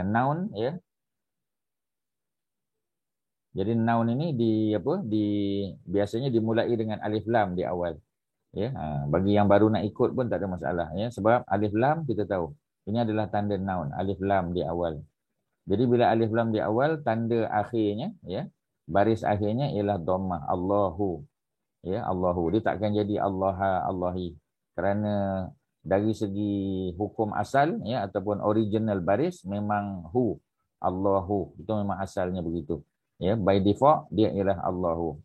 noun, ya. Jadi noun ini biasanya dimulai dengan alif lam di awal. Ya, bagi yang baru nak ikut pun tak ada masalah, ya. Sebab alif lam kita tahu ini adalah tanda noun, alif lam di awal. Jadi bila alif lam di awal, tanda akhirnya, ya, baris akhirnya ialah dhammah, Allahu. Ya, Allahu. Dia takkan jadi Allaha, Allahi. Kerana dari segi hukum asal, ya, ataupun original baris memang hu, Allahu. Itu memang asalnya begitu. Ya, by default dia ialah Allahu.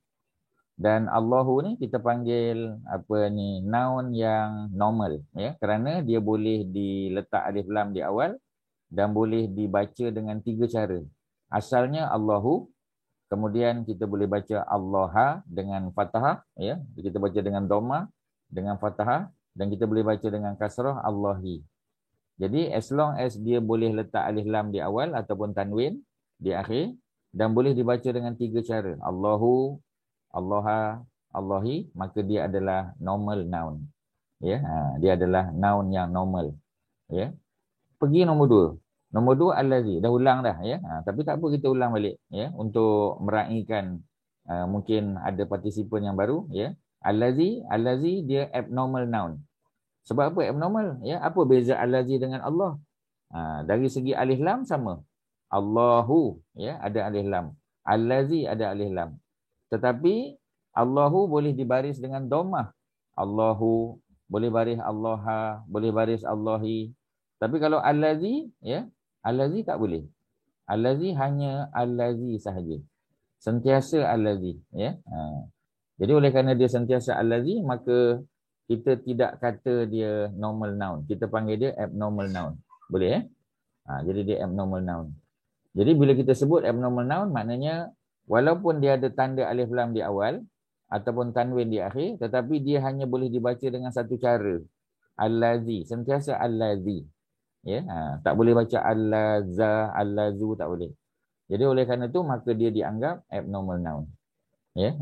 Dan Allahu ni kita panggil noun yang normal, ya, kerana dia boleh diletak alif lam di awal dan boleh dibaca dengan 3 cara. Asalnya Allahu, kemudian kita boleh baca Allaha dengan fathah, ya. Kita baca dengan dhammah, dengan fathah, dan kita boleh baca dengan kasrah Allahi. Jadi as long as dia boleh letak alif lam di awal ataupun tanwin di akhir, dan boleh dibaca dengan 3 cara, Allahu, Allaha, Allahi, maka dia adalah normal noun. Ya, dia adalah noun yang normal. Ya. Pergi nombor 2. Nombor 2 allazi. Dah ulang dah, ya. Tapi tak apa, kita ulang balik, ya, untuk meraihkan mungkin ada partisipan yang baru, ya. Allazi dia abnormal noun. Sebab apa abnormal? Ya, apa beza allazi dengan Allah? Dari segi alif lam sama. Allahu, ya, ada alif lam. Allazi ada alif lam. Tetapi Allahu boleh dibaris dengan dhammah. Allahu, boleh baris Allaha, boleh baris Allahi. Tapi kalau allazi, ya, allazi tak boleh. Allazi hanya allazi sahaja. Sentiasa allazi, ya. Jadi oleh kerana dia sentiasa allazi, maka kita tidak kata dia normal noun. Kita panggil dia abnormal noun. Boleh, jadi dia abnormal noun. Jadi bila kita sebut abnormal noun, maknanya walaupun dia ada tanda alif lam di awal ataupun tanwin di akhir, tetapi dia hanya boleh dibaca dengan satu cara. Allazi, sentiasa allazi. Ya, tak boleh baca allaza, allazu, tak boleh. Jadi oleh kerana itu maka dia dianggap abnormal noun. Ya,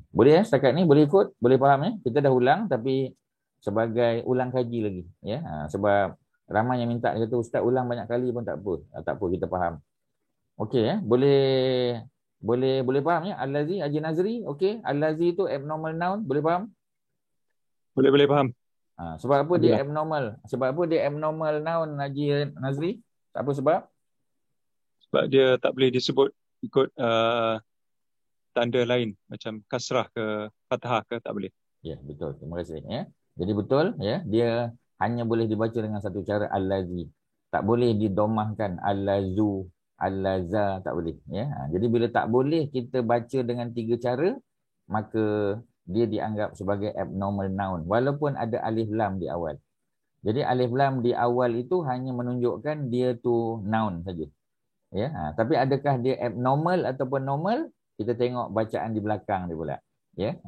boleh, ya, setakat ni boleh ikut, boleh faham, ya. Kita dah ulang tapi sebagai ulang kaji lagi, ya. Sebab ramai yang minta, kata ustaz ulang banyak kali pun tak apa. Tak apa, kita faham. Okey, ya. Boleh faham, ya. Allazi, Haji Nazri, okey. Allazi tu abnormal noun, boleh faham? Boleh faham. Sebab apa dia abnormal? Sebab apa dia abnormal noun, Haji Nazri? Tak apa sebab? Sebab dia tak boleh disebut ikut tanda lain macam kasrah ke fathah ke, tak boleh. Ya, betul. Terima kasih, ya. Jadi betul, ya. Dia hanya boleh dibaca dengan satu cara, allazi. Tak boleh didomahkan allazu, allaza, tak boleh, ya. Jadi bila tak boleh kita baca dengan 3 cara, maka dia dianggap sebagai abnormal noun walaupun ada alif lam di awal. Jadi alif lam di awal itu hanya menunjukkan dia tu noun saja. Ya, tapi adakah dia abnormal ataupun normal? Kita tengok bacaan di belakang dia pula. Ya.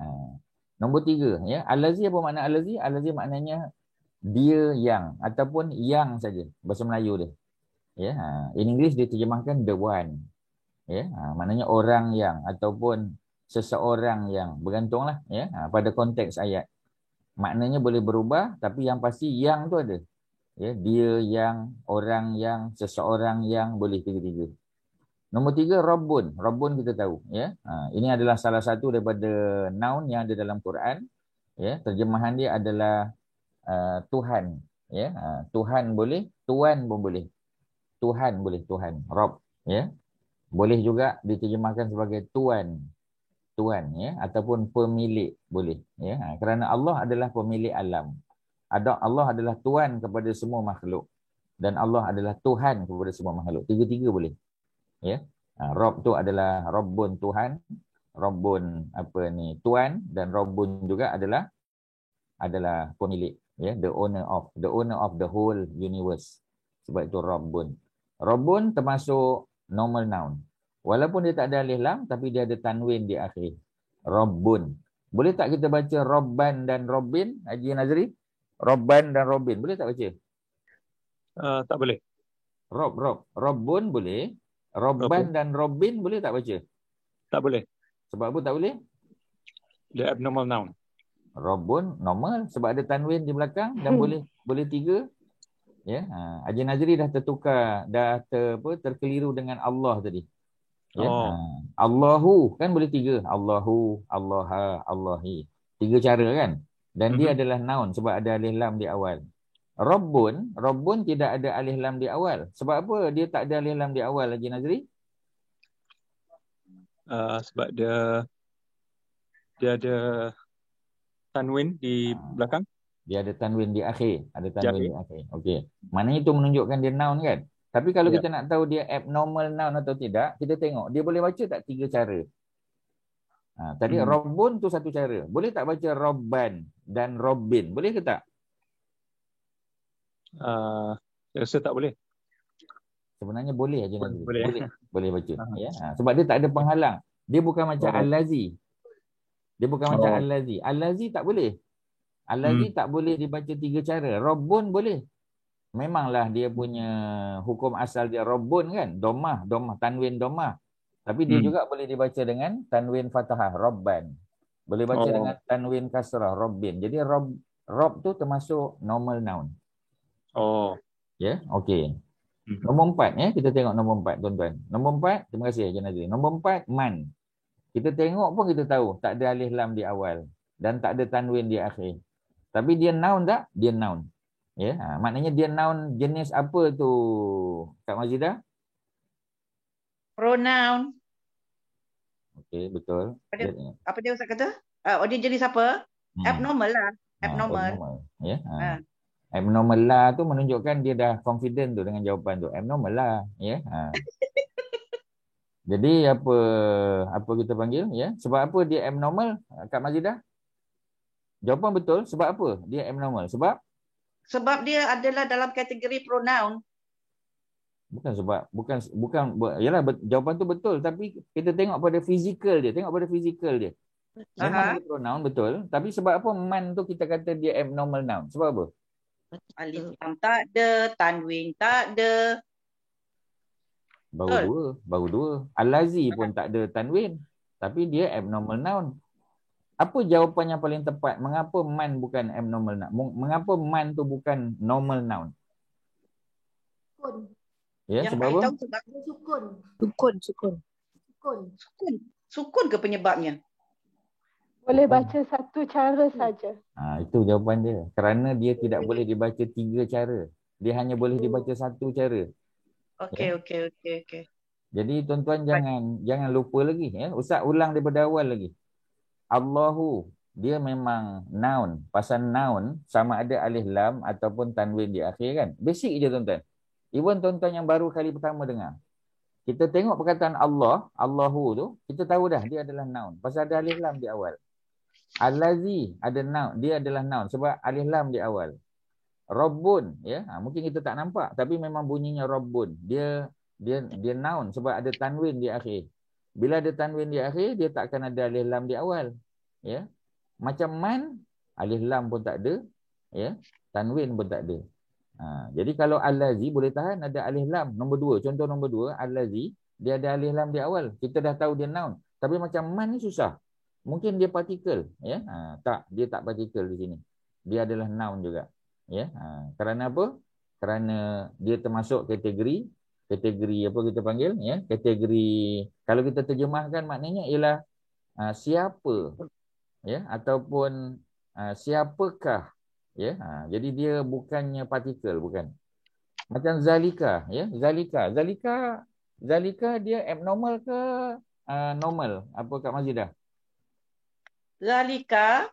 Nombor 3, ya. Allazi, apa makna allazi? Allazi maknanya dia yang ataupun yang saja, bahasa Melayu dia. Ya, in English dia terjemahkan the one. Ya, maknanya orang yang ataupun seseorang yang, bergantunglah, ya, pada konteks ayat. Maknanya boleh berubah, tapi yang pasti yang tu ada. Ya, dia yang, orang yang, seseorang yang, boleh 3-3. Nombor 3, Rabbun. Rabbun kita tahu, ya. Ini adalah salah satu daripada noun yang ada dalam Quran. Ya, terjemahan dia adalah Tuhan. Ya, Tuhan boleh, Tuan pun boleh. Tuhan boleh, Tuhan, Rabb, ya. Boleh juga diterjemahkan sebagai Tuan. Tuan, ya, ataupun pemilik boleh, ya. Kerana Allah adalah pemilik alam. Allah adalah Tuan kepada semua makhluk dan Allah adalah Tuhan kepada semua makhluk. 3-3 boleh. Ya. Rabb tu adalah Rabbun, Tuhan, Rabbun Tuan, dan Rabbun juga adalah pemilik, ya, the owner of the whole universe. Sebab itu Rabbun. Rabbun termasuk normal noun. Walaupun dia tak ada alif lam tapi dia ada tanwin di akhir. Rabbun. Boleh tak kita baca Rabban dan Rabbin, Haji Nazri? Rabban dan Rabbin. Boleh tak baca? Tak boleh. Rabbun boleh. Rabban dan Rabbin boleh tak baca? Tak boleh. Sebab apa tak boleh? Dia abnormal noun. Rabbun normal sebab ada tanwin di belakang dan boleh 3. Ya, Haji Nazri dah tertukar, dah terkeliru dengan Allah tadi. Ya, Allahu kan boleh tiga. Allahu, Allaha, Allahi. Tiga cara kan? Dan dia adalah noun sebab ada alif lam di awal. Rabbun, Rabbun tidak ada alif lam di awal. Sebab apa dia tak ada alif lam di awal, Haji Nazri? Sebab dia ada tanwin di belakang. Dia ada tanwin di akhir. Ada Di tanwin akhir. di akhir. Okey. Maknanya itu menunjukkan dia noun kan? Tapi kalau Ya. kita nak tahu dia abnormal noun atau tidak, kita tengok dia boleh baca tak tiga cara. Tadi Rabbun tu satu cara. Boleh tak baca Robban dan Robbin? Boleh ke tak? Saya rasa tak boleh. Sebenarnya boleh Haji Nazri. Boleh. Boleh baca. Ya. Sebab dia tak ada penghalang. Dia bukan macam Al-Lazi. Dia bukan macam Al-Lazi. Al-Lazi tak boleh. Al-Lazi tak boleh dibaca tiga cara. Rabbun boleh. Memanglah dia punya hukum asal dia Rabbun kan. Domah, tanwin domah. Tapi dia juga boleh dibaca dengan tanwin fathah, Robban. Boleh baca dengan tanwin kasrah, Robbin. Jadi Rob tu termasuk normal noun. Ya, okey. Nombor 4 ya, kita tengok nombor 4 tuan-tuan. Nombor 4, terima kasih Haji Nazri. Nombor 4 man. Kita tengok pun kita tahu tak ada alif lam di awal dan tak ada tanwin di akhir. Tapi dia noun tak? Dia noun. Ya, maknanya dia noun jenis apa tu Kak Mazidah? Pronoun. Okey, betul. Apa dia Ustaz kata? Dia jenis apa? Abnormal lah. Abnormal. Ya. Abnormal lah tu menunjukkan dia dah confident tu dengan jawapan tu. Abnormal lah. Ya. Jadi apa kita panggil? Ya. Sebab apa dia abnormal? Kak Mazidah? Jawapan betul. Sebab apa dia abnormal? Sebab dia adalah dalam kategori pronoun. Yalah jawapan tu betul tapi kita tengok pada fizikal dia. Memang dia pronoun betul, tapi sebab apa man tu kita kata dia abnormal noun? Sebab apa? Alif lam tak ada, tanwin tak ada. Baru dua. Al-Lazi pun tak ada tanwin, tapi dia abnormal noun. Apa jawapan yang paling tepat? Mengapa man bukan abnormal noun? Mengapa man tu bukan normal noun? Ya, yang sebab apa? Tahu sebab sukun ke penyebabnya? Boleh baca satu cara saja. Itu jawapan dia. Kerana dia tidak boleh dibaca tiga cara. Dia hanya boleh dibaca satu cara. Okey. Jadi tuan-tuan jangan lupa lagi ya. Ustaz ulang daripada awal lagi. Allahu dia memang noun. Pasal noun sama ada alif lam ataupun tanwin di akhir kan. Basic je tuan-tuan. Even tuan-tuan yang baru kali pertama dengar. Kita tengok perkataan Allah, Allahu tu, kita tahu dah dia adalah noun. Pasal ada alif lam di awal. Al-Lazi ada noun, dia adalah noun sebab alif lam di awal. Rabbun ya, mungkin kita tak nampak tapi memang bunyinya Rabbun. Dia noun sebab ada tanwin di akhir. Bila ada tanwin di akhir, dia tak akan ada alif lam di awal. Ya. Macam man, alif lam pun tak ada, ya. Tanwin pun tak ada. Jadi kalau Al-Lazi boleh tahan ada alif lam. Contoh nombor 2, Al-Lazi dia ada alif lam di awal. Kita dah tahu dia noun. Tapi macam man ni susah. Mungkin dia partikel, ya. Tak, dia tak partikel di sini. Dia adalah noun juga, ya. Kerana apa? Kerana dia termasuk kategori apa kita panggil, ya? Kategori kalau kita terjemahkan maknanya ialah siapa, ya, ataupun siapakah, ya. Jadi dia bukannya partikel, bukan. Macam zalika, ya. Zalika dia abnormal ke normal? Apa Kak Mazidah? Zalika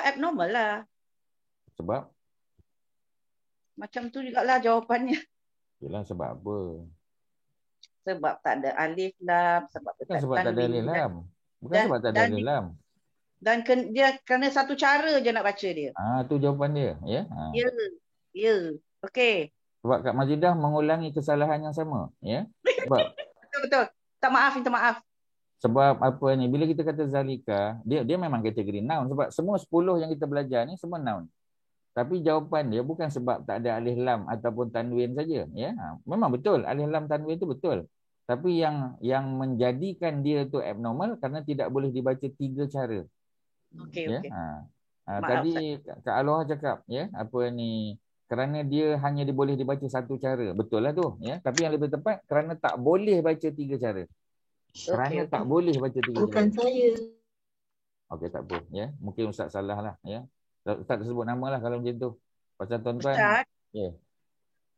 abnormal lah. Sebab? Macam tu jugalah jawapannya. Yelah, sebab apa? Sebab tak ada alif lam. Bukan sebab tak ada alif lam. Sebab tak ada alif lam. Dan dia kerana satu cara je nak baca dia. Tu jawapan dia. Ya. Ya. Okey. Sebab Kak Mazidah mengulangi kesalahan yang sama. Ya. Sebab Betul. Minta maaf. Sebab apa ni, bila kita kata zalika, dia memang kategori noun. Sebab semua 10 yang kita belajar ni semua noun. Tapi jawapan dia bukan sebab tak ada alif lam ataupun tanwin saja. Ya. Memang betul, alif lam tanwin itu betul. Tapi yang menjadikan dia tu abnormal kerana tidak boleh dibaca 3 cara. Okey. Maaf, Tadi Kak Aloha cakap ya, apa ni, kerana dia hanya boleh dibaca satu cara. Betul lah tu ya. Tapi yang lebih tepat kerana tak boleh baca tiga cara. Kerana tak boleh baca tiga cara. Bukan saya. Okey, tak apa ya. Mungkin Ustaz salah lah ya. Ustaz sebut nama lah kalau macam tu. Pasal tuan-tuan Ustaz, ya.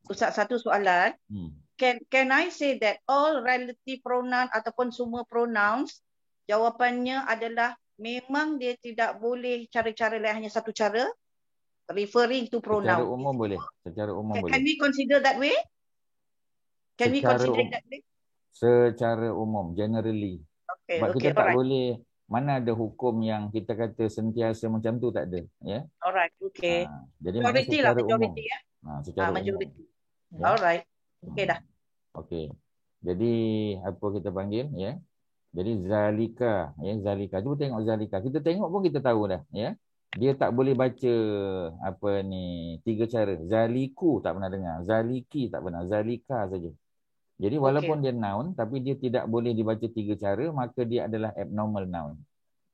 Ustaz, satu soalan. Hmm. Can I say that all relative pronoun ataupun semua pronouns, jawapannya adalah memang dia tidak boleh cara-cara lain, hanya satu cara, referring to Secara pronoun. umum boleh. Secara umum boleh. Can we consider that way? Can we Secara consider it that way? Secara umum, generally. Okay, Sebab kita okay, tak alright. boleh, mana ada hukum yang kita kata sentiasa macam tu, tak ada. Ya. Alright, okay. Jadi maknanya Majority lah, secara umum. majority ya. Secara umum. Majority. Ya. Alright. Okay dah. Okey. Jadi apa kita panggil ya? Jadi zalika ya, zalika. Cuba tengok zalika. Kita tengok pun kita tahu dah ya. Dia tak boleh baca apa ni tiga cara. Zaliku tak pernah dengar. Zaliki tak pernah. Zalika saja. Jadi walaupun dia noun tapi dia tidak boleh dibaca tiga cara, maka dia adalah abnormal noun.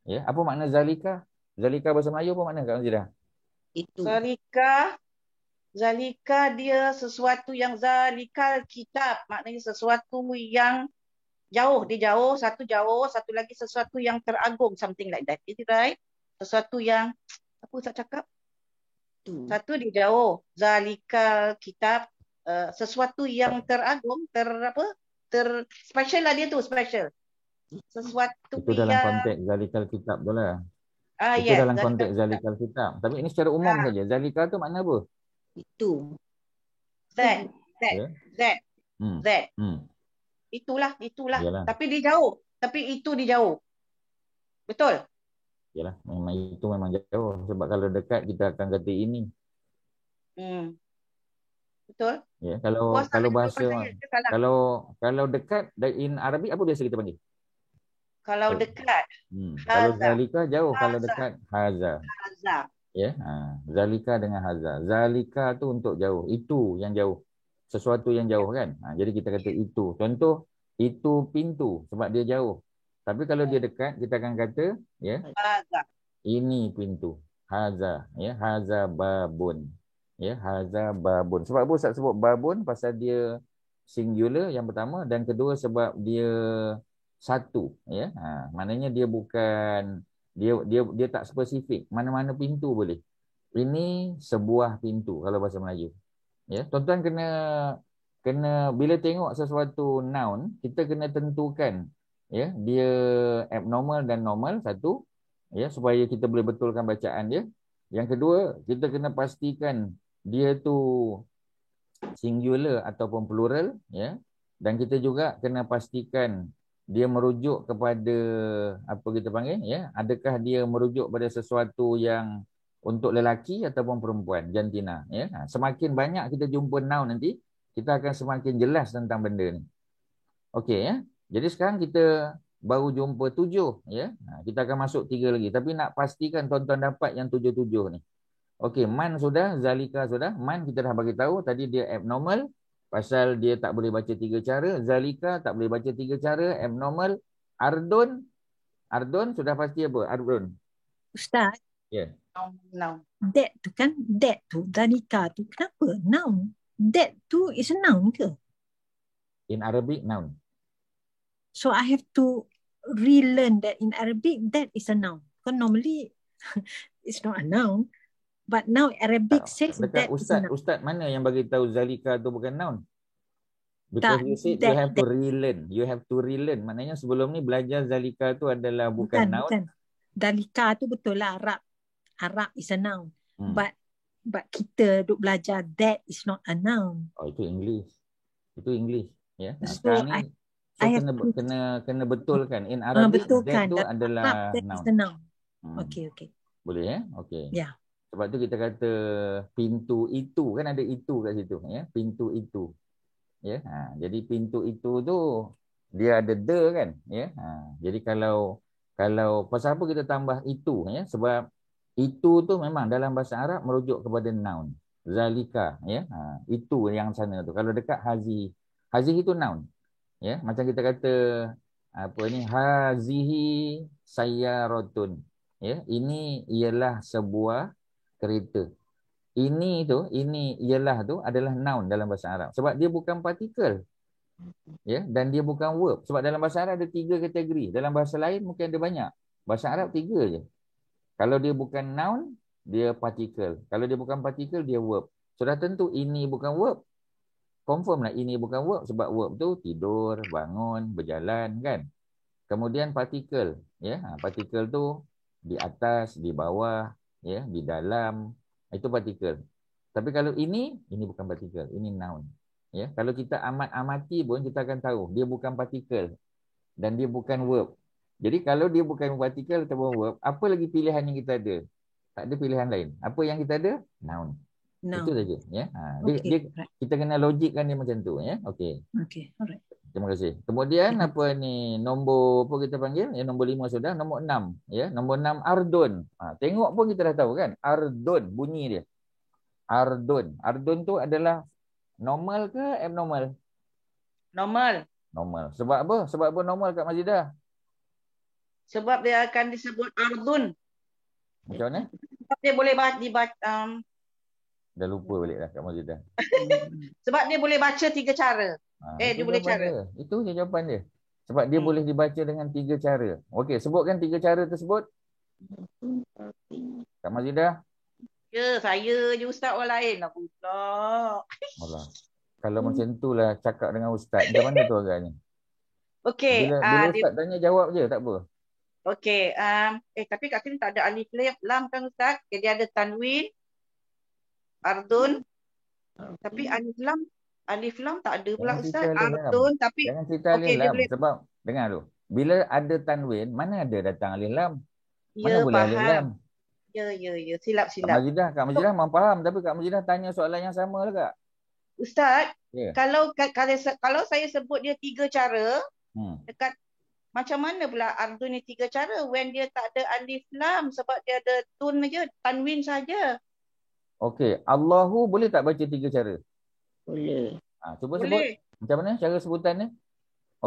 Ya, apa makna zalika? Zalika bahasa Melayu apa makna Kak Nazira? Itu. Zalika dia sesuatu yang zalikal kitab. Maknanya sesuatu yang jauh. Dia jauh, satu lagi sesuatu yang teragung. Something like that. Is it right? Sesuatu yang, apa Ustaz cakap? Satu dia jauh. Zalikal kitab. Sesuatu yang teragung, special lah dia tu, special. Sesuatu itu dalam konteks zalikal kitab tu lah. Itu yes, dalam konteks zalikal kitab. Tapi ini secara umum saja. Zalika tu makna apa? Itu. That. Itulah. Yalah. Tapi dia jauh. Tapi itu dia jauh. Betul? Yalah, itu memang jauh. Sebab kalau dekat kita akan kata ini. Betul? Ya, kalau bahasa kalau dekat in Arabic apa biasa kita panggil? Kalau dekat. Kalau zalika jauh, haza. kalau dekat haza. Ya, zalika dengan haza. Zalika tu untuk jauh, itu yang jauh. Sesuatu yang jauh kan? Jadi kita kata itu. Contoh, itu pintu sebab dia jauh. Tapi kalau dia dekat, kita akan kata ya, haza. Ini pintu. Haza, ya, haza babun. Ya, haza babun. Sebab apa Ustaz sebut babun? Pasal dia singular yang pertama, dan kedua sebab dia satu, ya. Maknanya dia bukan dia tak spesifik. Mana-mana pintu boleh. Ini sebuah pintu kalau bahasa Melayu. Ya, tuan-tuan kena bila tengok sesuatu noun, kita kena tentukan ya, dia abnormal dan normal satu, ya, supaya kita boleh betulkan bacaan dia. Yang kedua, kita kena pastikan dia tu singular ataupun plural, ya. Dan kita juga kena pastikan dia merujuk kepada apa kita panggil, ya. Adakah dia merujuk pada sesuatu yang untuk lelaki ataupun perempuan, jantina, ya. Semakin banyak kita jumpa noun nanti, kita akan semakin jelas tentang benda ni. Okey, ya. Jadi sekarang kita baru jumpa 7, ya. Kita akan masuk 3 lagi, tapi nak pastikan tuan-tuan dapat yang 7 ni. Okey, man sudah, zalika sudah. Man kita dah bagi tahu tadi dia abnormal pasal dia tak boleh baca 3 cara. Zalika tak boleh baca 3 cara, abnormal. Ardun sudah pasti apa? Ardun. Ustaz. Ya. Yeah. Noun. That tu kan, that tu, zalika tu kenapa noun? That tu is a noun ke? In Arabic, noun. So I have to relearn that in Arabic that is a noun. Because normally it's not a noun. But now Arabic says that is a noun. Ustaz mana yang bagi tahu zalika tu bukan noun? Because you said you have to relearn. You have to relearn. Maknanya sebelum ni belajar zalika tu adalah bukan noun. Bukan. Zalika tu betul lah Arab. Arab is a noun. But kita duk belajar that is not a noun. Oh, itu English. Itu English. Ya. So sekarang ni kena betulkan. In Arabic that tu adalah that noun. Is a noun. Okay. Boleh ya? Okey. Ya. Sebab tu kita kata pintu itu, kan ada itu kat situ, ya. Pintu itu. Ya. Jadi pintu itu tu dia ada the kan, ya. Jadi kalau pasal apa kita tambah itu, ya? Sebab itu tu memang dalam bahasa Arab merujuk kepada noun. Zalika, ya. Itu yang sana tu. Kalau dekat hazihi. Hazihi itu noun. Ya, macam kita kata apa ni, hazihi sayyaratun. Ya, ini ialah sebuah kereta. Ini ialah tu adalah noun dalam bahasa Arab. Sebab dia bukan partikel. Ya, dan dia bukan verb. Sebab dalam bahasa Arab ada 3 kategori. Dalam bahasa lain mungkin ada banyak. Bahasa Arab 3 je. Kalau dia bukan noun, dia partikel. Kalau dia bukan partikel, dia verb. Sudah tentu ini bukan verb. Confirm lah ini bukan verb. Sebab verb tu tidur, bangun, berjalan kan. Kemudian partikel. Ya, partikel tu di atas, di bawah, ya, di dalam. Itu partikel. Tapi kalau ini bukan partikel. Ini noun. Ya, kalau kita amati pun kita akan tahu dia bukan partikel dan dia bukan verb. Jadi kalau dia bukan partikel atau verb, apa lagi pilihan yang kita ada? Tak ada pilihan lain. Apa yang kita ada? Noun. Itu saja, ya. Kita kena logikkan dia macam tu, ya. Okey. Okay, alright. Terima kasih. Kemudian apa ni, nombor apa kita panggil? Ya, nombor 5 sudah, nombor 6, ya. Nombor 6 ardun. Tengok pun kita dah tahu kan? Ardun bunyi dia. Ardun. Ardun tu adalah normal ke abnormal? Normal. Normal. Sebab apa? Sebab apa normal Kak Mazidah? Sebab dia akan disebut ardun. Macam mana? Sebab dia boleh dibaca. Dah lupa balik dah Kak Mazidah. Sebab dia boleh baca 3 cara. Dia boleh cara. Itu je jawapan dia. Sebab dia boleh dibaca dengan 3 cara. Okey, sebutkan 3 cara tersebut. Kak Mazidah? Ya, saya je ustaz, orang lain lah pula. Alah. Kalau macam itulah cakap dengan ustaz, macam mana tu agaknya? Okey. Bila ustaz tanya jawab je, tak apa. Okey. Tapi kat sini tak ada alif lam kan ustaz? Jadi ada tanwin, ardun. Tapi alif lam tak ada pula ustaz. Ardun tapi jangan cerita alif lam. Sebab dengar tu. Bila ada tanwin, mana ada datang alif lam? Mana boleh alif lam? Ya. Silap. Kak Mazidah memang faham, tapi Kak Mazidah tanya soalan yang sama lah Kak. Ustaz, kalau saya sebut dia 3 cara, dekat macam mana pula ardun ni 3 cara when dia tak ada alif lam, sebab dia ada tun aja, tanwin saja. Okey, Allahu boleh tak baca 3 cara? Boleh. Cuba sebut. Macam mana cara sebutannya?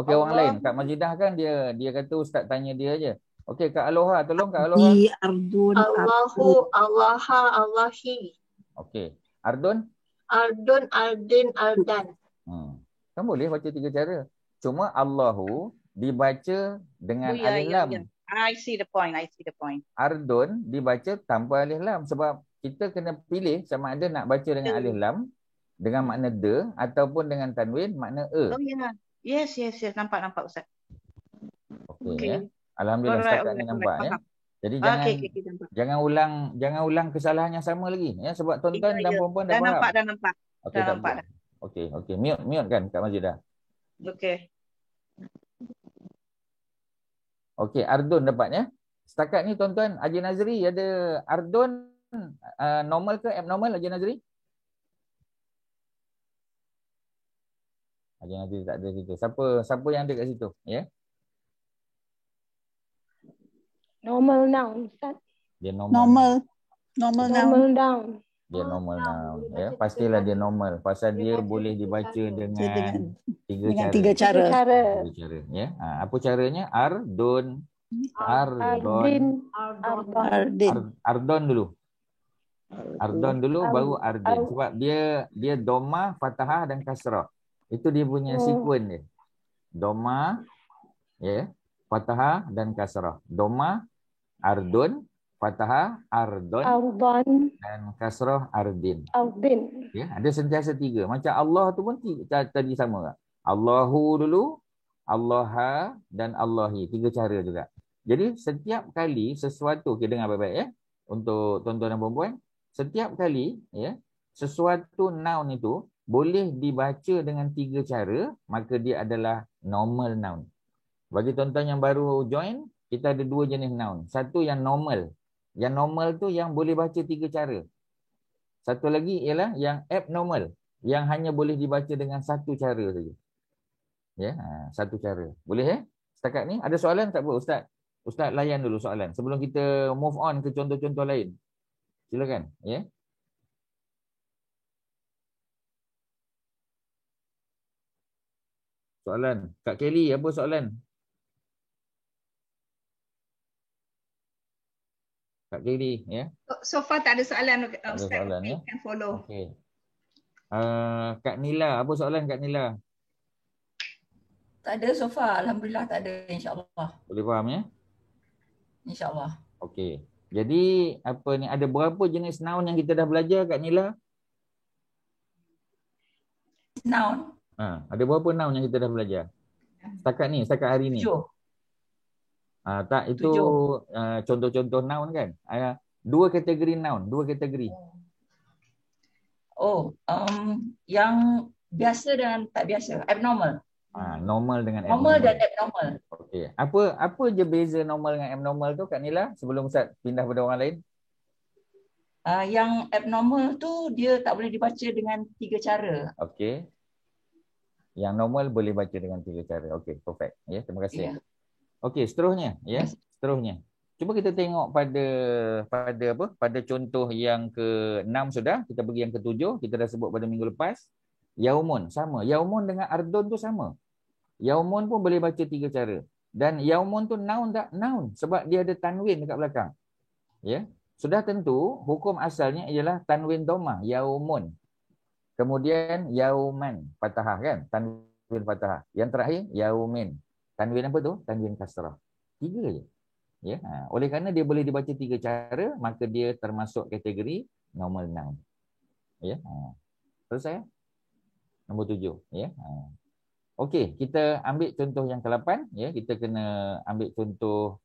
Okey, orang lain. Kak Mazidah kan dia kata ustaz tanya dia aje. Okey, Kak Aloha, tolong Kak Aloha. Ardun, Allahu, Allaha, Allahi. Okey. Ardun? Ardun, Ardin, Ardan. Kan boleh baca 3 cara. Cuma Allahu dibaca dengan alif lam. I see the point. Ardun dibaca tanpa alif lam. Sebab kita kena pilih sama ada nak baca dengan alif lam dengan makna de ataupun dengan tanwin makna e. Oh ya. Yes. Nampak ustaz. Okey. Ya. Alhamdulillah setakat ni nampak ya. Jadi jangan ulang kesalahan yang sama lagi ya, sebab tuan-tuan dan puan-puan dah faham. Dah nampak. Okey. Mute kan Kak Mazidah. Okey, ardun dapat ya. Setakat ni tuan-tuan, Haji Nazri ada ardun normal ke abnormal Haji Nazri? Haji Nazri tak ada situ. Siapa yang ada kat situ? Ya. Normal noun, Ustaz. Dia normal noun. Dia normal noun. Ya, pastilah dia normal. Pasal dia boleh dibaca dengan 3 cara. Ya. Apa caranya? Ardun dulu. Ardun dulu baru ardin. Sebab dia doma, fathah dan kasrah. Itu dia punya sekuen dia. Doma, ya, fathah dan kasrah. Doma, ardun, fathah, ardun, dan kasrah, ardin. Ya, ada sentiasa 3. Macam Allah tu pun tadi sama. Allahu dulu, Allaha dan Allahi. 3 cara juga. Jadi setiap kali sesuatu, kita dengar baik-baik ya, untuk tuan-tuan dan puan-puan, setiap kali ya, sesuatu noun itu boleh dibaca dengan 3 cara, maka dia adalah normal noun. Bagi tuan-tuan yang baru join, kita ada 2 jenis noun. Satu yang normal. Yang normal tu yang boleh baca 3 cara. Satu lagi ialah yang abnormal, yang hanya boleh dibaca dengan 1 cara saja. Ya, 1 cara. Boleh ya? Setakat ni ada soalan tak apa Ustaz? Ustaz layan dulu soalan sebelum kita move on ke contoh-contoh lain. Silakan, ya. Soalan. Kak Kelly, apa soalan? kat kiri, ya. So far tak ada soalan, Tak ada Ustaz. soalan, Okay, ya. can follow. Okey. Kak Nila, apa soalan Kak Nila? Tak ada so far. Alhamdulillah tak ada, insyaAllah. Boleh faham, ya? InsyaAllah. Okey. Jadi apa ni, ada berapa jenis noun yang kita dah belajar Kak Nila? Noun. Ada berapa noun yang kita dah belajar? Setakat hari ni. 7. Tak, itu contoh-contoh noun kan? 2 kategori noun, 2 kategori. Yang biasa dan tak biasa, abnormal. Normal dengan Normal abnormal. dan abnormal. Okey. Apa je beza normal dengan abnormal tu Kak Nila, sebelum Ustaz pindah pada orang lain? Yang abnormal tu dia tak boleh dibaca dengan 3 cara. Okey. Yang normal boleh baca dengan 3 cara. Okey, perfect. Ya, terima kasih. Yeah. Okey, seterusnya, ya. Seterusnya. Cuba kita tengok pada contoh yang ke-6 sudah, kita pergi yang ke-7, kita dah sebut pada minggu lepas. Yaumun sama. Yaumun dengan ardun tu sama. Yaumun pun boleh baca 3 cara. Dan yaumun tu noun tak? Noun. Sebab dia ada tanwin dekat belakang. Ya. Sudah tentu hukum asalnya ialah tanwin dhammah, yaumun. Kemudian yauman, fathah kan? Tanwin fathah. Yang terakhir yaumin. Tanwin apa tu? Tanwin kasrah. 3 je. Ya. Oleh kerana dia boleh dibaca 3 cara, maka dia termasuk kategori normal noun. Ya. Selesai? Nombor 7, ya. Okey, kita ambil contoh yang ke-8, ya. Kita kena ambil contoh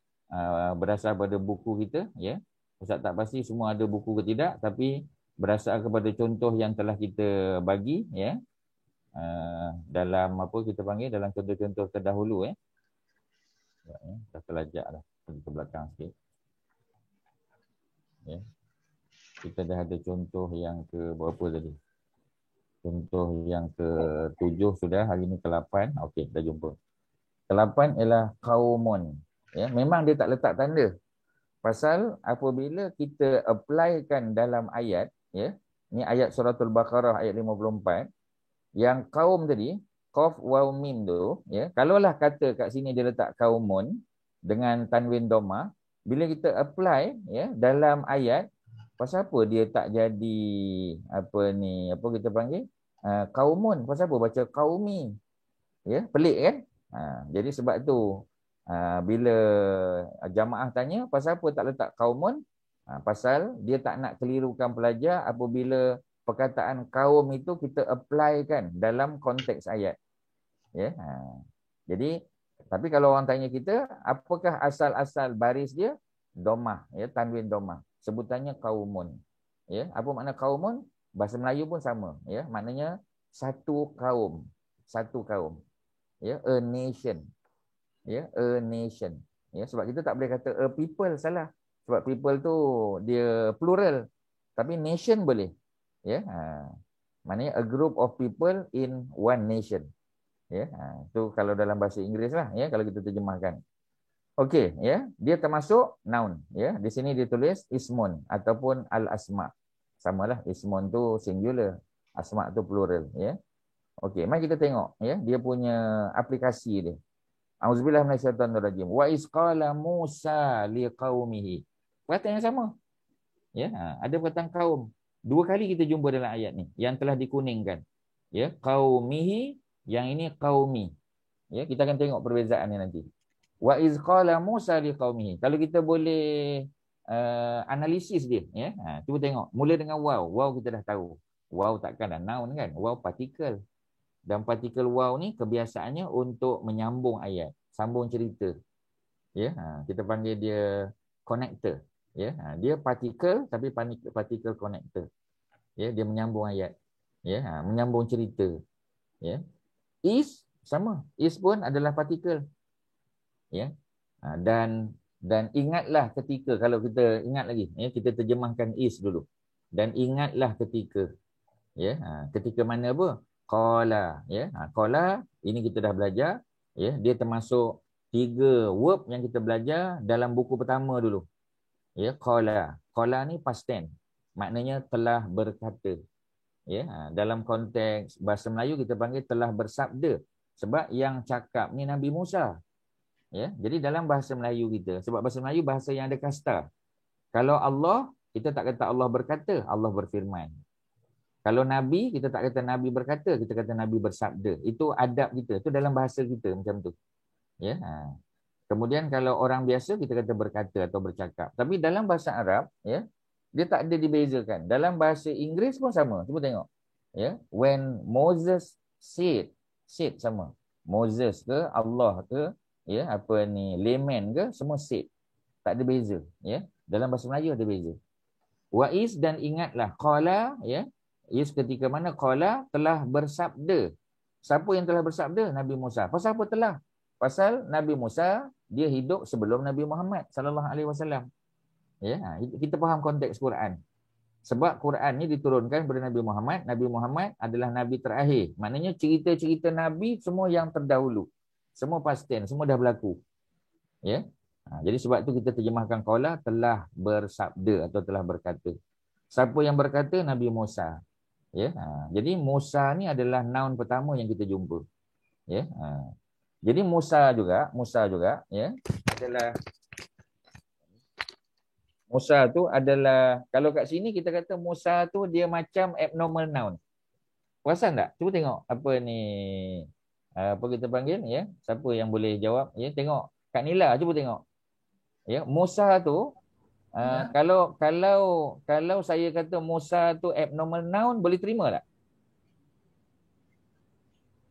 berdasar pada buku kita, ya. Ustaz tak pasti semua ada buku ke tidak, tapi berdasar kepada contoh yang telah kita bagi, ya. Dalam apa kita panggil, dalam contoh-contoh terdahulu, ya. Dah terlajak dah, pergi ke belakang sikit. Ya. Kita dah ada contoh yang ke berapa tadi? Contoh yang ke-7 sudah, hari ni ke-8. Okey, dah jumpa. Ke-8 ialah kaumun. Ya, memang dia tak letak tanda. Pasal apabila kita applykan dalam ayat, ya. Ni ayat suratul Baqarah ayat 54, yang kaum tadi, qaf waw mim tu, ya. Kalaulah kata kat sini dia letak kaumun dengan tanwin dhammah, bila kita apply, ya, dalam ayat, pasal apa dia tak jadi apa kita panggil? Kaumun. Pasal apa baca kaumi? Ya, pelik kan? Jadi sebab tu bila jamaah tanya pasal apa tak letak kaumun? Pasal dia tak nak kelirukan pelajar apabila perkataan kaum itu kita apply kan dalam konteks ayat. Ya. Jadi tapi kalau orang tanya kita, apakah asal-asal baris dia? Dhammah, ya, tanwin dhammah. Sebutannya kaumun. Ya, apa makna kaumun? Bahasa Melayu pun sama, ya. Maknanya satu kaum. Satu kaum. Ya, a nation. Ya, a nation. Ya, sebab kita tak boleh kata a people, salah. Sebab people tu dia plural. Tapi nation boleh. Ya, maknanya a group of people in one nation. Ya, tu kalau dalam bahasa Inggeris lah, ya, kalau kita terjemahkan. Okey, ya, dia termasuk noun, ya. Di sini ditulis ismun ataupun al-asma. Samalah, ismun tu singular, asma tu plural, ya. Okey, mari kita tengok, ya, dia punya aplikasi dia. Auzubillahi minasyaitonirrajim. Wa iz qala Musa liqaumihi. Perkataan yang sama. Ya, ada perkataan kaum. 2 kali kita jumpa dalam ayat ni yang telah dikuningkan. Ya, qaumihi, yang ini qaumi. Ya, kita akan tengok perbezaannya nanti. Wa iz qala Musa liqaumihi. Kalau kita boleh analisis dia, ya. Cuba tengok. Mula dengan waw. Waw kita dah tahu. Waw takkanlah noun kan? Waw partikel. Dan partikel waw ni kebiasaannya untuk menyambung ayat, sambung cerita. Ya, kita panggil dia connector. Ya, dia partikel tapi partikel connector. Ya, dia menyambung ayat. Ya, menyambung cerita. Ya. Is sama. Is pun adalah partikel. Ya. Dan ingatlah ketika, kalau kita ingat lagi, ya, kita terjemahkan is dulu. Dan ingatlah ketika. Ya, ketika mana apa? Qala, ya. Qala ini kita dah belajar, ya. Dia termasuk 3 verb yang kita belajar dalam buku pertama dulu. Ya, qala. Qala ni past tense. Maknanya telah berkata. Ya, dalam konteks bahasa Melayu kita panggil telah bersabda. Sebab yang cakap ni Nabi Musa. Ya, jadi dalam bahasa Melayu kita, sebab bahasa Melayu bahasa yang ada kasta. Kalau Allah, kita tak kata Allah berkata, Allah berfirman. Kalau Nabi, kita tak kata Nabi berkata, kita kata Nabi bersabda. Itu adab kita, itu dalam bahasa kita macam tu. Ya. Kemudian kalau orang biasa, kita kata berkata atau bercakap. Tapi dalam bahasa Arab, ya, dia tak ada dibezakan. Dalam bahasa Inggeris pun sama. Cuba tengok. Ya, when Moses said sama. Moses ke, Allah ke, ya, apa ni, layman ke, semua said. Tak ada beza, ya. Dalam bahasa Melayu ada beza. Wa'is dan ingatlah qala, ya. Is ketika mana qala telah bersabda. Siapa yang telah bersabda? Nabi Musa. Pasal apa telah? Pasal Nabi Musa dia hidup sebelum Nabi Muhammad sallallahu alaihi wasallam. Ya, kita faham konteks Quran. Sebab Quran ni diturunkan kepada Nabi Muhammad. Nabi Muhammad adalah nabi terakhir. Maknanya cerita-cerita nabi semua yang terdahulu. Semua past tense, semua dah berlaku. Ya. Jadi sebab tu kita terjemahkan qala telah bersabda atau telah berkata. Siapa yang berkata? Nabi Musa. Ya. Jadi Musa ni adalah noun pertama yang kita jumpa. Ya. Jadi Musa juga ya, adalah Musa tu adalah, kalau kat sini kita kata Musa tu dia macam abnormal noun. Perasan tak? Cuba tengok apa ni, apa kita panggil, ya. Siapa yang boleh jawab, ya? Tengok Kak Nila, cuba tengok. Ya, Musa tu kalau saya kata Musa tu abnormal noun, boleh terima tak?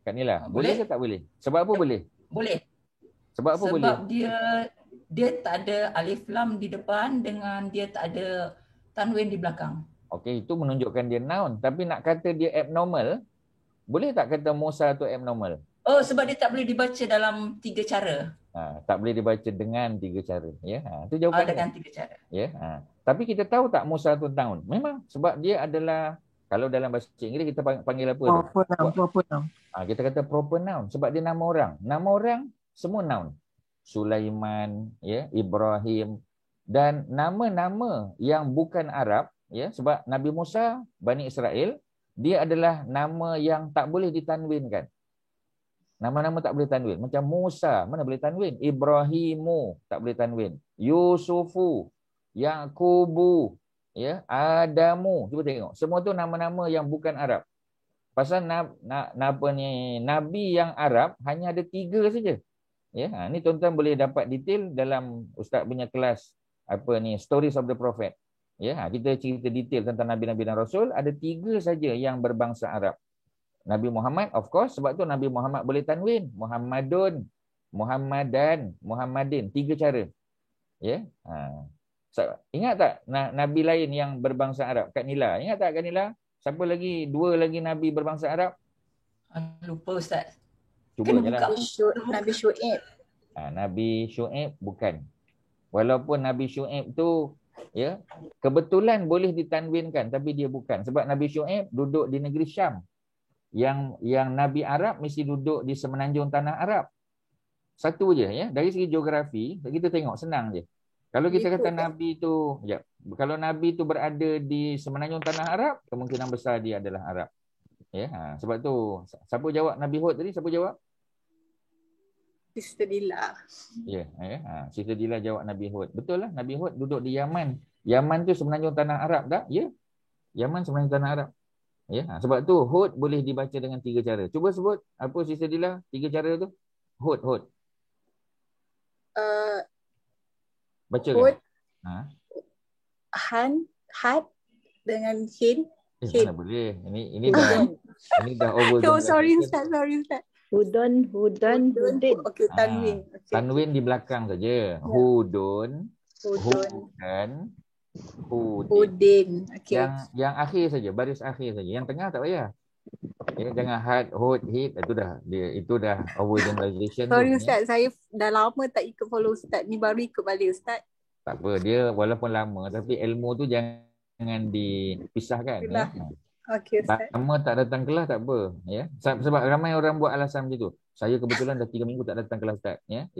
Kak Nila, boleh ke tak boleh? Sebab apa boleh? Boleh. Sebab apa boleh? Sebab dia tak ada alif lam di depan dengan dia tak ada tanwin di belakang. Okey, itu menunjukkan dia noun. Tapi nak kata dia abnormal, boleh tak kata Musa tu abnormal? Oh, sebab dia tak boleh dibaca dalam 3 cara. Tak boleh dibaca dengan 3 cara. Ya, itu jawapan. Dengan 3 cara. Ya. Tapi kita tahu tak Musa tu noun? Memang sebab dia adalah, kalau dalam bahasa Inggeris kita panggil apa tu? Proper noun. Kita kata proper noun sebab dia nama orang. Nama orang semua noun. Sulaiman, ya, Ibrahim, dan nama-nama yang bukan Arab, ya, sebab Nabi Musa, Bani Israel, dia adalah nama yang tak boleh ditanwinkan. Nama-nama tak boleh tanwin. Macam Musa, mana boleh tanwin? Ibrahimu, tak boleh tanwin. Yusufu, Yaqubu, ya, Adamu. Cuba tengok. Semua tu nama-nama yang bukan Arab. Pasal Nabi yang Arab hanya ada 3 saja. Ya, ni tuan-tuan boleh dapat detail dalam Ustaz punya kelas apa ni, Stories of the Prophet. Ya, kita cerita detail tentang Nabi-Nabi dan Rasul, ada 3 saja yang berbangsa Arab. Nabi Muhammad, of course, sebab tu Nabi Muhammad boleh tanwin. Muhammadun, Muhammadan, Muhammadin. 3 cara. Ya. Ingat tak Nabi lain yang berbangsa Arab? Kak Nila. Ingat tak Kak Nila? Siapa lagi? 2 lagi Nabi berbangsa Arab? Lupa Ustaz. Cuba je lah. Nabi Syuaib. Nabi Syuaib bukan. Walaupun Nabi Syuaib tu, ya, kebetulan boleh ditanwinkan, tapi dia bukan. Sebab Nabi Syuaib duduk di negeri Syam. Yang Nabi Arab mesti duduk di semenanjung tanah Arab. Satu je, ya. Dari segi geografi, kita tengok senang je. Kalau kita kata Nabi tu, ya, kalau Nabi tu berada di semenanjung tanah Arab, kemungkinan besar dia adalah Arab. Ya, sebab tu siapa jawab Nabi Hud tadi? Siapa jawab? Sister Dila. Ya, Sister Dila jawab Nabi Hud. Betul lah, Nabi Hud duduk di Yaman. Yaman tu semenanjung tanah Arab tak? Ya. Yaman semenanjung tanah Arab. Ya, sebab tu Hud boleh dibaca dengan 3 cara. Cuba sebut apa Sister Dila 3 cara tu? Hud. Baca Hud. Kan? Had dengan hin. Mana boleh. Ini dah over. Sorry Ustaz. Hudun. Okey, tanwin. Tanwin di belakang saja. Hudun. Hudin. Okey. Yang akhir saja, baris akhir saja. Yang tengah tak payah. Ya, jangan had, hud, hit. Itu dah over generalization. Sorry Ustaz, saya dah lama tak ikut follow Ustaz. Ni baru ikut balik Ustaz. Tak apa, dia walaupun lama tapi ilmu tu jangan dipisahkan. Ya. Okey Ustaz. Lama tak datang kelas tak apa. Ya. Sebab ramai orang buat alasan macam tu. Saya kebetulan dah 3 minggu tak datang kelas Ustaz. Ya.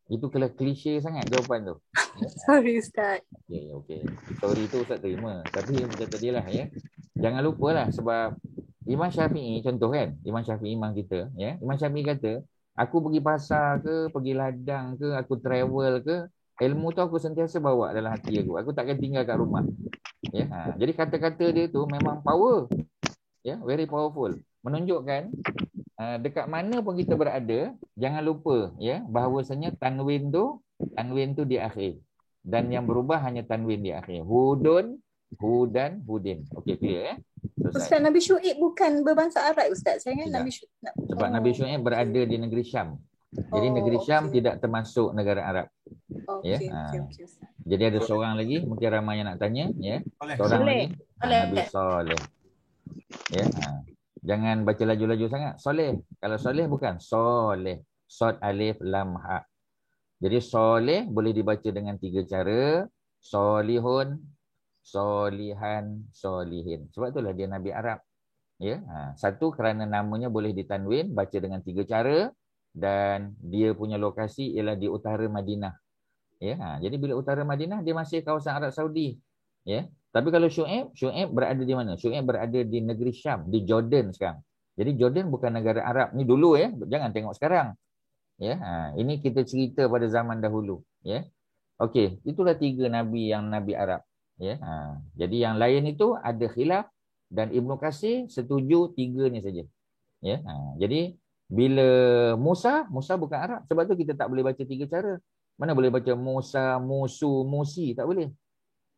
Itu klise sangat jawapan tu. Ya. Sorry Ustaz. Okey. Sorry tu Ustaz terima. Tapi macam tadi lah, ya. Jangan lupalah sebab Imam Syafi'i contoh kan. Imam Syafi'i imam kita, ya. Imam Syafi'i kata, aku pergi pasar ke, pergi ladang ke, aku travel ke, Ilmu tu aku sentiasa bawa dalam hati aku. Aku takkan tinggal kat rumah. Ya, jadi kata-kata dia tu memang power. Ya, very powerful. Menunjukkan dekat mana pun kita berada, jangan lupa ya bahawasanya tanwin tu di akhir. Dan yang berubah hanya tanwin di akhir. Hudun, hudan, hudin. Okey, clear ya? Ustaz, Nabi Syuaib bukan berbangsa Arab Ustaz. Saya kan Nabi Syuaib. Sebab Nabi Syuaib berada di negeri Syam. Jadi negeri Syam tidak termasuk negara Arab. Ya. Jadi ada seorang lagi, mungkin ramai yang nak tanya ya. Seorang lagi Nabi Saleh. Ya. Jangan baca laju-laju sangat. Soleh. Kalau soleh bukan soleh. Sod alif lam ha. Jadi soleh boleh dibaca dengan 3 cara. Solihun, solihan, solihin. Sebab itulah dia Nabi Arab. Ya. Satu, kerana namanya boleh ditanwin, baca dengan 3 cara. Dan dia punya lokasi ialah di utara Madinah. Ya. Jadi bila utara Madinah, dia masih kawasan Arab Saudi. Ya. Tapi kalau Syuaib berada di mana? Syuaib berada di negeri Syam, di Jordan sekarang. Jadi Jordan bukan negara Arab. Ni dulu ya, jangan tengok sekarang. Ya, ini kita cerita pada zaman dahulu. Ya, okey, itulah 3 nabi yang Nabi Arab. Ya, jadi yang lain itu ada khilaf dan Ibnu Katsir setuju 3 ni saja. Ya, jadi bila Musa bukan Arab, sebab tu kita tak boleh baca 3 cara. Mana boleh baca Musa, Musu, Musi, tak boleh.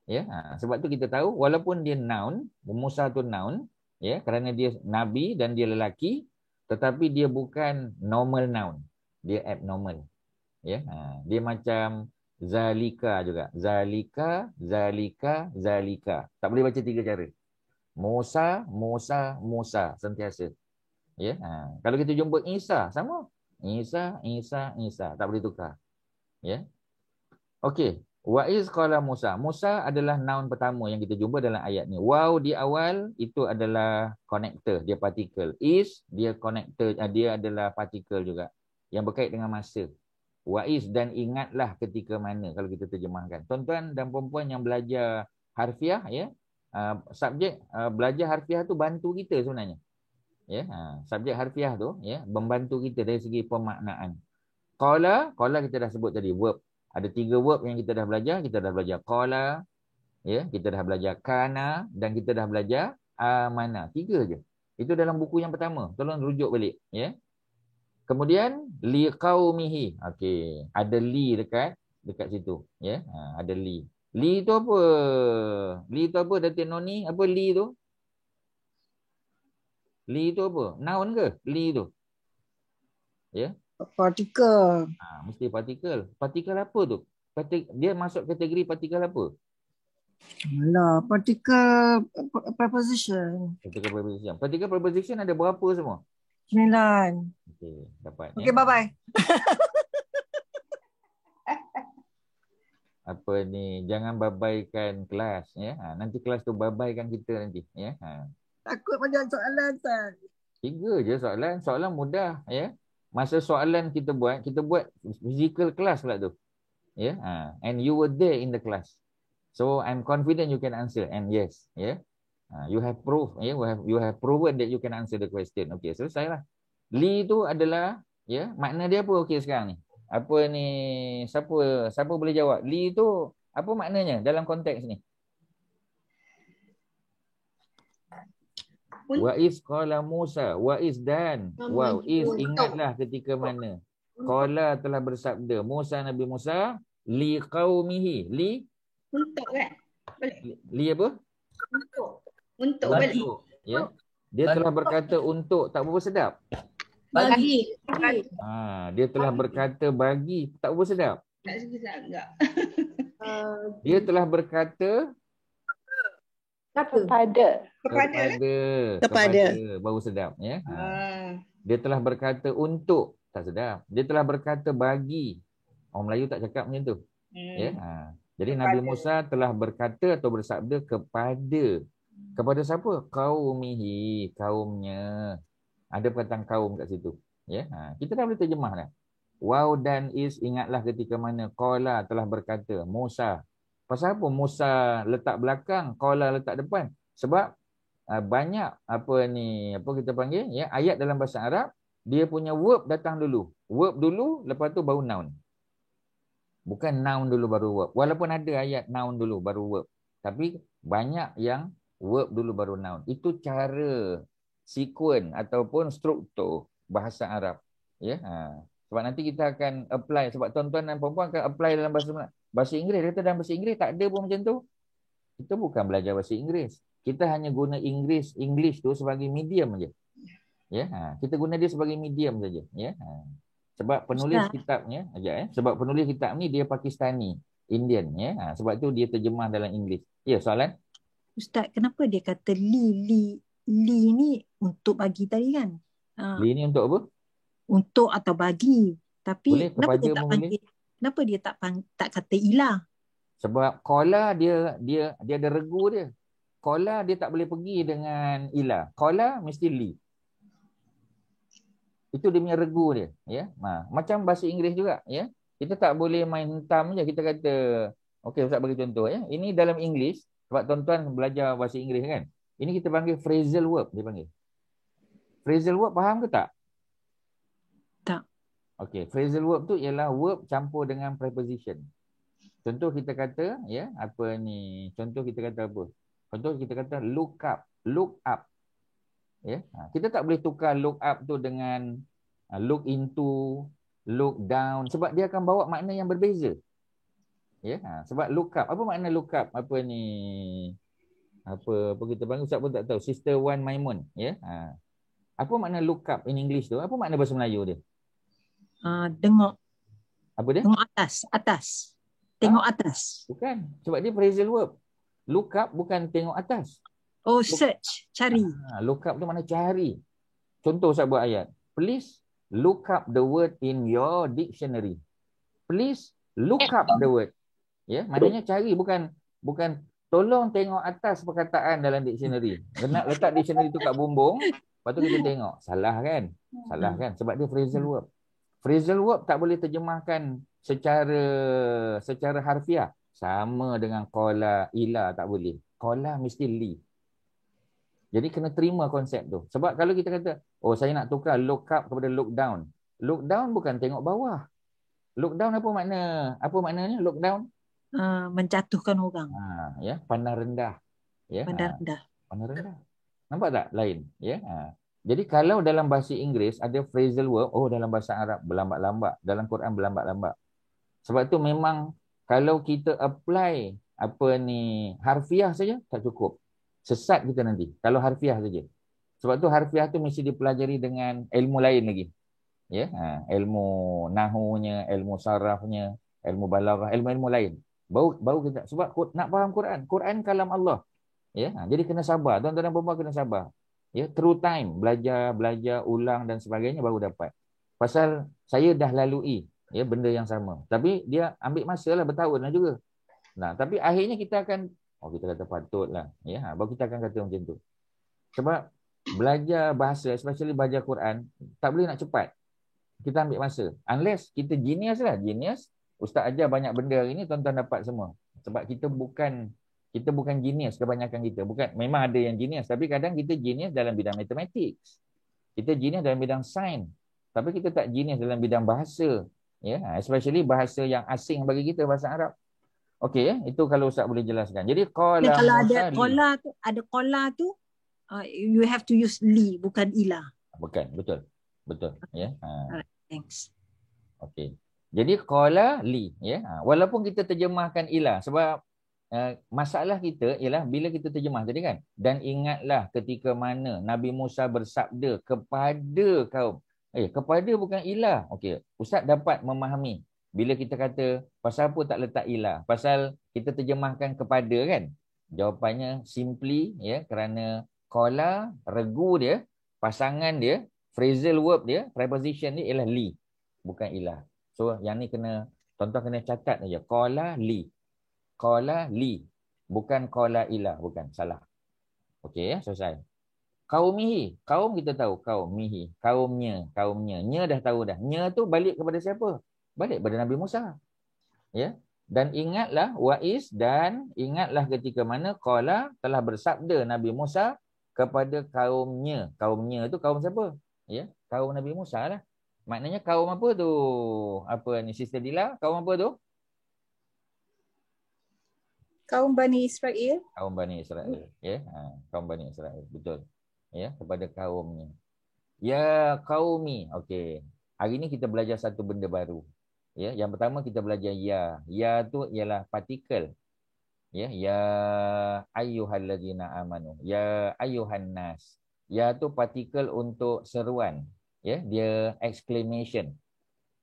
Ya, sebab tu kita tahu walaupun dia noun, Musa tu noun, ya, kerana dia nabi dan dia lelaki, tetapi dia bukan normal noun. Dia abnormal. Ya, dia macam zalika juga. Zalika, zalika, zalika. Tak boleh baca 3 cara. Musa, Musa, Musa sentiasa. Ya, kalau kita jumpa Isa sama. Isa, Isa, Isa, tak boleh tukar. Ya. Okey. Wa iz qala Musa. Musa adalah noun pertama yang kita jumpa dalam ayat ni. Waw di awal itu adalah connector, dia partikel. Is dia connector, dia adalah partikel juga yang berkait dengan masa. Wa iz dan ingatlah ketika mana kalau kita terjemahkan. Tuan-tuan dan puan-puan yang belajar harfiah ya, subjek belajar harfiah tu bantu kita sebenarnya. Ya, subjek harfiah tu ya membantu kita dari segi pemaknaan. Qala kita dah sebut tadi verb. Ada 3 verb yang kita dah belajar. Kita dah belajar qala, ya, kita dah belajar kana dan kita dah belajar amana. 3 je. Itu dalam buku yang pertama. Tolong rujuk balik, ya. Kemudian liqaumihi. Okey, ada li dekat situ, ya. Ada li. Li tu apa? Li tu apa Datin Noni? Apa li tu? Li tu apa? Noun ke? Li tu. Ya. Partikel. Mesti partikel. Partikel apa tu? Dia masuk kategori partikel apa? Alah, partikel preposition. Partikel preposition. Partikel preposition ada berapa semua? 9. Okey, dapat. Okey, bye-bye. Apa ni? Jangan babaikan kelas. Ya. Nanti kelas tu babaikan kita nanti. Ya. Takut banyak soalan, Ustaz. 3 je soalan. Soalan mudah. Ya. Masa soalan kita buat physical class pula tu. Yeah. And you were there in the class. So I'm confident you can answer. And yes. Yeah. You have proof. Yeah. You have proven that you can answer the question. Okay, selesai lah. Li tu adalah, ya, makna dia apa okey sekarang ni? Apa ni, siapa boleh jawab? Li tu apa maknanya dalam konteks ni? Wa is qala Musa, wa is dan. Wow, is ingatlah ketika mana. Qala telah bersabda Musa, Nabi Musa, li qaumihi. Li untuk kan? Li apa? Untuk balik. Ya. Dia telah berkata untuk, tak berapa sedap. Bagi. Dia telah berkata bagi, tak berapa sedap. Tak sedap enggak. Dia telah berkata kepada baru sedap, ya. Dia telah berkata untuk, tak sedap. Dia telah berkata bagi. Orang Melayu tak cakap macam tu. Ya. Jadi Nabi Musa telah berkata atau bersabda kepada siapa? Qaumihi, kaumnya. Ada perkataan kaum kat situ. Ya. Kita dah boleh terjemah dah. Waw dan is ingatlah ketika mana qala telah berkata Musa. Pasal apa Musa letak belakang, qala letak depan? Sebab banyak apa kita panggil, ya, ayat dalam bahasa Arab dia punya verb datang dulu. Verb dulu, lepas tu baru noun. Bukan noun dulu baru verb. Walaupun ada ayat noun dulu baru verb. Tapi banyak yang verb dulu baru noun. Itu cara sekuen ataupun struktur bahasa Arab. Ya. Sebab nanti kita akan apply. Sebab tuan-tuan dan perempuan akan apply dalam bahasa Inggeris. Kata dalam bahasa Inggeris tak ada pun macam tu. Kita bukan belajar bahasa Inggeris. Kita hanya guna English tu sebagai medium saja. Ya, kita guna dia sebagai medium saja. Ya, sebab penulis kitabnya, sebab penulis kitab ni dia Pakistani, Indian. Ya, sebab tu dia terjemah dalam English. Ya, soalan? Ustaz, kenapa dia kata li ni untuk bagi tadi kan? Li ni untuk apa? Untuk atau bagi. Tapi boleh, kenapa dia tak panggil? Kenapa dia tak kata ilah? Sebab qala dia ada regu dia. Qala dia tak boleh pergi dengan ilah. Qala mesti li. Itu dia punya regu dia, ya. Macam bahasa Inggeris juga, ya. Kita tak boleh main hentam je. Kita kata, okey Ustaz bagi contoh, ya. Ini dalam English, sebab tuan-tuan belajar bahasa Inggeris kan. Ini kita panggil phrasal verb, dia panggil. Phrasal verb faham ke tak? Tak. Okey, phrasal verb tu ialah verb campur dengan preposition. Contoh kita kata, ya, apa ni? Contoh kita kata apa? Contoh kita kata look up, look up. Ya, kita tak boleh tukar look up tu dengan look into, look down, sebab dia akan bawa makna yang berbeza. Ya, sebab look up, apa makna look up? Apa ni? Apa kita panggil, Ustaz pun tak tahu. Sister Wan Maimun, ya. Apa makna look up in English tu? Apa makna bahasa Melayu dia? Tengok. Apa dia? Tengok atas. Tengok atas. Bukan, sebab dia phrasal verb. Look up bukan tengok atas. Oh, search, cari. Look up tu mana cari. Contoh saya buat ayat. Please look up the word in your dictionary. Please look up the word. Ya, maknanya cari, bukan tolong tengok atas perkataan dalam dictionary. Nak letak dictionary tu kat bumbung, lepas tu kita tengok. Salah kan? Salah kan? Sebab dia phrasal verb. Phrasal verb tak boleh terjemahkan secara harfiah. Sama dengan qala, ila tak boleh. Qala mesti li. Jadi kena terima konsep tu. Sebab kalau kita kata, oh saya nak tukar look up kepada look down. Look down bukan tengok bawah. Look down apa maknanya look down? Menjatuhkan orang. Ya, pandang rendah. Ya, pandang rendah. Pandang rendah. Nampak tak lain? Ya. Jadi kalau dalam bahasa Inggeris ada phrasal verb, dalam bahasa Arab berlambat-lambat, dalam Quran berlambat-lambat. Sebab tu memang kalau kita apply harfiah saja tak cukup. Sesat kita nanti kalau harfiah saja. Sebab tu harfiah tu mesti dipelajari dengan ilmu lain lagi. Ya, ilmu nahunya, ilmu sarafnya, ilmu balaghah, ilmu-ilmu lain. Baru kita, sebab nak faham Quran kalam Allah. Ya, jadi kena sabar. Tuan-tuan dan puan-puan kena sabar. Ya, through time, belajar, ulang dan sebagainya baru dapat. Pasal saya dah lalui benda yang sama. Tapi dia ambil masa lah, bertahun lah juga. Tapi akhirnya kita akan kita kata patutlah. Ya, baru kita akan kata macam tu. Sebab belajar bahasa, especially belajar Quran, tak boleh nak cepat. Kita ambil masa. Unless kita genius lah. Genius, Ustaz ajar banyak benda hari ni, tuan-tuan dapat semua. Sebab kita bukan genius kebanyakan kita. Bukan, memang ada yang genius. Tapi kadang kita genius dalam bidang mathematics. Kita genius dalam bidang sains. Tapi kita tak genius dalam bidang bahasa. Ya, especially bahasa yang asing bagi kita, bahasa Arab. Okey, itu kalau Ustaz boleh jelaskan. Jadi qala kalau ada qala tu you have to use li, bukan ila. Bukan, betul. Ya. Alright, thanks. Okey. Jadi qala li, ya. Walaupun kita terjemahkan ila, sebab masalah kita ialah bila kita terjemah tadi kan. Dan ingatlah ketika mana Nabi Musa bersabda kepada kaum. Kepada bukan ila. Okey, Ustaz dapat memahami. Bila kita kata, pasal apa tak letak ilah? Pasal kita terjemahkan kepada kan? Jawapannya simply, ya, kerana qala, regu dia, pasangan dia, phrasal verb dia, preposition dia ialah li, bukan ilah. So, yang ni tuan-tuan kena catat saja. Qala li. Qala li. Bukan qala ilah, bukan. Salah. Okey, ya, selesai. Qaumihi. Kaum kita tahu. Qaumihi. Kaumnya. Nya dah tahu dah. Nya tu balik kepada siapa? Balik pada Nabi Musa. Ya. Dan ingatlah dan ingatlah ketika mana qala telah bersabda Nabi Musa kepada kaumnya. Kaumnya tu kaum siapa? Ya, kaum Nabi Musa lah. Maknanya kaum apa tu? Apa ni Sister Dila? Kaum apa tu? Kaum Bani Israel. Kaum Bani Israel. Ya, kaum Bani Israel. Betul. Ya, kepada kaumnya. Ya qaumi. Okey. Hari ni kita belajar satu benda baru. Ya, yang pertama kita belajar ya. Ya tu ialah partikel. Ya ayyuhallazina amanu. Ya ayyuhan nas. Ya tu partikel untuk seruan. Ya, dia exclamation.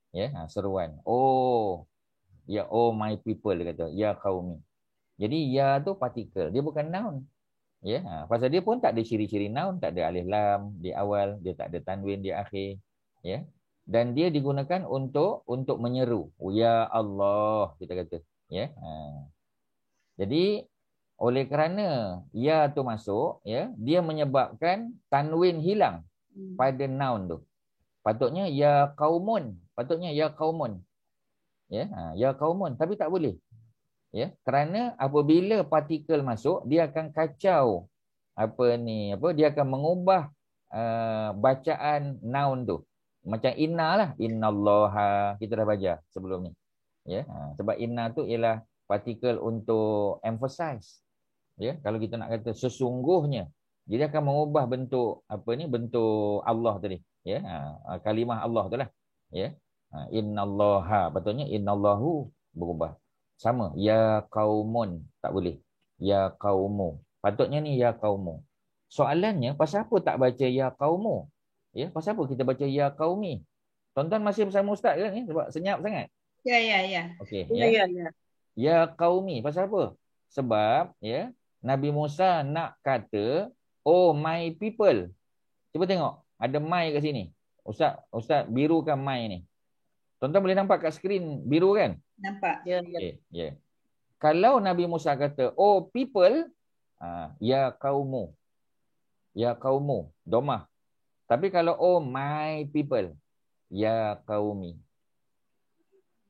Ya, seruan. Oh. Ya, oh my people dia kata. Ya qaumi. Jadi ya tu partikel. Dia bukan noun. Ya, pasal dia pun tak ada ciri-ciri noun, tak ada alif lam di awal, dia tak ada tanwin di akhir, ya. Dan dia digunakan untuk menyeru. Ya Allah kita kata, ya. Jadi oleh kerana ya tu masuk, ya, dia menyebabkan tanwin hilang pada noun tu. Patutnya ya qaumun, patutnya ya qaumun. Ya, ya qaumun, tapi tak boleh. Ya, kerana apabila partikel masuk, dia akan kacau dia akan mengubah bacaan noun tu. Macam inna lah, innallaha, kita dah baca sebelum ni. Ya, sebab inna tu ialah partikel untuk emphasize. Ya, kalau kita nak kata sesungguhnya, jadi akan mengubah bentuk bentuk Allah tadi. Ya, kalimah Allah tu lah. Ya, innallaha, patutnya innallahu berubah. Sama, ya qaumun, tak boleh. Ya qaumu. Patutnya ni ya qaumu. Soalannya, pasal apa tak baca ya qaumu? Ya, pasal apa kita baca ya qaumi? Tuan-tuan masih bersama ustaz ke ni? Sebab senyap sangat. Ya. Okey, Ya. Ya qaumi, pasal apa? Sebab ya, Nabi Musa nak kata, oh my people. Cuba tengok, ada my kat sini. Ustaz birukan my ni. Tuan-tuan boleh nampak kat skrin biru kan? Nampak. Ya. Okay, yeah. Kalau Nabi Musa kata, oh people, ya kaumu. Ya kaumu, domah. Tapi kalau oh my people, ya kaumi.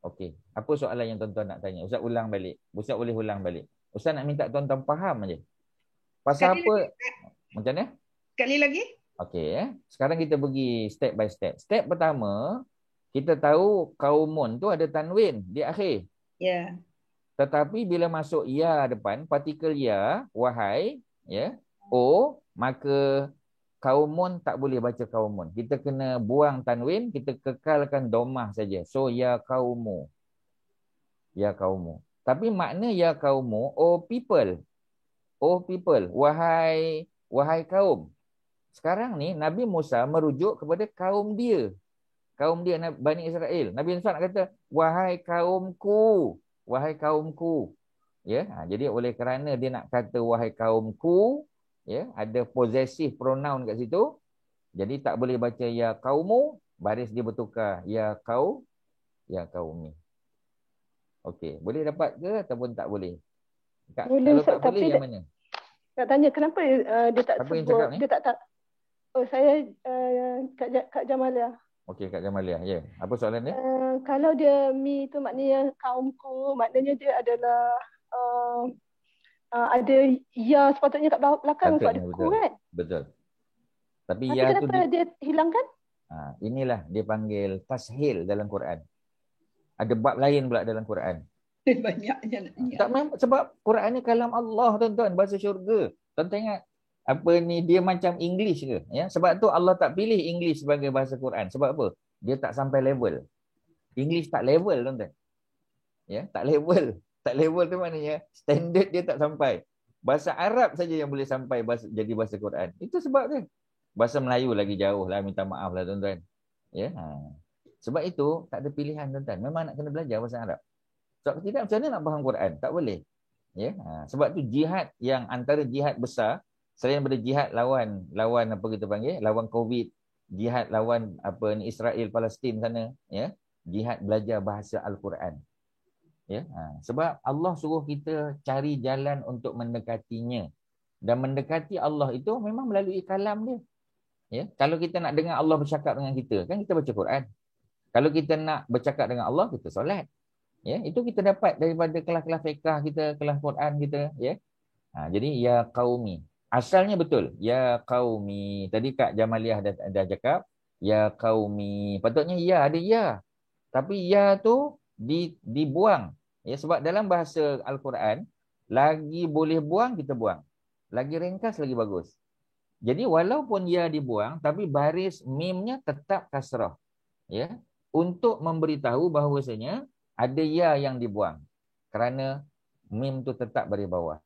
Okey, apa soalan yang tuan-tuan nak tanya? Ustaz ulang balik. Ustaz boleh ulang balik. Ustaz nak minta tuan-tuan faham aja. Pasal apa? Macam mana? Sekali lagi. Okey, sekarang kita pergi step by step. Step pertama, kita tahu kaumun tu ada tanwin di akhir. Ya. Tetapi bila masuk ya depan, partikel ya, wahai, ya, o, maka kaumun tak boleh baca kaumun. Kita kena buang tanwin, kita kekalkan domah saja. So ya kaumu. Ya kaumu. Tapi makna ya kaumu, oh people. Oh people, wahai kaum. Sekarang ni Nabi Musa merujuk kepada kaum dia. Kaum dia Bani Israel. Nabi Musa nak kata wahai kaumku, wahai kaumku. Ya, jadi oleh kerana dia nak kata wahai kaumku, ya, ada possessive pronoun kat situ. Jadi tak boleh baca ya kaumu, baris dia bertukar ya kau, ya kaumi. Okey, boleh dapat ke ataupun tak boleh? Boleh, kalau tak boleh yang mana? Nak tanya kenapa dia tak Siapa yang sebut, cakap ni? dia tak. Oh, saya Kak Jamalia. Okey, Kak Jamalia. Ya. Apa soalan dia? Kalau dia mi tu maknanya kaumku, maknanya dia adalah ada ya sepatutnya kat belakang sebab ada ku kan? Betul. Tapi ya tu kenapa dia hilangkan? Inilah dia panggil tashil dalam Quran. Ada bab lain pula dalam Quran. Banyaknya. Sebab Quran ni kalam Allah, tuan-tuan, bahasa syurga. Tuan-tuan ingat dia macam English ke? Ya, sebab tu Allah tak pilih English sebagai bahasa Quran. Sebab apa? Dia tak sampai level. English tak level, tuan-tuan. Ya, tak level. Tak level tu maknanya standard dia tak sampai. Bahasa Arab saja yang boleh sampai jadi bahasa Quran. Itu sebab dia. Bahasa Melayu lagi jauh lah, minta maaf lah tuan-tuan. Ya. Sebab itu tak ada pilihan, tuan-tuan. Memang nak kena belajar bahasa Arab. Sebab tidak, macam mana nak faham Quran? Tak boleh. Ya. Sebab tu jihad yang antara jihad besar, selain daripada jihad lawan apa kita panggil, lawan COVID, jihad lawan Israel Palestin sana, ya. Jihad belajar bahasa Al-Quran. Ya. Sebab Allah suruh kita cari jalan untuk mendekatinya. Dan mendekati Allah itu memang melalui kalam dia. Ya. Kalau kita nak dengar Allah bercakap dengan kita, kan kita baca Quran. Kalau kita nak bercakap dengan Allah, kita solat. Ya, itu kita dapat daripada kelas-kelas fiqh kita, kelas Quran kita, ya. Jadi ya qaumi. Asalnya betul, ya qaumi. Tadi Kak Jamaliah dah cakap, ya qaumi. Patutnya ya, ada ya. Tapi ya tu dibuang. Ya, sebab dalam bahasa Al-Quran, Lagi boleh buang, kita buang. Lagi ringkas, lagi bagus. Jadi walaupun ya dibuang, tapi baris mimnya tetap kasrah. Ya, untuk memberitahu bahawasanya ada ya yang dibuang. Kerana mim tu tetap baris bawah.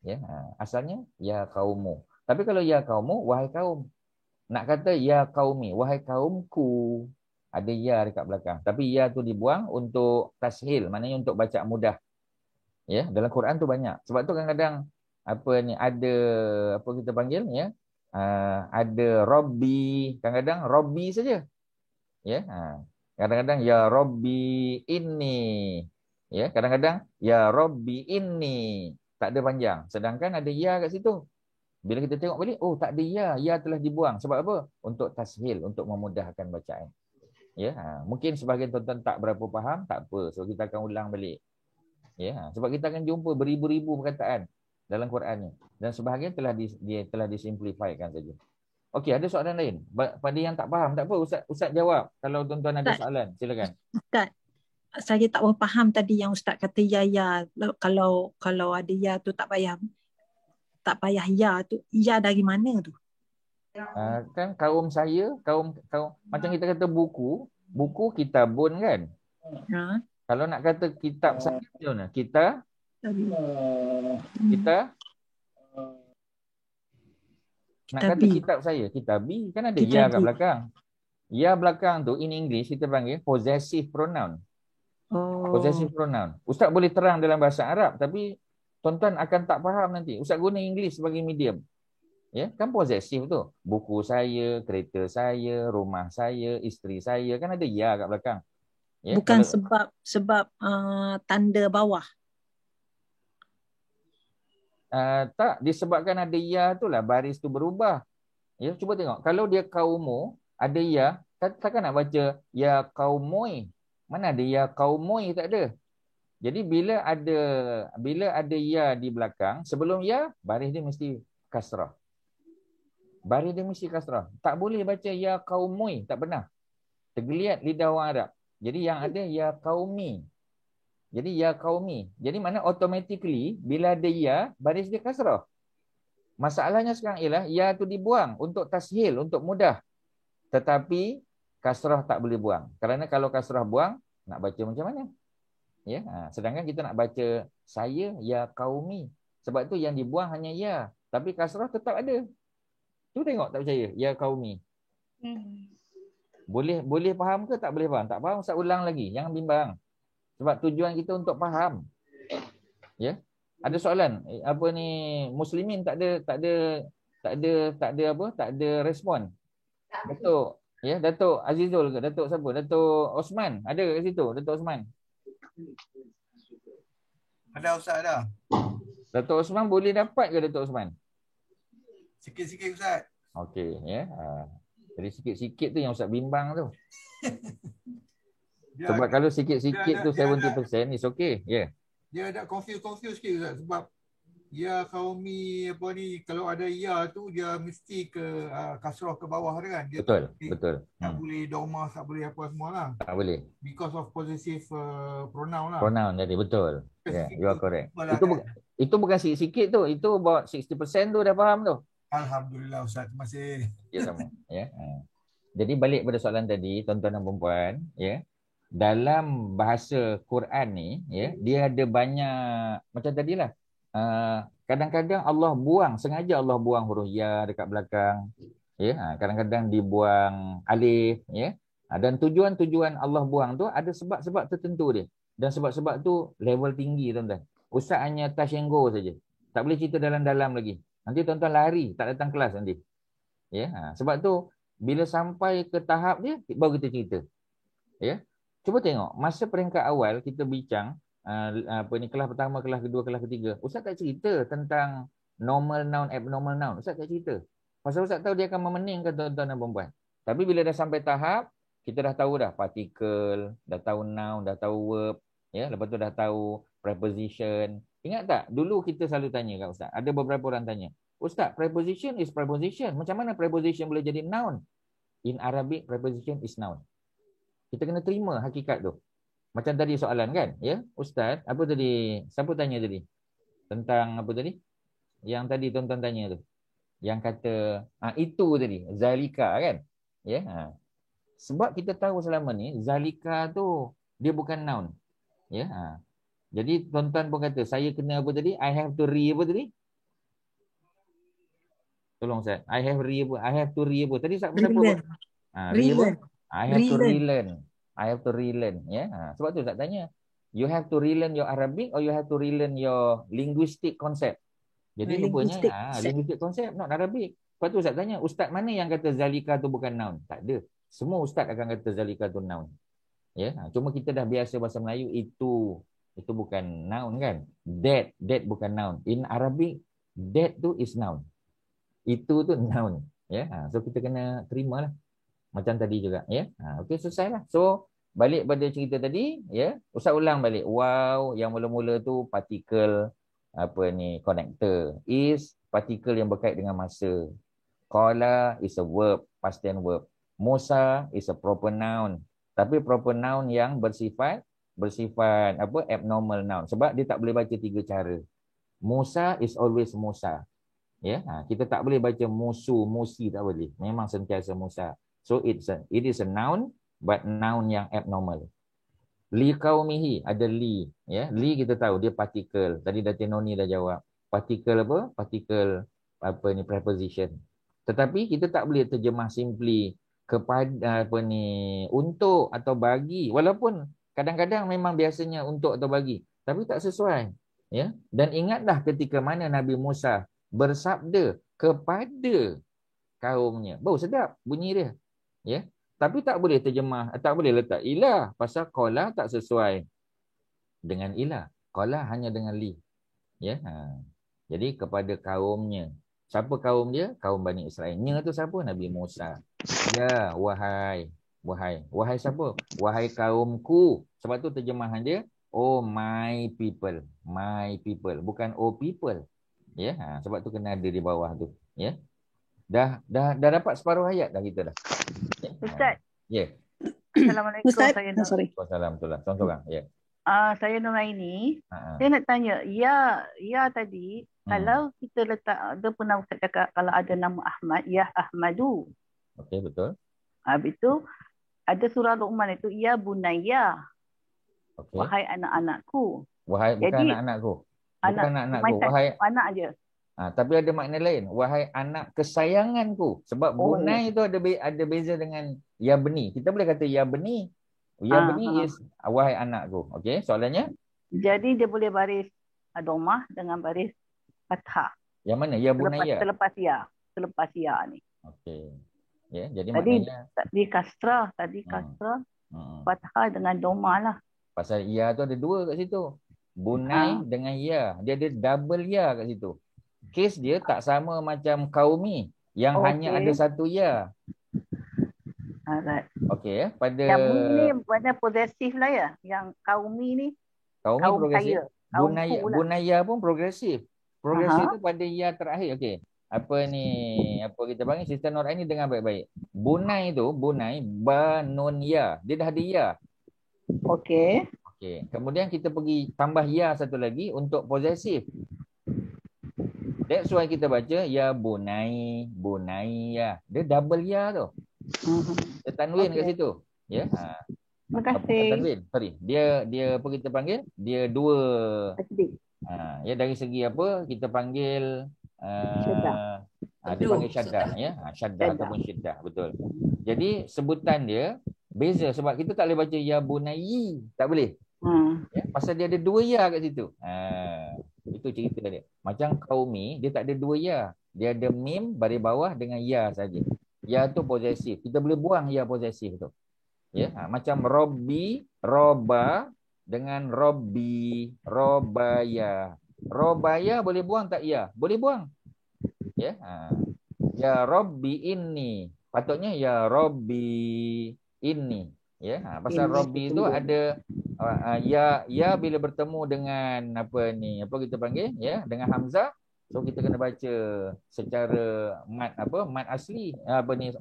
Ya, asalnya ya kaumu. Tapi kalau ya kaumu, wahai kaum. Nak kata ya kaumi, wahai kaumku. Ada ya dekat belakang. Tapi ya tu dibuang untuk tashil, maknanya untuk baca mudah. Ya, dalam Quran tu banyak. Sebab tu kadang-kadang apa ni ada apa kita panggil ya? Ada Rabbi, kadang-kadang Rabbi saja. Ya, kadang-kadang ya Rabbi ini. Ya, kadang-kadang ya Rabbi ini. Tak ada panjang. Sedangkan ada ya kat situ. Bila kita tengok balik, oh tak ada ya telah dibuang. Sebab apa? Untuk tashil, untuk memudahkan bacaan. Ya, mungkin sebahagian tuan-tuan tak berapa faham, tak apa. So kita akan ulang balik. Ya, sebab kita akan jumpa beribu-ribu perkataan dalam Quran ni. Dan sebahagian telah disimplifikan saja. Okey, ada soalan lain? Pada yang tak faham, tak apa Ustaz jawab. Kalau tuan-tuan ada soalan, silakan. Ustaz, saya tak faham tadi yang Ustaz kata ya. Kalau ada ya tu tak payah ya tu. Ya dari mana tu? Kan kaum saya, kaum macam kita kata buku kitabun kan? Kalau nak kata kitab saya macam mana? Kita nak kata kitab saya, kitabi kan ada ya kat belakang. Ya belakang tu in English kita panggil possessive pronoun. Possessive pronoun. Ustaz boleh terang dalam bahasa Arab tapi tuan-tuan akan tak faham nanti. Ustaz guna English sebagai medium. Ya, kan possessive tu. Buku saya, kereta saya, rumah saya, isteri saya, kan ada ya kat belakang. Ya, bukan sebab tanda bawah. Tak, disebabkan ada ya tu lah baris tu berubah. Ya, cuba tengok. Kalau dia kaumu, ada ya, takkan nak baca ya kaumoi. Mana ada ya kaumoi, tak ada. Jadi bila ada ya di belakang, sebelum ya, baris dia mesti kasrah. Baris dia mesti kasrah. Tak boleh baca ya kaumoi, tak pernah. Tergeliat lidah orang Arab. Jadi yang ada ya kaumi. Jadi ya kaumi. Jadi mana automatically bila ada ya, baris dia kasrah. Masalahnya sekarang ialah ya tu dibuang untuk tashil, untuk mudah. Tetapi kasrah tak boleh buang. Kerana kalau kasrah buang, nak baca macam mana? Ya, sedangkan kita nak baca saya ya kaumi. Sebab tu yang dibuang hanya ya, tapi kasrah tetap ada. Tu tengok tak percaya, ya kaumi. Boleh faham ke tak boleh faham? Tak faham, Ustaz ulang lagi. Jangan bimbang. Sebab tujuan kita untuk faham. Ya. Ada soalan? Apa ni muslimin tak ada respon. Datuk, ya, Datuk Azizul ke? Datuk siapa? Datuk Osman. Ada kat situ, Datuk Osman. Ada Ustaz, ada. Datuk Osman boleh dapat ke Datuk Osman? Sikit-sikit Ustaz. Okey, ya. Jadi sikit-sikit tu yang Ustaz bimbang tu. Sebab kalau sikit-sikit tu 70% is okay. Ya. Dia ada confuse sikit Ustaz sebab ya kaumi apa ni, kalau ada ya tu dia mesti ke kasrah ke bawah dia kan. Dia betul. Tak boleh doma, tak boleh apa semualah. Tak boleh. Because of possessive pronoun lah. Pronoun jadi betul. Ya, you are correct. Itu bukan sikit-sikit tu, itu about 60% tu dah faham tu. Alhamdulillah Ustaz, terima kasih. Ya sama, ya. Jadi balik pada soalan tadi, tuan-tuan dan puan-puan, ya. Dalam bahasa Quran ni, ya, dia ada banyak macam tadilah. Kadang-kadang Allah buang, sengaja Allah buang huruf ya dekat belakang. Ya, kadang-kadang dibuang alif, ya. Dan tujuan-tujuan Allah buang tu ada sebab-sebab tertentu dia. Dan sebab-sebab tu level tinggi tuan-tuan. Ustaz hanya touch and go saja. Tak boleh cerita dalam-dalam lagi. Nanti tuan-tuan lari, tak datang kelas nanti. Ya, sebab tu bila sampai ke tahap dia baru kita cerita. Ya. Cuba tengok masa peringkat awal kita bincang kelas pertama, kelas kedua, kelas ketiga. Ustaz tak cerita tentang normal noun, abnormal noun. Ustaz tak cerita. Pasal Ustaz tahu dia akan memeningkan tuan-tuan dan puan-puan. Tapi bila dah sampai tahap, kita dah tahu dah particle, dah tahu noun, dah tahu verb, ya, lepas tu dah tahu preposition. Ingat tak? Dulu kita selalu tanya kat Ustaz. Ada beberapa orang tanya, Ustaz, preposition is preposition. Macam mana preposition boleh jadi noun? In Arabic, preposition is noun. Kita kena terima hakikat tu. Macam tadi soalan kan? Ya, Ustaz, apa tadi? Siapa tanya tadi? Tentang apa tadi? Yang tadi tuan-tuan tanya tu. Yang kata itu tadi, zalika kan? Ya. Sebab kita tahu selama ni zalika tu dia bukan noun. Ya. Jadi tuan-tuan pun kata saya kena apa tadi? I have to apa tadi? Tolong Ustaz. I have to apa? Tadi siapa apa? Relearn. I have to relearn. I have to relearn. Ya. Sebab tu Ustaz tanya. You have to relearn your Arabic or you have to relearn your linguistic concept. Jadi rupanya linguistic concept not Arabic. Lepas tu Ustaz tanya, ustaz mana yang kata zalika tu bukan noun? Tak ada. Semua ustaz akan kata zalika tu noun. Ya, cuma kita dah biasa bahasa Melayu itu bukan noun kan? That bukan noun. In Arabic, that tu is noun. Itu tu noun. Ya, so kita kena terima lah. Macam tadi juga. Ya, okey selesai lah. So balik pada cerita tadi, ya, Ustaz ulang balik. Wow, yang mula-mula tu partikel connector is partikel yang berkait dengan masa. Qala is a verb, past tense verb. Musa is a proper noun. Tapi proper noun yang bersifat abnormal noun. Sebab dia tak boleh baca 3 cara. Musa is always Musa. Ya, kita tak boleh baca musu, musi, tak boleh. Memang sentiasa Musa. So it is a noun, but noun yang abnormal. Li qaumihi, ada li. Ya, li kita tahu dia partikel. Tadi Datin Noni dah jawab. Partikel apa? Partikel preposition. Tetapi kita tak boleh terjemah simply kepada untuk atau bagi. Walaupun kadang-kadang memang biasanya untuk atau bagi, tapi tak sesuai. Ya. Dan ingatlah ketika mana Nabi Musa bersabda kepada kaumnya. Bau sedap bunyi dia. Ya. Tapi tak boleh terjemah, tak boleh letak ilah. Pasal qala tak sesuai dengan ilah. Qala hanya dengan li. Ya. Jadi kepada kaumnya. Siapa kaum dia? Kaum Bani Israel. Nya tu siapa? Nabi Musa. Ya, wahai siapa? Wahai kaumku. Sebab tu terjemahan dia, oh my people. My people. Bukan oh people. Ya, sebab tu kena ada di bawah tu. Ya. Dah dapat separuh ayat dah kita dah. Ya. Ustaz. Ya. Assalamualaikum. Ustaz. Sorry. Waalaikumsalam. Seorang-seorang. Ya. Saya Nuraini. Saya nak tanya, ya tadi kalau kita letak, dia pernah Ustaz cakap kalau ada nama Ahmad, ya Ahmadu. Okey, betul. Habis tu ada surah Luqman itu, ya bunayya. Okay. Wahai anak-anakku. Bukan anak-anakku. Bukan anak-anakku. Wahai anak aje. Tapi ada makna lain. Wahai anak kesayanganku. Sebab bunai itu ada beza dengan ya beni. Kita boleh kata ya beni. Ya beni is wahai anakku. Okey, soalannya? Jadi dia boleh baris domah dengan baris fathah. Yang mana? Ya bunaya. Selepas ya ni. Okey. Ya, jadi maknanya tadi kasrah, fathah dengan domah lah. Pasal ya tu ada 2 kat situ. Bunai dengan ya. Dia ada double ya kat situ. Kes dia tak sama macam kaumi yang hanya ada 1 ya. Alright. Okey ya. Pada yang ni banyak possessive lah ya. Yang kaumi ni. Kaum progresif. Bunaya pun progresif. Progresif tu pada ya terakhir. Okey. Apa kita panggil Sister Nuraini dengar baik-baik. Bunai tu, banun ya. Dia dah ada ya. Okey. Kemudian kita pergi tambah ya satu lagi untuk possessive. That's why kita baca ya bunai ya. Dia double ya tu. Dia tanwin kat situ. Ya. Terima kasih. Tanwin. Sorry. Dia apa kita panggil? Dia 2. Ya, dari segi apa? Kita panggil dia panggil syaddah ya. Syaddah ataupun syiddah, betul. Jadi sebutan dia beza sebab kita tak boleh baca ya bunai, tak boleh. Ya, pasal dia ada 2 ya kat situ. Itu cerita dia. Macam qaumi, dia tak ada 2 ya. Dia ada mim baris bawah dengan ya saja. Ya tu possessive. Kita boleh buang ya possessive tu. Ya, macam robbi, roba dengan robbi, robaya. Robaya boleh buang tak ya? Boleh buang. Ya. Ya robbi ini. Patutnya ya robbi ini. Ya, pasal robbi itu ada ya bila bertemu dengan apa kita panggil ya, dengan hamzah. So kita kena baca secara mat asli,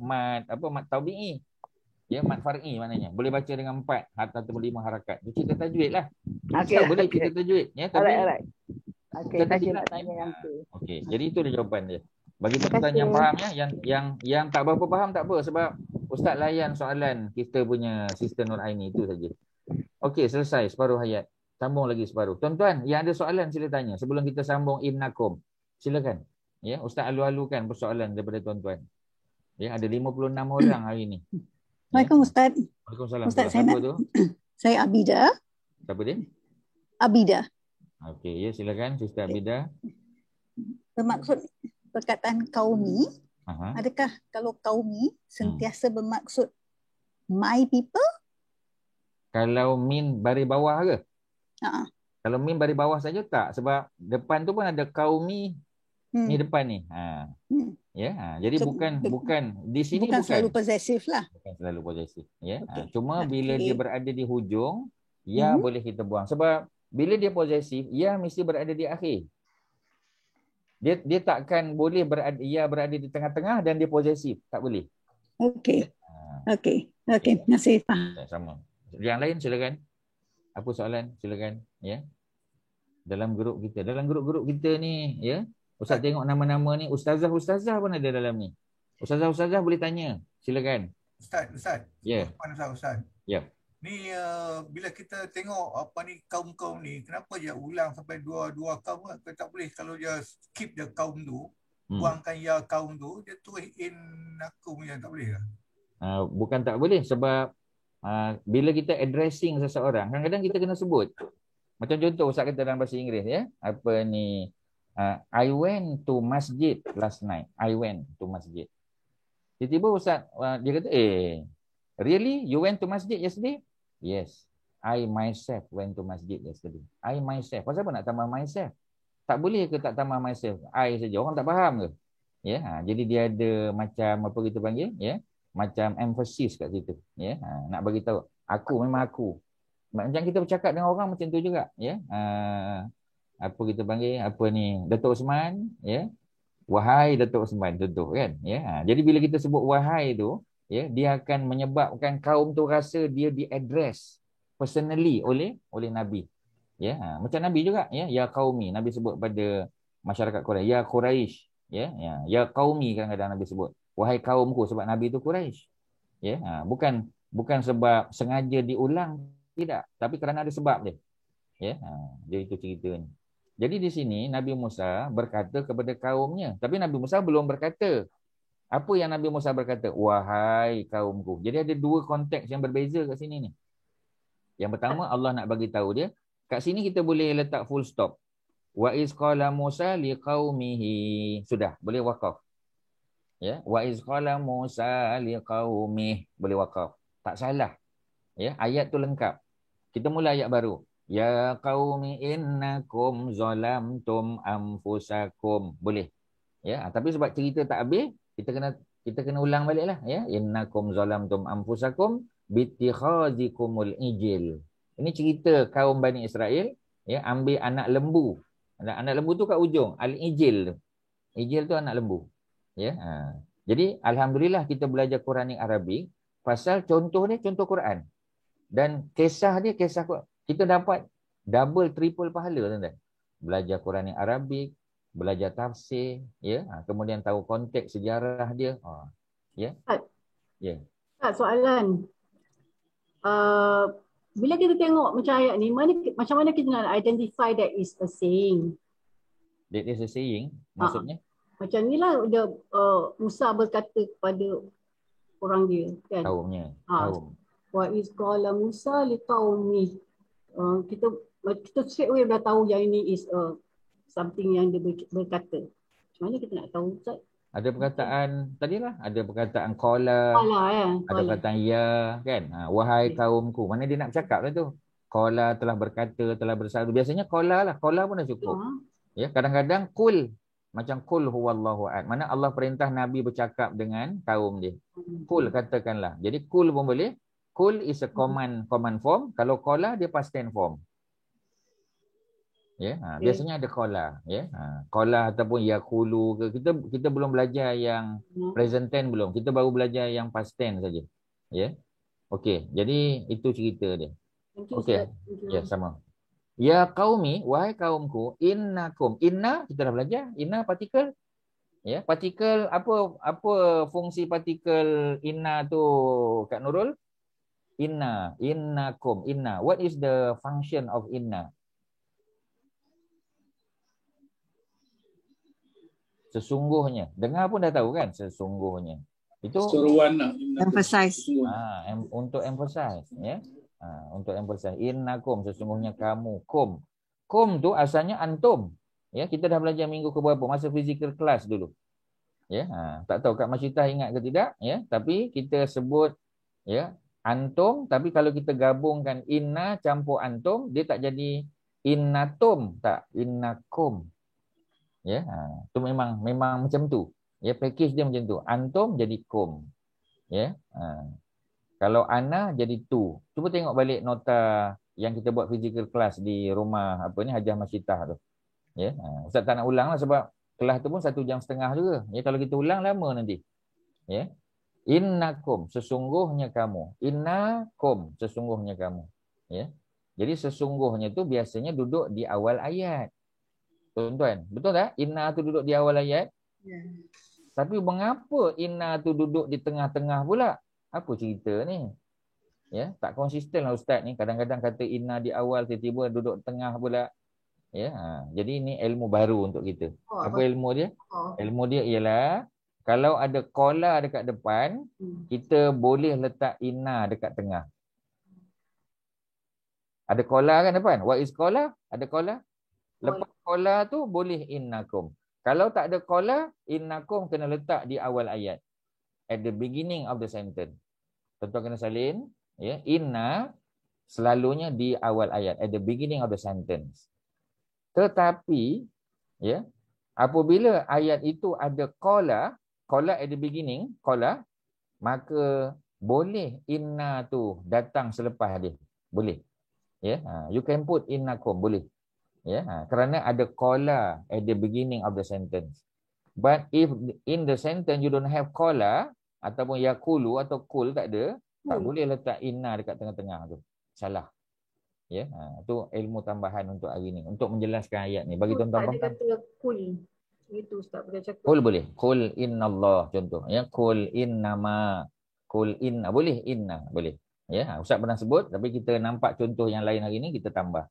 mat tabi'i. Ya, mat far'i maknanya. Boleh baca dengan 4 ataupun 5 harakat. Itu cerita tajwid lah. Boleh cerita tajwid ya, tapi Okey, saja nak tanya yang tu. Okey, jadi itu dia jawapan dia. Bagi tuan-tuan yang faham ya, yang tak berapa faham tak apa sebab Ustaz layan soalan kita punya Sister Nur Aini itu saja. Okey, selesai separuh ayat. Sambung lagi separuh. Tuan-tuan yang ada soalan sila tanya sebelum kita sambung innakum. Silakan. Ya, Ustaz alu-alukan persoalan daripada tuan-tuan. Ya, ada 56 orang hari ini. Assalamualaikum Ustaz. Waalaikumsalam. Ustaz, Siapa tu? Saya Abida. Siapa dia? Abida. Okey, ya silakan Sister Abida. Bermaksud perkataan kaumi, adakah kalau kaumi sentiasa bermaksud my people? Kalau min baris bawah ke? Kalau min baris bawah saja tak, sebab depan tu pun ada kaumi ni depan ni. Ya, jadi bukan di sini bukan selalu possessive lah. Bukan selalu possessive, ya. Cuma bila dia berada di hujung, ya boleh kita buang sebab bila dia possessive, ya mesti berada di akhir. Dia takkan boleh berada di tengah-tengah dan dia possessive, tak boleh. Okey. Terima kasih. Sama. Yang lain silakan. Apa soalan? Silakan, ya. Dalam grup kita ni, ya. Ustaz tengok nama-nama ni, ustazah pun ada dalam ni. Ustazah boleh tanya. Silakan. Ustaz. Ya. Ustaz. Ya. Ni bila kita tengok kaum-kaum ni, kenapa dia ulang sampai dua kaum? Kita tak boleh kalau dia skip dia kaum tu, buangkan ya kaum tu, dia tulis innakum yang tak boleh ke? Bukan tak boleh sebab bila kita addressing seseorang, kadang-kadang kita kena sebut. Macam contoh Ustaz kata dalam bahasa Inggeris, ya. Apa ni? I went to masjid last night. I went to masjid. Tiba-tiba Ustaz dia kata, really? You went to masjid yesterday? Yes. I myself went to masjid yesterday. I myself. Pasal apa nak tambah myself? Tak boleh ke tak tambah myself? I saja. Orang tak faham ke? Ya, jadi dia ada macam apa kita panggil, ya? Macam emphasis kat situ, ya. Nak bagi tahu aku memang aku. Macam kita bercakap dengan orang macam tu juga, ya. Apa kita panggil, apa ni, Datuk Osman, ya. Wahai Datuk Osman, contoh kan, ya. Jadi bila kita sebut wahai tu, ya, dia akan menyebabkan kaum tu rasa dia di-address personally oleh Nabi. Ya, macam Nabi juga, ya qaumi, Nabi sebut pada masyarakat Quraisy, ya Quraisy, ya qaumi, kadang-kadang Nabi sebut wahai kaumku sebab Nabi itu Quraisy. Ya, bukan sebab sengaja diulang, tidak, tapi kerana ada sebab dia. Ya, jadi itu cerita ni. Jadi di sini Nabi Musa berkata kepada kaumnya, tapi Nabi Musa belum berkata. Apa yang Nabi Musa berkata? Wahai kaumku. Jadi ada dua konteks yang berbeza kat sini ni. Yang pertama, Allah nak bagi tahu dia. Kat sini kita boleh letak full stop. Wa iz qala Musa liqaumihi. Sudah, boleh waqaf. Ya, wa iz qala Musa liqaumihi, boleh waqaf. Tak salah. Ya, ayat tu lengkap. Kita mula ayat baru. Ya qaumi innakum zalamtum anfusakum. Boleh. Ya, tapi sebab cerita tak habis, kita kena ulang baliklah, ya. Innakum zalamtum anfusakum bittikhazikumul ijil. Ini cerita kaum Bani Israel, ya, ambil anak lembu. Anak lembu tu kat ujung, al-ijil tu. Ijil tu anak lembu. Ya. Jadi alhamdulillah kita belajar Quranik Arabik pasal contoh ni contoh Quran. Dan kisah dia kisah kita dapat double triple pahala, tuan-tuan. Belajar Quranik Arabik, belajar tafsir, ya, kemudian tahu konteks sejarah dia. Ya. Ya. Soalan. Bila kita tengok macam ayat ni, macam mana kita nak identify that is a saying? That is a saying, maksudnya? Macam ni lah dia Musa berkata kepada orang dia, kan? Kaumnya. Kaum. Wa iz qala Musa liqaumi. Kita straight away dah tahu yang ini is something yang dia berkata. Macam mana kita nak tahu, Ustaz? Ada perkataan tadilah, ada perkataan qala, ada perkataan ya, kan? Wahai kaumku. Mana dia nak bercakap lah tu? Qala telah berkata, telah bersabda. Biasanya qala lah, qala pun dah cukup. Ya, kadang-kadang qul, macam qul huwallahu ahad. Mana Allah perintah Nabi bercakap dengan kaum dia. Qul, katakanlah. Jadi qul pun boleh. Qul is a command form. Kalau qala dia past tense form. Ya, biasanya ada qala, ya. Qala ataupun yaqulu ke, kita belum belajar yang present tense belum. Kita baru belajar yang past tense saja. Ya. Okey, jadi itu cerita dia. Okey. Ya, sama. Ya qaumi, wahai kaumku, innakum. Inna kita dah belajar. Inna partikel. Ya, partikel apa fungsi partikel inna tu Kak Nurul? Inna, innakum, inna. What is the function of inna? Sesungguhnya. Dengar pun dah tahu kan sesungguhnya. Itu Seruan lah. Emphasize. Untuk emphasize, ya. Untuk emphasize. Innakum, sesungguhnya kamu. Kum. Kum tu asalnya antum. Ya, kita dah belajar minggu ke berapa masa physical class dulu. Ya, tak tahu Kak Masyitah ingat ke tidak, ya, tapi kita sebut ya antum, tapi kalau kita gabungkan inna campur antum, dia tak jadi innatum, tak, innakum. Ya, tu memang macam tu. Ya, package dia macam tu. Antum jadi kum. Ya. Kalau ana jadi tu. Cuba tengok balik nota yang kita buat physical class di rumah apa ni Hajah Masyitah tu. Ya. Ustaz tak nak ulang lah sebab kelas tu pun 1 jam setengah juga. Ya, kalau kita ulang lama nanti. Ya. Innakum, sesungguhnya kamu. Innakum, sesungguhnya kamu. Ya. Jadi sesungguhnya tu biasanya duduk di awal ayat. Tuan-tuan, betul tak? Inna tu duduk di awal ayat. Ya. Tapi mengapa inna tu duduk di tengah-tengah pula? Apa cerita ni? Ya, tak konsisten lah Ustaz ni. Kadang-kadang kata inna di awal, tiba-tiba duduk tengah pula. Ya, jadi ini ilmu baru untuk kita. Apa ilmu dia? Ilmu dia ialah kalau ada qala dekat depan, kita boleh letak inna dekat tengah. Ada qala kan depan? What is qala? Ada qala? Lepas qala tu boleh innakum. Kalau tak ada qala, innakum kena letak di awal ayat. At the beginning of the sentence. Tuan-tuan kena salin, ya, inna selalunya di awal ayat, at the beginning of the sentence. Tetapi ya, apabila ayat itu ada qala at the beginning, qala, maka boleh inna tu datang selepas dia. Boleh. Ya, you can put innakum, boleh. Ya, kerana ada qala at the beginning of the sentence. But if in the sentence you don't have qala ataupun yaqulu atau kul tak ada, tak boleh letak inna dekat tengah-tengah tu. Salah. Ya, itu ilmu tambahan untuk hari ni untuk menjelaskan ayat ni bagi tuan-tuan faham. Ada kata kul. Itu Ustaz boleh cakap. Kul boleh. Kul innallah contoh. Ya, kul innama. Kul inna boleh, inna boleh. Ya, Ustaz pernah sebut tapi kita nampak contoh yang lain hari ni kita tambah.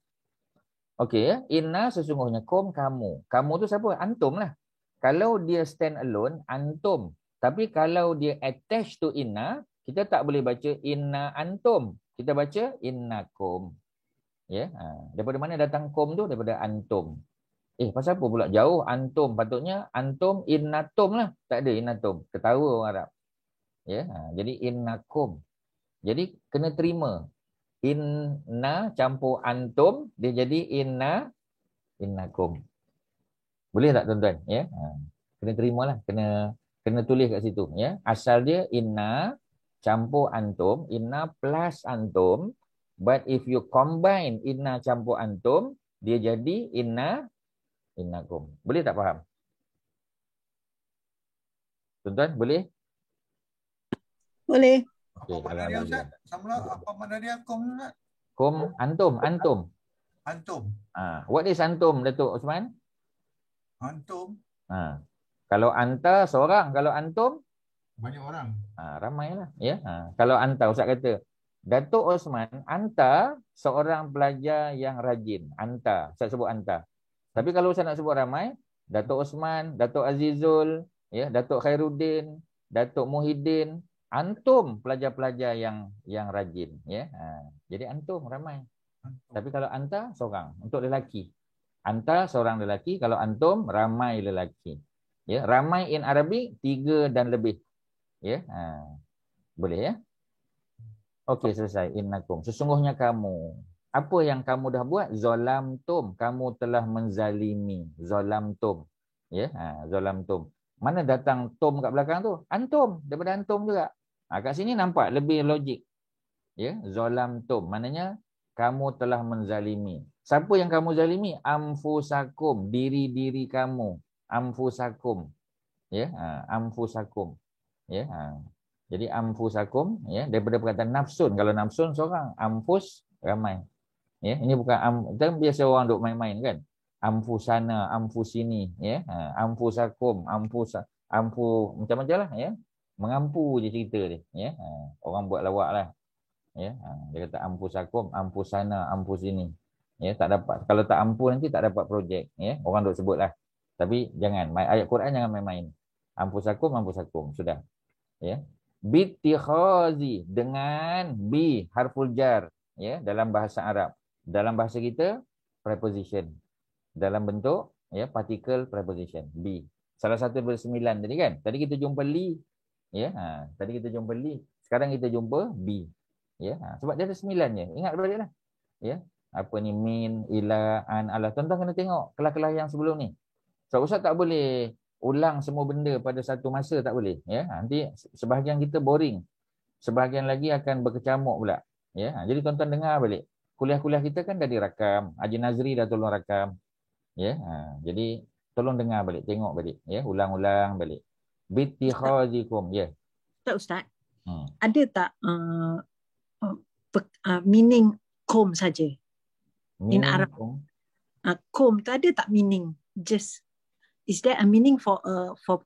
Okey ya, inna sesungguhnya kum kamu. Kamu tu siapa? Antum lah. Kalau dia stand alone, antum. Tapi kalau dia attach to inna, kita tak boleh baca inna antum. Kita baca innakum. Ya, daripada mana datang kum tu? Daripada antum. Pasal apa pula jauh antum? Patutnya antum innatum lah. Tak ada innatum. Ketawa orang Arab. Ya, jadi innakum. Jadi kena terima. Inna campur antum, dia jadi innakum. Boleh tak tuan-tuan? Ya, kena terimalah. Kena tulis kat situ. Ya, asal dia inna campur antum, inna plus antum. But if you combine inna campur antum, dia jadi innakum. Boleh tak faham? Tuan-tuan, boleh? Boleh. Okay, apa makna dia Ustaz? Sama apa makna dia kum Ustaz? Kum, antum. Antum. What is antum, Datuk Osman? Antum. Kalau anta seorang, kalau antum banyak orang. Ramailah, ya. Kalau anta, Ustaz kata, Datuk Osman, anta seorang pelajar yang rajin. Anta, Ustaz sebut anta. Tapi kalau Ustaz nak sebut ramai, Datuk Osman, Datuk Azizul, ya, Datuk Khairuddin, Datuk Muhyiddin, antum pelajar-pelajar yang rajin, ya. Jadi antum ramai. Tapi kalau anta seorang, untuk lelaki. Anta seorang lelaki, kalau antum ramai lelaki. Ya, ramai in Arabic 3 dan lebih. Ya. Boleh ya? Okey, selesai. Innakum. Sesungguhnya kamu. Apa yang kamu dah buat? Zalamtum. Kamu telah menzalimi. Zalamtum. Ya, zalamtum. Mana datang tum kat belakang tu? Antum. Daripada antum juga. Kat sini nampak lebih logik. Ya, zalamtum. Maknanya kamu telah menzalimi. Siapa yang kamu zalimi? Anfusakum. Diri-diri kamu. Anfusakum. Ya, anfusakum. Ya, Jadi anfusakum, ya, daripada perkataan nafsun. Kalau nafsun seorang, anfus ramai. Ya, ini bukan kan biasa orang duk main-main kan. Amfusana, amfusini, ya. Amfusakum, amfu macam-macam lah, ya. Mengampu je cerita dia, ya. Orang buat lawak lah. Ya, dia kata amfusakum, ampusana, ampusini. Ya, tak dapat. Kalau tak ampu nanti tak dapat projek, ya. Orang duk sebut lah. Tapi jangan, ayat Quran jangan main-main. Amfusakum, amfusakum, sudah. Ya. Bittikhazi, dengan bi harful jar, ya, dalam bahasa Arab. Dalam bahasa kita preposition. Dalam bentuk, ya, particle preposition, be. Salah satu daripada 9 tadi kan. Tadi kita jumpa li, ya. Tadi kita jumpa li. Sekarang kita jumpa be. Ya, sebab dia ada 9 je. Ingat baliklah. Ya. Apa ni, min, ila, an, ala. Tuan-tuan kena tengok kelas-kelas yang sebelum ni. So Ustaz tak boleh ulang semua benda pada satu masa, tak boleh, ya. Nanti sebahagian kita boring. Sebahagian lagi akan berkecamuk pula. Ya. Jadi tuan-tuan dengar balik. Kuliah-kuliah kita kan dah direkam. Haji Nazri dah tolong rakam. Ya, jadi tolong dengar balik, tengok balik, ya, ulang-ulang balik. Bittikhazikum, ya. Ustaz, ada tak meaning kum saja in Arab? Kum tu ada tak meaning? Just is there a meaning for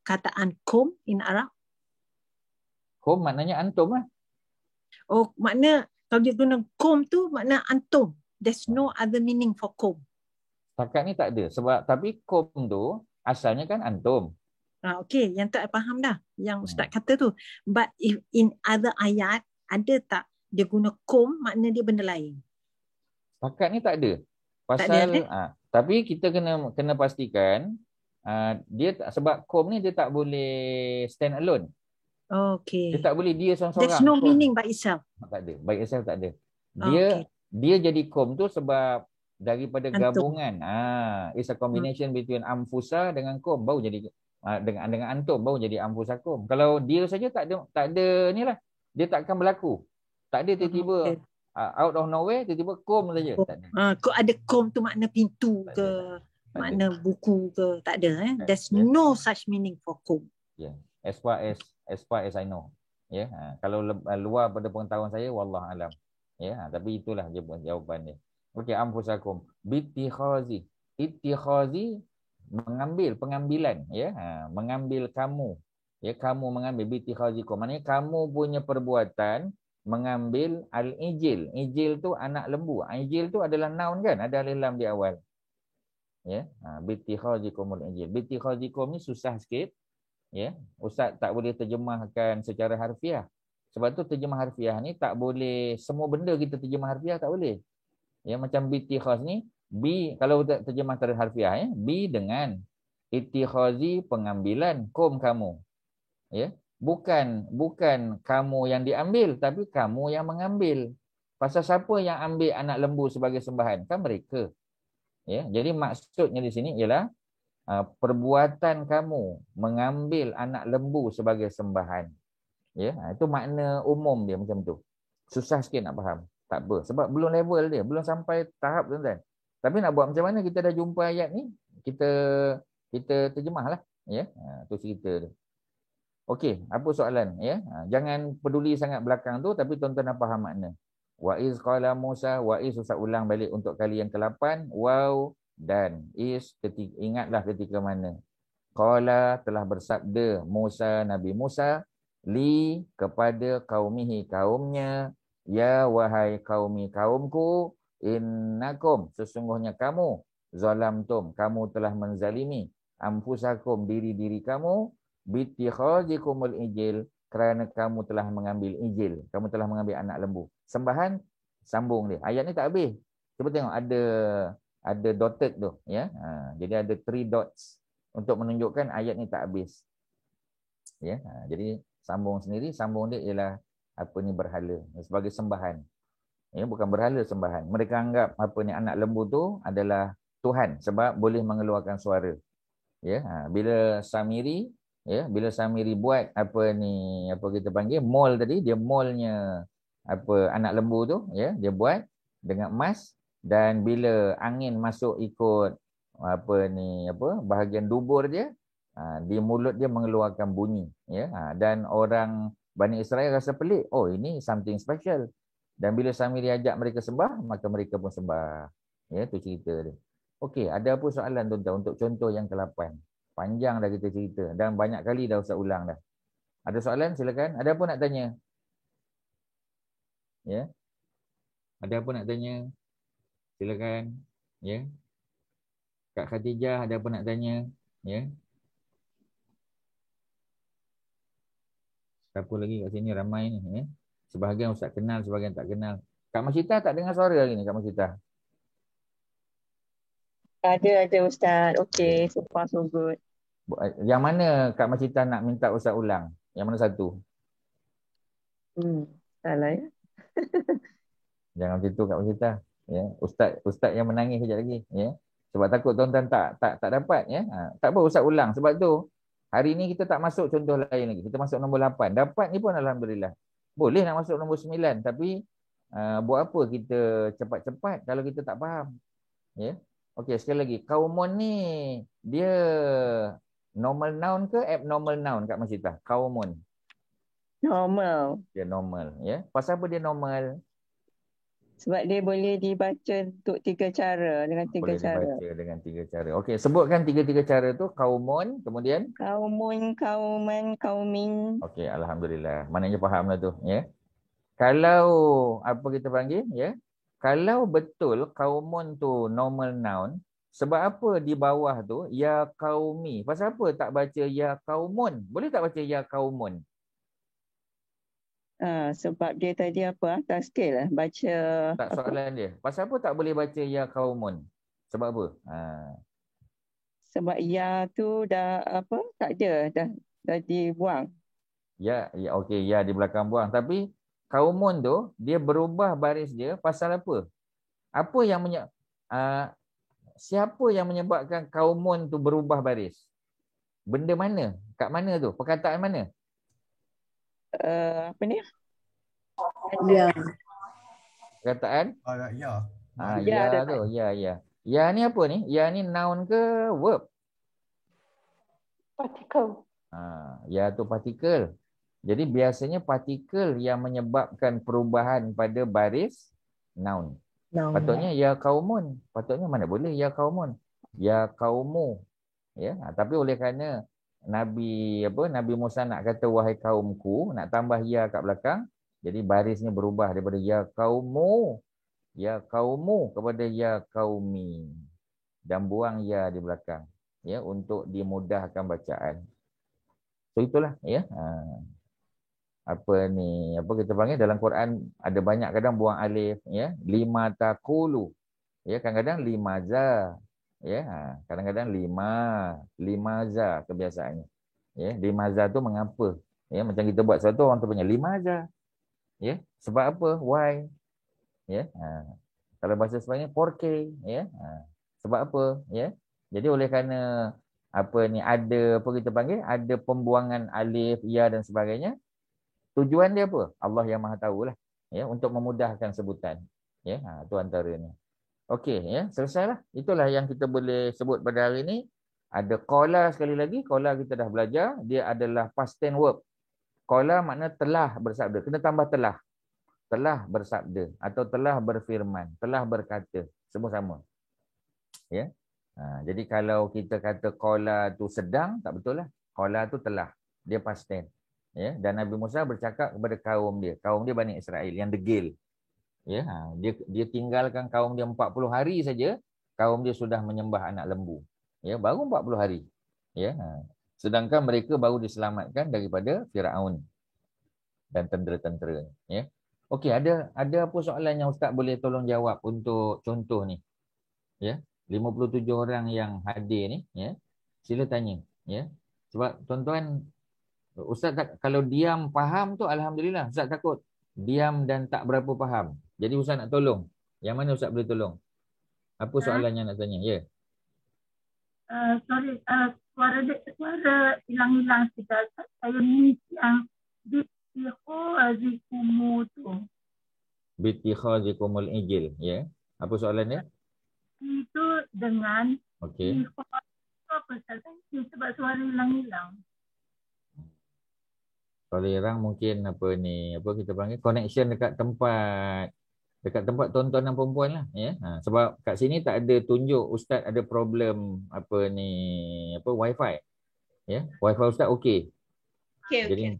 kataan kum in Arab? Kum maknanya antum lah. Oh, makna kalau dia guna kum tu makna antum. There's no other meaning for kum. Setakat ni tak ada. Sebab tapi kum tu asalnya kan antum. Okey, yang tak faham dah. Yang Ustaz kata tu. But if in other ayat, ada tak dia guna kum, makna dia benda lain? Setakat ni tak ada. Pasal, tak ada, tapi kita kena pastikan, dia sebab kum ni dia tak boleh stand alone. Okey. Dia tak boleh dia seorang-seorang. There's no meaning by itself. Tak ada. By itself tak ada. Dia jadi kum tu sebab daripada antum. Gabungan. It's a combination between amfusa dengan kum, baru jadi dengan antum baru jadi amfusakum. Kalau dia saja tak ada ni lah. Dia tak akan berlaku. Tak ada tiba-tiba out of nowhere tiba-tiba kum saja. Tak ada. Ada kum tu makna pintu tak ke, ada. makna buku ke, tak ada. There's no such meaning for kum. Yeah. As far as I know. Ya, kalau luar pada pengetahuan saya, wallah alam. Ya, tapi itulah jawapan dia. Okey, amfusakum bittikhazi. Ittikhazi mengambil, pengambilan, ya. Mengambil kamu. Ya, kamu mengambil bittikhazikum. Maknanya kamu punya perbuatan mengambil al-ijil. Ijil tu anak lembu. Ijil tu adalah noun kan? Ada alif lam di awal. Ya, bittikhazikumul ijil. Bittikhazikum ni susah sikit. Ya, Ustaz tak boleh terjemahkan secara harfiah. Sebab tu terjemah harfiah ni tak boleh semua benda kita terjemah harfiah, tak boleh. Ya, macam bittikhaz ni, bi kalau terjemah secara harfiah, ya, bi dengan, ittikhazi pengambilan, kum kamu. Ya, bukan kamu yang diambil, tapi kamu yang mengambil. Pasal siapa yang ambil anak lembu sebagai sembahan? Kan mereka. Ya, jadi maksudnya di sini ialah perbuatan kamu mengambil anak lembu sebagai sembahan. Ya, itu makna umum dia macam tu. Susah sikit nak faham. Tak apa, sebab belum level dia, belum sampai tahap tuan-tuan. Tapi nak buat macam mana, kita dah jumpa ayat ni, kita terjemahlah, ya. Tu cerita dia. Okey, apa soalan, ya? Jangan peduli sangat belakang tu, tapi tuan-tuan dah faham makna. Wa iz qala Musa, wa iz, Ustaz ulang balik untuk kali yang ke-8, waw dan is, ingatlah ketika mana qala telah bersabda Musa, Nabi Musa, li kepada kaumihi, kaumnya, ya wahai kaumi, kaumku, innakum, sesungguhnya kamu, zalamtum, kamu telah menzalimi, amfusakum, diri-diri kamu, bittikhazikumul ijil, kerana kamu telah mengambil ijil, kamu telah mengambil anak lembu. Sembahan, sambung dia. Ayat ni tak habis. Cuba tengok, ada dotted tu, ya. Jadi ada 3 dots untuk menunjukkan ayat ni tak habis. Ya, jadi sambung sendiri, sambung dia ialah apa ni, berhala sebagai sembahan. Ya, bukan berhala, sembahan. Mereka anggap apa ni, anak lembu tu adalah Tuhan sebab boleh mengeluarkan suara. Ya, bila Samiri buat apa ni, apa kita panggil mold tadi, dia moldnya apa anak lembu tu, ya, dia buat dengan emas, dan bila angin masuk ikut apa ni, apa bahagian dubur dia, di mulut dia mengeluarkan bunyi, ya. Dan orang Bani Israel rasa pelik, oh ini something special. Dan bila Samiri ajak mereka sembah, maka mereka pun sembah. Ya, tu cerita dia. Okey, ada apa soalan tuan-tuan untuk contoh yang ke-8? Panjang dah kita cerita dan banyak kali dah Ustaz ulang dah. Ada soalan? Silakan. Ada apa nak tanya? Ya. Ada apa nak tanya? Silakan. Ya. Kak Khatijah ada apa nak tanya? Ya. Siapa lagi kat sini ramai ni, ya. Sebahagian Ustaz kenal, sebahagian tak kenal. Kak Masita tak dengar suara lagi ni, Kak Masita. Ada Ustaz. Okay, so far so good. Yang mana Kak Masita nak minta Ustaz ulang? Yang mana satu? Salah ya. Jangan macam tu Kak Masita. Ya, Ustaz yang menangis kejap lagi, ya. Sebab takut tuan-tuan tak dapat, ya. Tak apa Ustaz ulang. Sebab tu hari ni kita tak masuk contoh lain lagi. Kita masuk nombor 8. Dapat ni pun alhamdulillah. Boleh nak masuk nombor 9 tapi buat apa kita cepat-cepat kalau kita tak faham. Ya. Okey, sekali lagi. Kaumun ni dia normal noun ke abnormal noun Kak Masita? Kaumun. Normal. Dia normal, ya. Pasal apa dia normal? Sebab dia boleh dibaca untuk 3 cara, dengan 3 cara. Boleh dibaca dengan 3 cara. Okey, sebutkan 3 cara tu. Kaumun, kemudian? Kaumun, kauman, kaumin. Okey, alhamdulillah. Maknanya fahamlah tu, ya. Kalau apa kita panggil, ya. Kalau betul kaumun tu normal noun, sebab apa di bawah tu ya qaumi? Pasal apa tak baca ya qaumun? Boleh tak baca ya qaumun? Sebab dia tadi apa? Taskil lah. Baca. Tak, soalan dia. Pasal apa tak boleh baca ya qaumun? Sebab apa? Sebab ya tu dah apa? Tak ada. Dah dibuang. Ya, okey, ya di belakang buang. Tapi qaumun tu dia berubah baris dia pasal apa? Apa yang siapa yang menyebabkan qaumun tu berubah baris? Benda mana? Kat mana tu? Perkataan mana? Apa ni? Ya. Perkataan? Ya. Ya tu. Ya. Ya ni apa ni? Ya ni noun ke verb? Partikel. Ya tu partikel. Jadi biasanya partikel yang menyebabkan perubahan pada baris noun. Patutnya ya qaumun. Patutnya mana boleh ya qaumun. Ya qaumu. Ya, tapi oleh kerana Nabi Musa nak kata wahai kaumku, nak tambah ya kat belakang, jadi barisnya berubah daripada ya qaumu kepada ya qaumi dan buang ya di belakang, ya, untuk dimudahkan bacaan. So itulah, ya. Apa kita panggil dalam Quran ada banyak kadang buang alif, ya. Lima taqulu, ya, kadang-kadang limaza. Ya, kadang-kadang limaza kebiasaannya. Ya, limaza tu mengapa? Ya, macam kita buat sesuatu orang tu punya limaza. Ya, sebab apa? Why? Ya. Kalau bahasa Sepanyol porque, ya. Sebab apa? Ya. Jadi oleh kerana ada kita panggil ada pembuangan alif, ya dan sebagainya. Tujuan dia apa? Allah yang Maha tahulah. Ya, untuk memudahkan sebutan. Ya, tu antaranya. Okey, ya, selesailah. Itulah yang kita boleh sebut pada hari ini. Ada qala sekali lagi. Qala kita dah belajar. Dia adalah past tense verb. Qala makna telah bersabda. Kena tambah telah. Telah bersabda atau telah berfirman, telah berkata. Semua sama. Ya. Jadi kalau kita kata qala tu sedang, tak betul lah. Qala tu telah. Dia past tense. Ya, dan Nabi Musa bercakap kepada kaum dia. Kaum dia Bani Israel yang degil. Ya, dia tinggalkan kaum dia 40 hari saja, kaum dia sudah menyembah anak lembu. Ya, baru 40 hari. Ya. Sedangkan mereka baru diselamatkan daripada Firaun dan tentera-tentera. Ya. Okey, ada apa soalan yang Ustaz boleh tolong jawab untuk contoh ni? Ya. 57 orang yang hadir ni, ya. Sila tanya, ya. Sebab tuan-tuan Ustaz kalau diam faham tu alhamdulillah. Ustaz takut diam dan tak berapa faham. Jadi Ustaz nak tolong. Yang mana Ustaz boleh tolong? Apa soalannya nak tanya? Ya. Sorry, suara hilang-hilang sikit. Saya miss yang bitikhazikum tu. Bitikhazikumul ijil, ya. Apa soalannya? Itu dengan okey. Apa Ustaz? Sebab suara hilang-hilang. Tolerang mungkin apa kita panggil connection dekat tempat tontonan perempuan lah, ya. Sebab kat sini tak ada tunjuk ustaz ada problem wifi, ya. Wifi ustaz okey. Jadi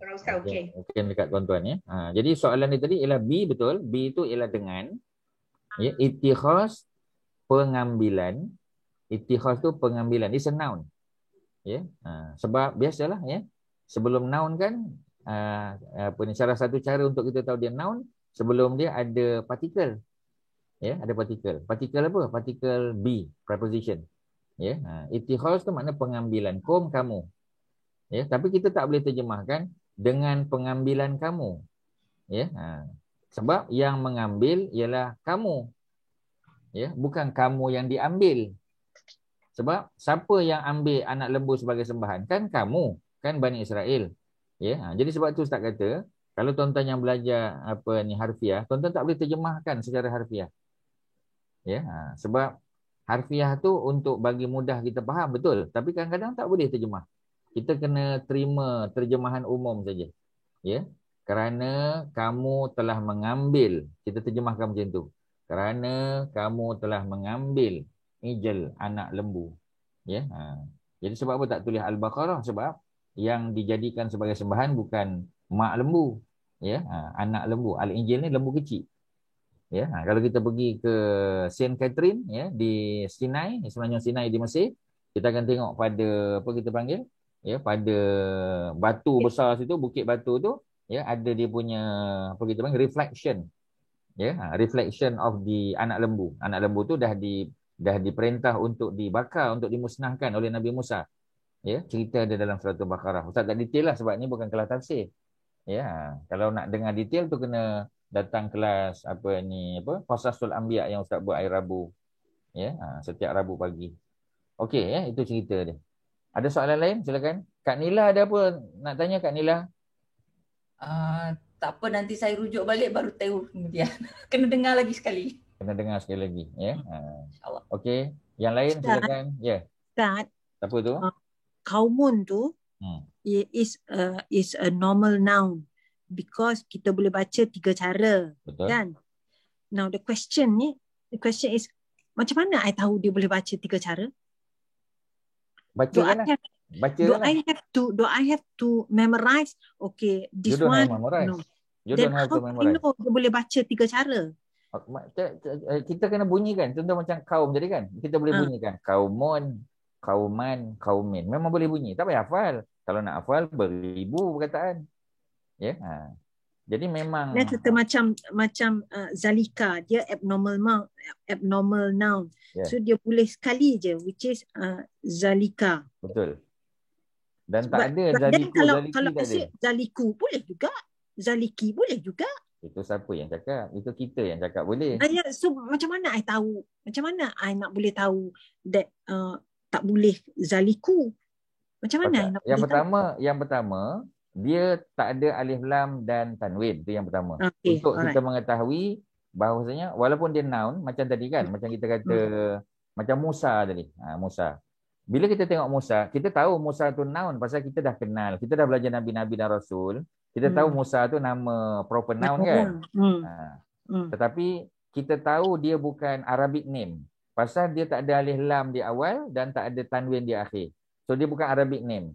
mungkin dekat tuan-tuan, ya. Jadi soalan dia tadi ialah B, betul. B itu ialah dengan, ya, ittikhaz, pengambilan. Ittikhaz tu pengambilan. It's a noun. Ya. Sebab biasalah, ya. Sebelum noun kan salah satu cara untuk kita tahu dia noun, sebelum dia ada partikel. Ya, ada partikel. Partikel apa? Partikel B, preposition. Ya. Ittikhaz tu makna pengambilan. Kum, kamu. Ya, tapi kita tak boleh terjemahkan dengan pengambilan kamu. Ya. Sebab yang mengambil ialah kamu. Ya, bukan kamu yang diambil. Sebab siapa yang ambil anak lembu sebagai sembahan? Kan kamu, kan Bani Israel. Ya, jadi sebab tu Ustaz kata, kalau tuan-tuan yang belajar harfiah, tuan-tuan tak boleh terjemahkan secara harfiah. Ya, sebab harfiah tu untuk bagi mudah kita faham, betul. Tapi kadang-kadang tak boleh terjemah. Kita kena terima terjemahan umum saja. Ya, kerana kamu telah mengambil, kita terjemahkan macam tu. Kerana kamu telah mengambil ijal, anak lembu. Ya, jadi sebab apa tak tulis Al-Baqarah? Sebab yang dijadikan sebagai sembahan bukan mak lembu, ya, anak lembu. Al-Injil ni lembu kecil. Ya, kalau kita pergi ke Saint Catherine, ya, di Sinai, sebenarnya Sinai di Mesir, kita akan tengok pada apa kita panggil, ya, pada batu besar situ, bukit batu tu, ya, ada dia punya apa kita panggil reflection. Ya, reflection of the anak lembu. Anak lembu tu dah diperintah untuk dibakar, untuk dimusnahkan oleh Nabi Musa. Ya, cerita ada dalam surah Al-Baqarah. Ustaz tak detail lah sebab ni bukan kelas tafsir. Ya, kalau nak dengar detail tu kena datang kelas Qasasul Anbiya yang Ustaz buat hari Rabu. Ya, setiap Rabu pagi. Okey, ya, itu cerita dia. Ada soalan lain? Silakan. Kak Nila ada apa nak tanya, Kak Nila? Tak apa, nanti saya rujuk balik baru tahu kemudian. Kena dengar lagi sekali. Kena dengar sekali lagi, ya. Okey, yang lain silakan. Ya. Ustaz. Apa tu? Kaumun tu is a normal noun because kita boleh baca 3 cara. Betul. Kan? Now the question is macam mana I tahu dia boleh baca 3 cara? Baca kan? Do I have to memorize? Okay, this one. No. Then how do I know dia boleh baca 3 cara? Kita kena bunyikan. Contoh macam kaum jadi kan. Kita boleh bunyikan kaumun, kauman, kaumin. Memang boleh bunyi. Tak payah hafal. Kalau nak hafal beribu perkataan. Ya. Jadi memang dia kata macam zalika, dia abnormal noun. So dia boleh sekali je, which is zalika. Betul. Dan tak ada zaliku, zaliki kalau tak ada. Zaliku boleh juga. Zaliki boleh juga. Itu siapa yang cakap? Itu kita yang cakap boleh. So macam mana I tahu? Macam mana I nak boleh tahu that tak boleh zaliku? Macam mana I nak Yang pertama, dia tak ada alif lam dan tanwin. Itu yang pertama. Okay, untuk kita mengetahui bahawasanya walaupun dia noun macam tadi kan, macam kita kata macam Musa tadi. Musa. Bila kita tengok Musa, kita tahu Musa tu noun pasal kita dah kenal. Kita dah belajar nabi-nabi dan rasul. Kita tahu Musa tu nama proper noun kan. Tetapi kita tahu dia bukan Arabic name. Pasal dia tak ada alif lam di awal dan tak ada tanwin di akhir. So dia bukan Arabic name.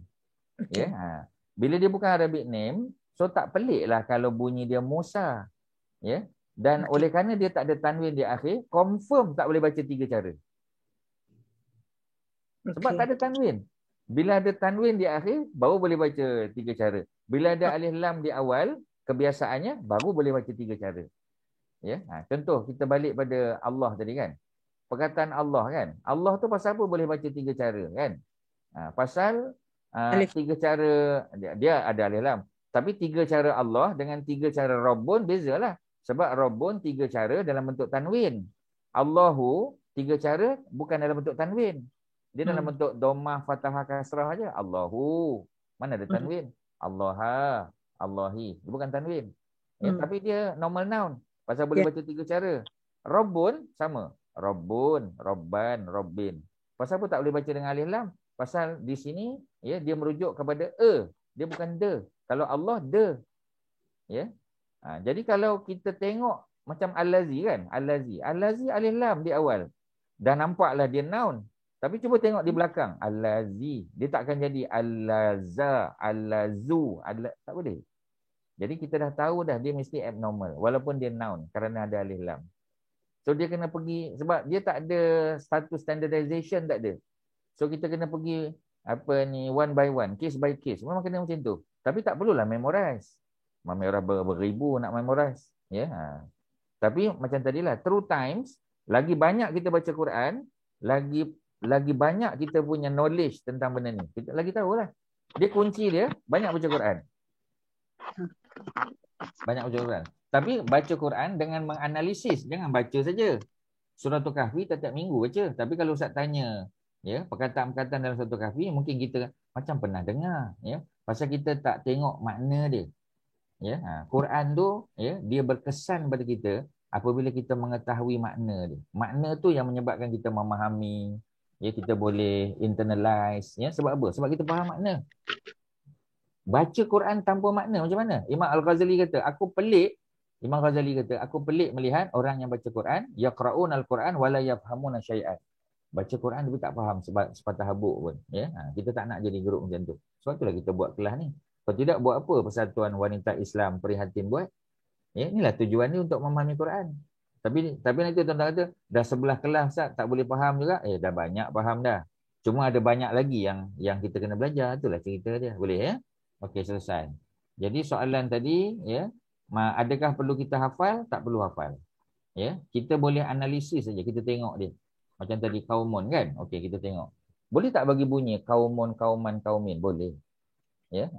Okay. Ya. Bila dia bukan Arabic name, so tak pelik lah kalau bunyi dia Musa. Ya. Dan oleh kerana dia tak ada tanwin di akhir, confirm tak boleh baca 3 cara. Sebab tak ada tanwin. Bila ada tanwin di akhir, baru boleh baca 3 cara. Bila ada alif lam di awal, kebiasaannya baru boleh baca 3 cara. Ya. Contoh kita balik pada Allah tadi kan. Perkataan Allah kan. Allah tu pasal apa boleh baca 3 cara kan? Pasal 3 cara dia ada alif lam. Tapi 3 cara Allah dengan 3 cara Rabbun bezalah. Sebab Rabbun 3 cara dalam bentuk tanwin. Allahu 3 cara bukan dalam bentuk tanwin. Dia dalam bentuk dhammah, fathah, kasrah aja. Allahu. Mana ada tanwin? Allaha, Allahi. Dia bukan tanwin. Ya, tapi dia normal noun. Pasal boleh baca 3 cara. Rabbun sama. Rabbun, Rabban, Rabbin. Pasal apa tak boleh baca dengan alif lam? Pasal di sini ya dia merujuk kepada dia bukan the. Kalau Allah the. Ya. Jadi kalau kita tengok macam allazi kan, allazi alif lam di awal. Dah nampaklah dia noun. Tapi cuba tengok di belakang, allazi. Dia tak akan jadi allaza, allazu, tak boleh. Jadi kita dah tahu dah dia mesti abnormal walaupun dia noun kerana ada alif lam. So dia kena pergi sebab dia tak ada status standardization, tak ada. So kita kena pergi one by one, case by case. Memang kena macam tu. Tapi tak perlulah memorize. Memorize beribu nak memorize, ya. Tapi macam tadilah, through times, lagi banyak kita baca Quran, lagi banyak kita punya knowledge tentang benda ni. Kita lagi tahulah. Dia kunci dia banyak baca Quran. Banyak baca Quran. Tapi baca Quran dengan menganalisis, jangan baca saja. Suratul Kahfi setiap minggu baca. Tapi kalau Ustaz tanya, ya, perkataan-perkataan dalam Suratul Kahfi mungkin kita macam pernah dengar, ya. Pasal kita tak tengok makna dia. Ya, Quran tu, ya, dia berkesan pada kita apabila kita mengetahui makna dia. Makna tu yang menyebabkan kita memahami, ya, kita boleh internalize, ya. Sebab apa? Sebab kita faham makna. Baca Quran tanpa makna macam mana? Imam Al-Ghazali kata, aku pelik melihat orang yang baca Quran, yaqra'un al-Quran wala yafhamuna syai'an. Baca Quran tapi tak faham sepatah habuk pun, ya. Kita tak nak jadi grup macam tu. Sebab itulah kita buat kelas ni. Kalau tidak, buat apa Persatuan Wanita Islam Prihatin buat? Ya, inilah tujuan ni, untuk memahami Quran. Tapi nanti tuan-tuan kata, dah sebelah kelas Ustaz, tak boleh faham juga. Dah banyak faham dah. Cuma ada banyak lagi yang kita kena belajar. Itulah cerita dia. Boleh, ya? Okey, selesai. Jadi soalan tadi, ya, adakah perlu kita hafal? Tak perlu hafal. Ya, kita boleh analisis saja. Kita tengok dia. Macam tadi kaumun kan? Okey, kita tengok. Boleh tak bagi bunyi kaumun, kauman, kaumin? Boleh. Ya.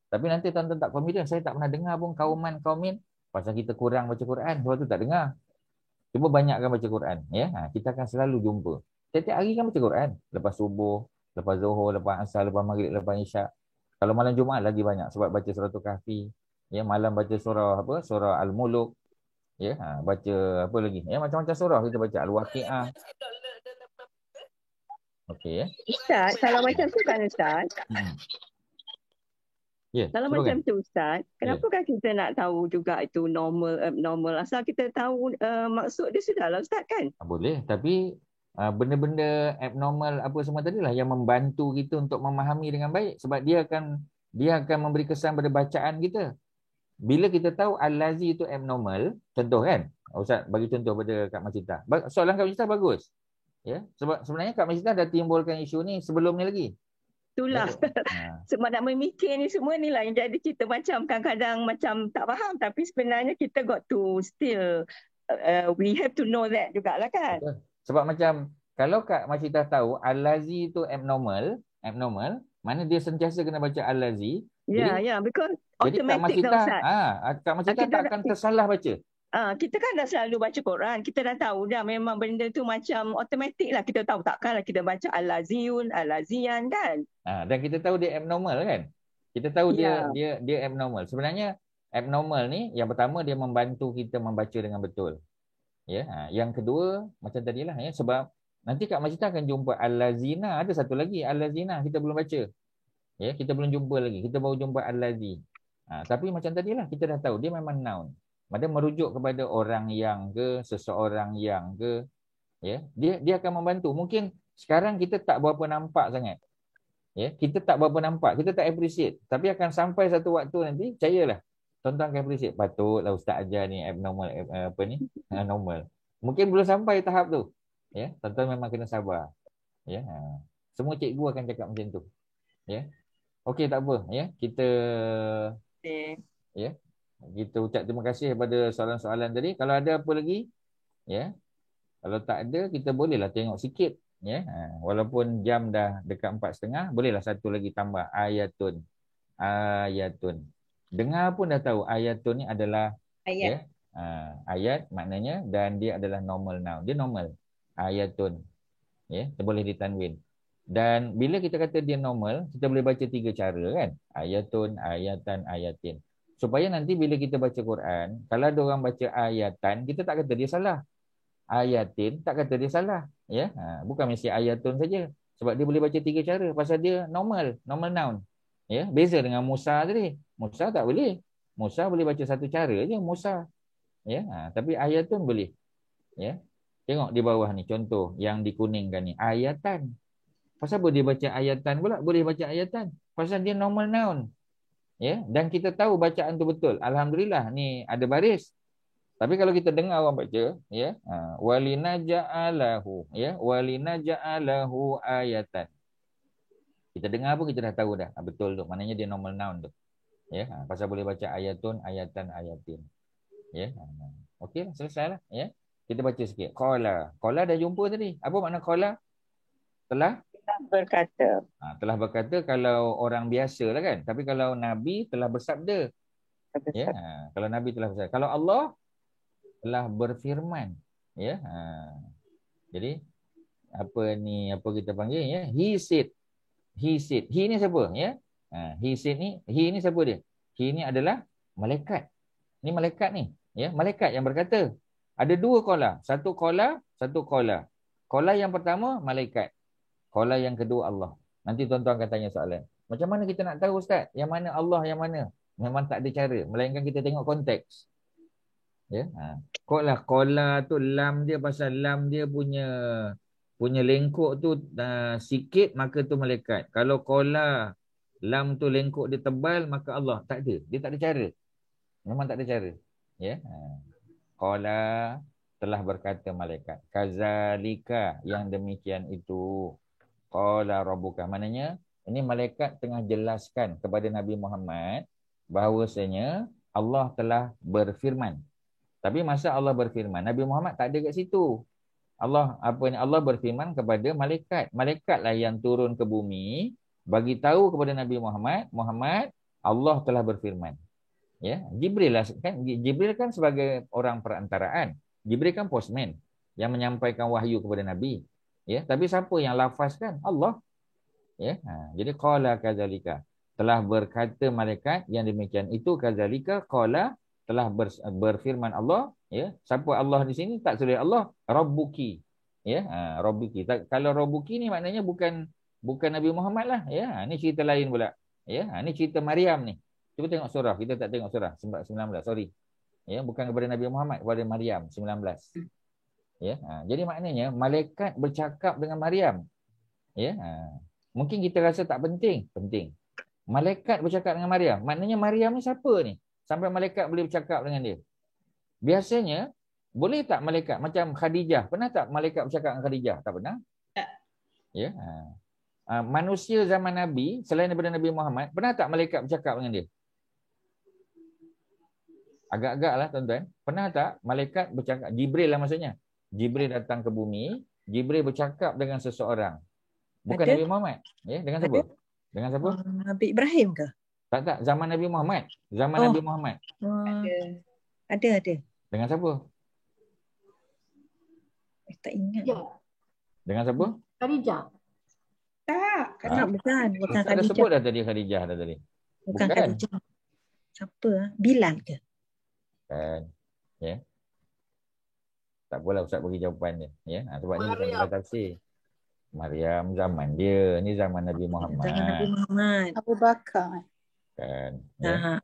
Tapi nanti tuan-tuan tak confident, saya tak pernah dengar pun kauman, kaumin. Pasal kita kurang baca Quran, sebab tu tak dengar. Cuba banyakkan baca Quran, ya. Kita akan selalu jumpa. Setiap hari kan baca Quran. Lepas subuh, lepas zuhur, lepas asar, lepas maghrib, lepas isyak. Kalau malam Jumaat lagi banyak sebab baca Suratul Kahfi. Ya, malam baca surah Surah Al-Muluk. Ya, baca apa lagi? Ya, macam-macam surah kita baca, Al-Waqi'ah. Okey, ya. Ustaz, kalau macam tu kan Ustaz? Yeah, kalau macam tu Ustaz, kenapakah kita nak tahu juga itu normal, abnormal? Asal kita tahu maksud dia sudahlah Ustaz kan? Boleh, tapi benda-benda abnormal apa semua tadilah yang membantu kita untuk memahami dengan baik. Sebab dia akan memberi kesan pada bacaan kita. Bila kita tahu al-lazi itu abnormal, contoh kan? Ustaz bagi contoh pada Kak Macita. Soalan Kak Macita bagus. Ya, sebab sebenarnya Kak Macita dah timbulkan isu ni sebelum ni lagi. Itulah. Sebab nak memikir ni semua ni lah yang jadi kita macam kadang-kadang macam tak faham. Tapi sebenarnya kita got to still, we have to know that jugalah kan. Betul. Sebab macam kalau Kak Macita tahu al-lazi itu abnormal, mana dia sentiasa kena baca al-lazi. Ya, because automatic Kak Macita, Kak Macita tak akan tersalah baca. Kita kan dah selalu baca Quran, kita dah tahu dah memang benda tu macam automatik lah, kita tahu takkanlah kita baca al-laziyun, al-laziyan kan. Dan kita tahu dia abnormal kan. Kita tahu dia abnormal. Sebenarnya abnormal ni yang pertama dia membantu kita membaca dengan betul. Ya, yang kedua macam tadilah ya, sebab nanti Kak Macita akan jumpa al-lazina, ada satu lagi al-lazina kita belum baca. Ya, kita belum jumpa lagi. Kita baru jumpa al-lazi. Tapi macam tadilah kita dah tahu dia memang noun. Dia merujuk kepada orang yang ke, seseorang yang ke, ya, dia akan membantu. Mungkin sekarang kita tak berapa nampak sangat, ya, kita tak berapa nampak, kita tak appreciate, tapi akan sampai satu waktu nanti, percayalah, tuan-tuan akan appreciate. Patutlah Ustaz ajar ni abnormal, normal. Mungkin belum sampai tahap tu, ya, tuan-tuan memang kena sabar, ya. Semua cikgu akan cakap macam tu, ya. Okey, tak apa, ya, kita ya, kita ucap terima kasih kepada soalan-soalan tadi. Kalau ada apa lagi, ya, kalau tak ada kita bolehlah tengok sikit, ya. Walaupun jam dah dekat 4:30, bolehlah satu lagi tambah ayatun. Dengar pun dah tahu ayatun ni adalah ayat, ya, ayat maknanya, dan dia adalah normal noun. Dia normal, ayatun, ya, kita boleh ditanwin. Dan bila kita kata dia normal, kita boleh baca 3 cara kan, ayatun, ayatan, ayatin. Supaya nanti bila kita baca Quran, kalau ada orang baca ayatan, kita tak kata dia salah. Ayatin, tak kata dia salah. Ya, bukan mesti ayatun saja. Sebab dia boleh baca 3 cara. Pasal dia normal noun. Ya, beza dengan Musa tadi. Musa tak boleh. Musa boleh baca satu cara je Musa. Ya, tapi ayatun boleh. Ya. Tengok di bawah ni contoh yang dikuningkan ni ayatan. Pasal apa dia baca ayatan pula? Boleh baca ayatan. Pasal dia normal noun. Ya, dan kita tahu bacaan tu betul. Alhamdulillah ni ada baris. Tapi kalau kita dengar orang baca, ya, walinaja'alahu, ya, walinaja'alahu ayatan. Kita dengar pun kita dah tahu dah. Betul tu. Maknanya dia normal noun tu. Ya, pasal boleh baca ayatun, ayatan, ayatin. Ya. Okey, selesai lah, ya. Kita baca sikit. Qala. Qala dah jumpa tadi. Apa makna qala? Telah berkata. Telah berkata kalau orang biasa lah kan. Tapi kalau Nabi telah bersabda. Ya, kalau Nabi telah bersabda. Kalau Allah telah berfirman. Ya. Jadi apa kita panggil ya? He said. He said. He ni siapa ya? He said ni, he ni siapa dia? He ni adalah malaikat. Ni malaikat ni, ya, malaikat yang berkata. Ada dua qala. Satu qala, satu qala. Qala yang pertama malaikat. Qala yang kedua Allah. Nanti tuan-tuan akan tanya soalan. Macam mana kita nak tahu Ustaz? Yang mana Allah, yang mana? Memang tak ada cara. Melainkan kita tengok konteks. Ya. Qala tu lam dia, pasal lam dia punya lengkuk tu sikit, maka tu malaikat. Kalau qala lam tu lengkuk dia tebal, maka Allah. Tak ada. Dia tak ada cara. Memang tak ada cara. Ya. Qala telah berkata malaikat. Kazalika, yang demikian itu. Qala rabbuka. Maknanya ini malaikat tengah jelaskan kepada Nabi Muhammad bahawasanya Allah telah berfirman. Tapi masa Allah berfirman, Nabi Muhammad tak ada kat situ. Allah berfirman kepada malaikat. Malaikatlah yang turun ke bumi bagi tahu kepada Nabi Muhammad, Allah telah berfirman. Ya, Jibril kan sebagai orang perantaraan. Jibril kan postman yang menyampaikan wahyu kepada Nabi. Ya, tapi siapa yang lafazkan? Allah. Ya, jadi qala kadzalika. Telah berkata malaikat yang demikian itu, kadzalika qala telah berfirman Allah. Ya, siapa Allah di sini? Tak boleh Allah, Rabbuki. Ya, Rabbuki. Kalau Rabbuki ni maknanya bukan Nabi Muhammad lah. Ya, ni cerita lain pula. Ya, ni cerita Maryam ni. Cuba tengok surah. Kita tak tengok surah 19. Sorry. Ya, bukan kepada Nabi Muhammad, kepada Maryam 19. Ya, jadi maknanya malaikat bercakap dengan Maryam. Ya, mungkin kita rasa tak penting. Penting. Malaikat bercakap dengan Maryam. Maknanya Maryam ni siapa ni? Sampai malaikat boleh bercakap dengan dia. Biasanya, boleh tak malaikat? Macam Khadijah. Pernah tak malaikat bercakap dengan Khadijah? Tak pernah. Ya. Manusia zaman Nabi, selain daripada Nabi Muhammad, pernah tak malaikat bercakap dengan dia? Agak-agak lah tuan-tuan. Pernah tak malaikat bercakap? Jibril lah maksudnya. Jibril datang ke bumi. Jibril bercakap dengan seseorang. Bukan Nabi Muhammad. Ya, dengan siapa? Dengan siapa? Nabi Ibrahim ke? Tak. Zaman Nabi Muhammad. Nabi Muhammad. Ada. Dengan siapa? Tak ingat. Ya. Dengan siapa? Khadijah. Tak. Bukan Ustaz Khadijah. dah sebut dah tadi Khadijah dah tadi. Bukan Khadijah. Siapa? Bilal ke? Kan. Ya. Tak apalah Ustaz bagi jawapan dia. Ya. Sebab ni bukan dalam tafsir. Maryam zaman dia. Ni zaman Nabi Muhammad. Zaman Nabi Muhammad. Abu Bakar. Kan. Ya.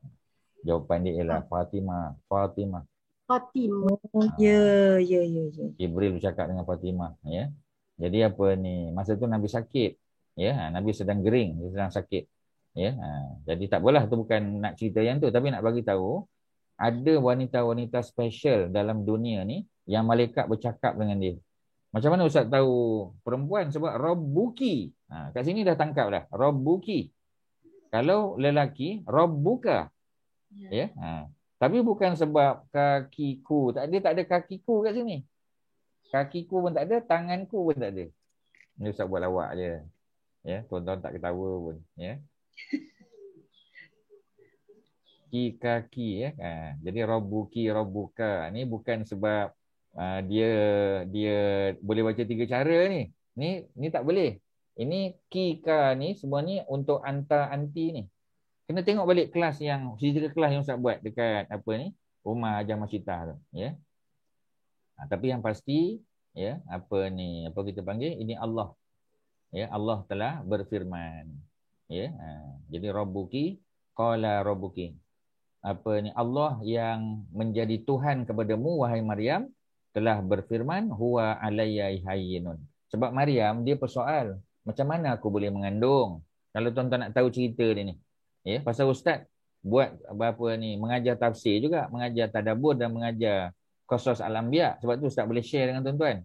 Jawapan dia ialah Fatimah. Oh, ya. Jibril bercakap dengan Fatimah. Ya. Jadi apa ni? Masa tu Nabi sakit. Ya. Nabi sedang gering. Dia sedang sakit. Ya. Jadi tak apalah. Tu bukan nak cerita yang tu. Tapi nak bagi tahu. Ada wanita-wanita special dalam dunia ni. Yang malaikat bercakap dengan dia. Macam mana Ustaz tahu perempuan? Sebab Rabbuki. Kat sini dah tangkap dah. Rabbuki. Kalau lelaki, Rabbuka. Ya. Tapi bukan sebab kakiku. Dia tak ada kakiku kat sini. Kakiku pun tak ada, tanganku pun tak ada. Ini Ustaz buat lawak je. Ya, tuan-tuan tak ketawa pun. Ya. Kaki ya. Jadi Rabbuki, Rabbuka. Ni bukan sebab dia boleh baca 3 cara ni. Ni tak boleh. Ini kika ni semua ni untuk anta-anti ni. Kena tengok balik kelas yang kelas yang Ustaz buat dekat apa ni? Rumah Ajar Masyitah tu, ya. Tapi yang pasti ya, apa kita panggil? Ini Allah. Ya, Allah telah berfirman. Ya. Jadi Rabbuki qala rabbuki. Apa ni, Allah yang menjadi Tuhan kepadamu wahai Maryam telah berfirman huwa alayya hayyinun. Sebab Maryam dia persoal, macam mana aku boleh mengandung? Kalau tuan-tuan nak tahu cerita dia ni. Ya, pasal ustaz buat apa ni, mengajar tafsir juga, mengajar tadabbur dan mengajar qasas al-anbiya. Sebab tu ustaz boleh share dengan tuan-tuan.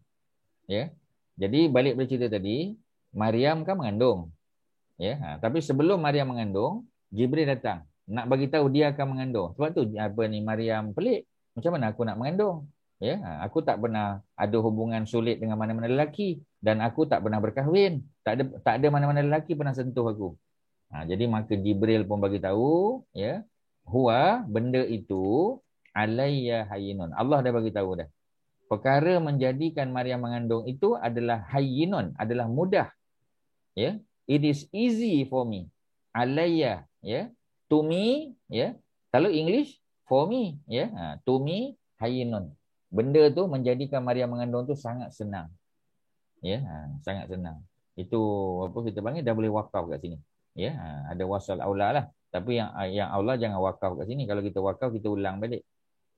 Ya. Jadi balik pada cerita tadi, Maryam kan mengandung. Ya, tapi sebelum Maryam mengandung, Jibril datang nak bagi tahu dia akan mengandung. Sebab tu apa ni, Maryam pelik. Macam mana aku nak mengandung? Ya, aku tak pernah ada hubungan sulit dengan mana-mana lelaki dan aku tak pernah berkahwin. Tak ada mana-mana lelaki pernah sentuh aku. Jadi maka Jibril pun bagi tahu, ya, huwa, benda itu alayya hayyinun. Allah dah bagi tahu dah. Perkara menjadikan Maryam mengandung itu adalah hayyinun, adalah mudah. Ya, it is easy for me. Alayya, ya, to me, ya. Kalau English, for me, ya. To me hayyinun. Benda tu menjadikan Maryam mengandung tu sangat senang. Ya, sangat senang. Itu apa kita panggil, dah boleh wakaf kat sini. Ya, ada wasal aula lah. Tapi yang aula jangan wakaf kat sini. Kalau kita wakaf, kita ulang balik.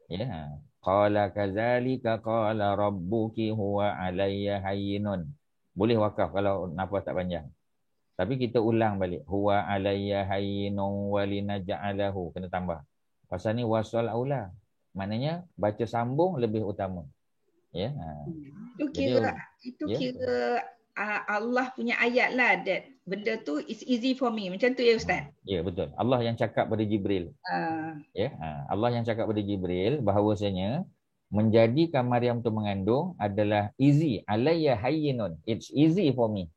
Ya, qala kadzalika qala rabbuki huwa alayya hayyinun. Boleh wakaf kalau nafas tak panjang. Tapi kita ulang balik. Huwa alayya hayyinun walinaj'alahu. Kena tambah. Pasal ni wasal aula. Maknanya baca sambung lebih utama. Ya. Itu kira Allah punya ayat lah, that benda tu is easy for me. Macam tu ya Ustaz? Ya, betul. Allah yang cakap pada Jibril. Ya, Allah yang cakap pada Jibril bahawasanya menjadikan Maryam tu mengandung adalah easy. Alayya hayyinun. It's easy for me.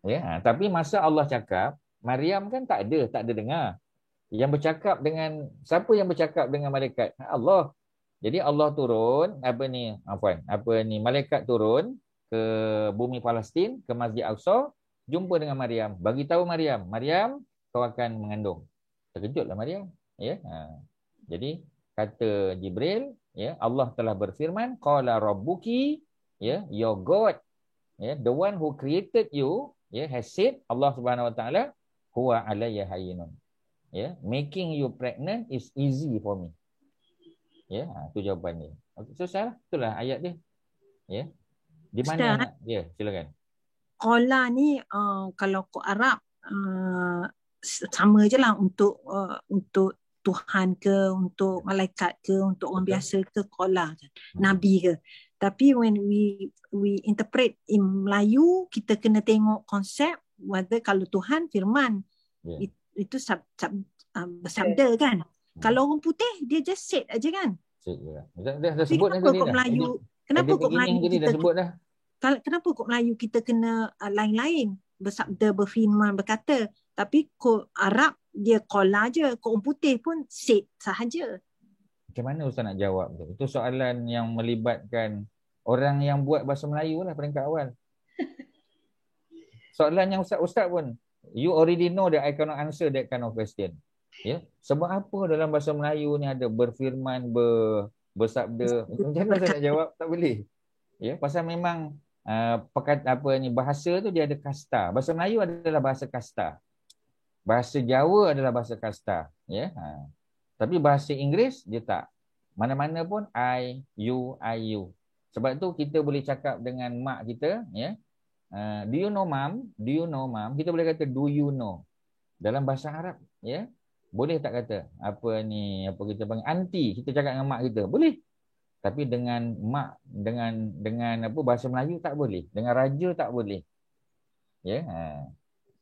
Ya, tapi masa Allah cakap, Maryam kan tak ada dengar. Yang bercakap dengan, siapa yang bercakap dengan malaikat? Allah. Jadi Allah turun, malaikat turun ke bumi Palestin, ke Masjid Aqsa, jumpa dengan Maryam, bagi tahu Maryam, kau akan mengandung. Terkejutlah Maryam, ya. Jadi kata Jibril, ya, Allah telah berfirman, qala rabbuki, ya, your God, ya, the one who created you, ya, has said, Allah Subhanahu wa taala, huwa alayya hayyinun. Ya, making you pregnant is easy for me. Ya, itu jawapan dia. So salah, itulah ayat dia. Ya. Di mana? Ya, silakan. Qala ni kalau kau Arab sama je lah untuk Tuhan ke, untuk malaikat ke, untuk orang biasa ke, qala je. Nabi ke. Tapi when we interpret in Melayu, kita kena tengok konsep whether kalau Tuhan firman, itu bersabda kan. Kalau orang putih dia just said aja kan. Dah sebut dah tadi dah. Kenapa kok Melayu kita dah sebut dah. Kenapa kok Melayu kita kena lain-lain, bersabda, berfirman, berkata, tapi kok Arab dia qala je, kok orang putih pun said sahaja. Macam mana Ustaz nak jawab tu? Itu soalan yang melibatkan orang yang buat bahasa Melayu lah peringkat awal. Soalan yang Ustaz pun, you already know that I cannot answer that kind of question. Ya, sebab apa dalam bahasa Melayu ni ada berfirman, bersabda. Macam mana saya nak jawab? Tak boleh. Ya, pasal memang bahasa tu dia ada kasta. Bahasa Melayu adalah bahasa kasta. Bahasa Jawa adalah bahasa kasta. Ya. Tapi bahasa Inggeris dia tak. Mana-mana pun I, you. Sebab tu kita boleh cakap dengan mak kita, ya. Do you know mom? Do you know mom? Kita boleh kata do you know. Dalam bahasa Arab, ya. Boleh tak kata apa kita panggil aunty, kita cakap dengan mak kita, boleh. Tapi dengan mak, dengan bahasa Melayu tak boleh, dengan raja tak boleh. Ya.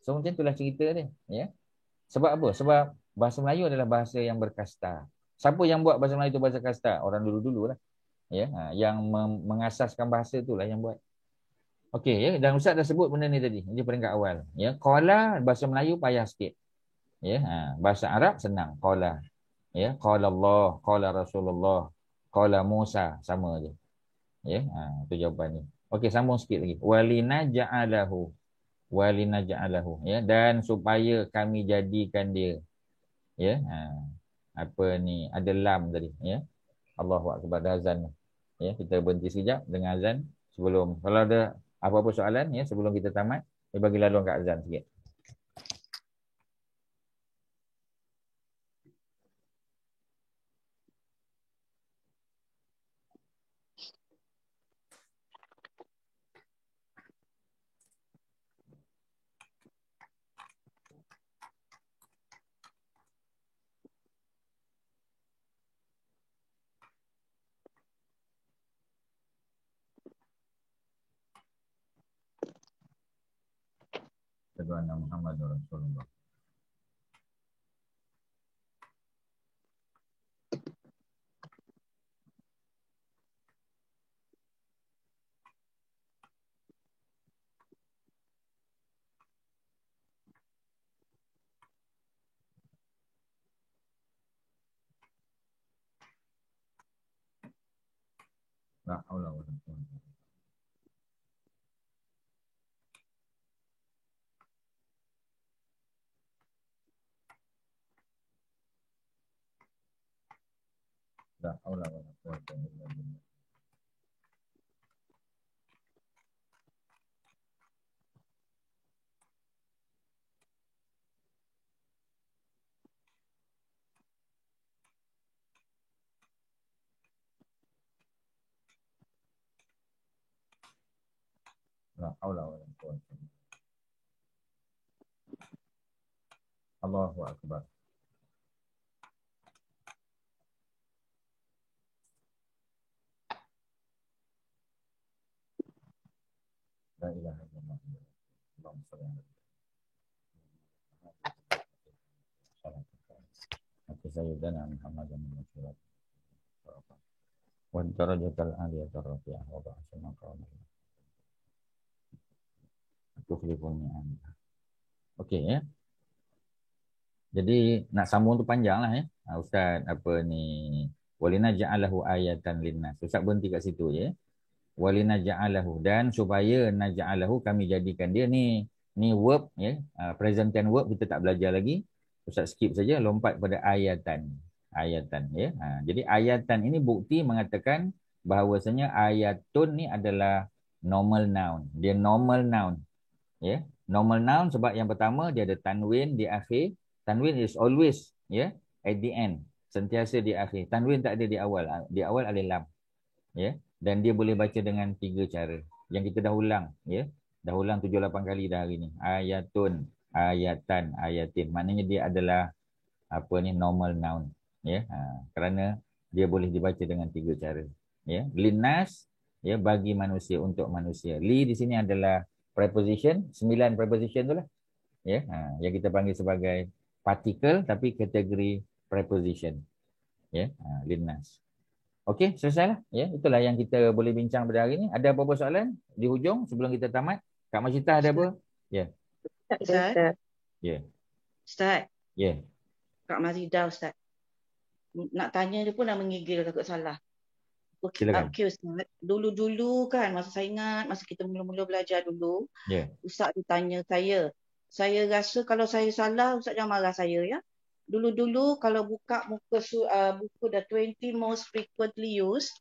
So macam itulah cerita dia, ya. Sebab apa? Sebab bahasa Melayu adalah bahasa yang berkasta. Siapa yang buat bahasa Melayu itu bahasa kasta? Orang dulu-dululah. Ya, yang mengasaskan bahasa itulah yang buat. Okey, ya, dan Ustaz dah sebut benda ni tadi, ini peringkat awal. Ya, qala bahasa Melayu payah sikit. Ya, bahasa Arab senang, qala. Ya, qala Allah, qala Rasulullah, qala Musa, sama je. Ya, itu jawapannya. Okey, sambung sikit lagi. Walinaj'alahu, ya, dan supaya kami jadikan dia. Ya, ada lam tadi, ya. Allahu akbar, azan. Ya, kita berhenti sekejap dengan azan sebelum, kalau ada apa-apa soalan, ya, sebelum kita tamat, bagi laluan kat azan sikit. asyhadu anna Muhammadar Rasulullah. La haula wa la quwwata. La haula wa la quwwata illa billah. La haula wa la quwwata. Allahu akbar. La ilaha illallah. Allahumma shalli ala Sayyidina Muhammadin Rasulullah. Wa darajatal aliyah rafi'ah wa ba'asna qawman. Okey ya. Jadi nak sambung tu panjang lah ya. Ustaz apa ni? Walina ja'alahu ayatan linnas. Ustaz berhenti kat situ ya. Walina ja'alahu, dan supaya naja'alahu kami jadikan dia ni verb ya. Present tense verb kita tak belajar lagi. Ustaz skip saja, lompat pada ayatan. Ayatan ya. Jadi ayatan ini bukti mengatakan bahawasanya ayatun ni adalah normal noun. Dia normal noun. Ya, normal noun sebab yang pertama dia ada tanwin di akhir. Tanwin is always ya at the end, sentiasa di akhir. Tanwin tak ada di awal. Di awal alif lam. Ya, dan dia boleh baca dengan 3 cara. Yang kita dah ulang ya. Dah ulang 7-8 kali dah hari ni. Ayatun, ayatan, ayatin. Maknanya dia adalah apa ni normal noun ya. Kerana dia boleh dibaca dengan 3 cara. Ya, linnas ya bagi manusia, untuk manusia. Li di sini adalah preposition, 9 preposition tu lah. Ya, yang kita panggil sebagai particle tapi kategori preposition. Ya, linnas. Okey, selesai lah. Ya, itulah yang kita boleh bincang pada hari ni. Ada apa-apa soalan di hujung sebelum kita tamat? Kak Masyidah ada apa? Ya. Ustaz. Ya. Ustaz. Ya. Kak Masyidah Ustaz. Nak tanya dia pun dah menggigil takut salah. Silakan. Okay, Ustaz. Dulu-dulu kan, masa saya ingat, masa kita mula-mula belajar dulu, Ustaz dia tanya saya. Saya rasa kalau saya salah, Ustaz jangan marah saya ya. Dulu-dulu kalau buka buku the 20 most frequently used,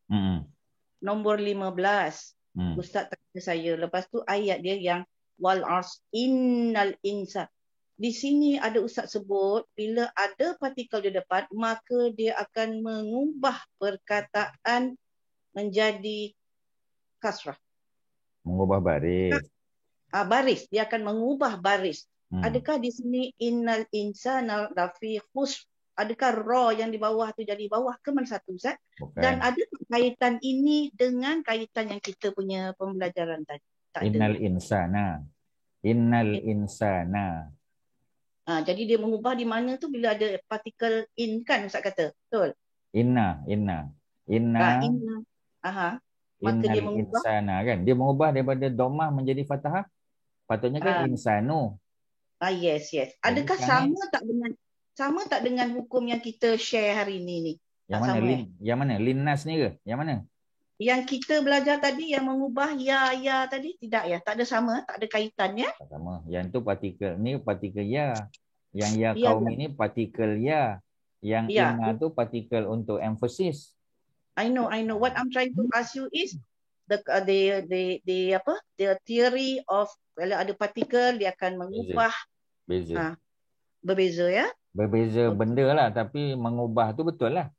nombor 15, Ustaz tanya saya. Lepas tu ayat dia yang wal ars innal insa. Di sini ada Ustaz sebut bila ada partikel di depan, maka dia akan mengubah perkataan menjadi kasrah. Mengubah baris. Baris. Dia akan mengubah baris. Adakah di sini innal insana lafi khusr? Adakah ra yang di bawah tu jadi bawah ke mana satu Ustaz? Bukan. Dan ada kaitan ini dengan kaitan yang kita punya pembelajaran tadi? Tak innal ada. insana. Innal insana. Jadi dia mengubah di mana tu bila ada partikel in kan Ustaz kata? Betul? Inna. Maka dia mengubah insana kan. Dia mengubah daripada dhammah menjadi fathah. Patutnya kan insanu. Yes. Adakah sama tak dengan hukum yang kita share hari ini ni? Yang mana? Linnas ni ke? Yang mana? Yang kita belajar tadi yang mengubah ya tadi tidak ya? Tak ada sama, tak ada kaitannya. Tak sama. Yang tu partikel ni partikel ya. Yang ya kaum ini partikel ya. Yang inna tu partikel untuk emphasis. I know. What I'm trying to ask you is the theory of kalau ada partikel dia akan mengubah berbeza ya. Berbeza benda lah tapi mengubah tu betul lah.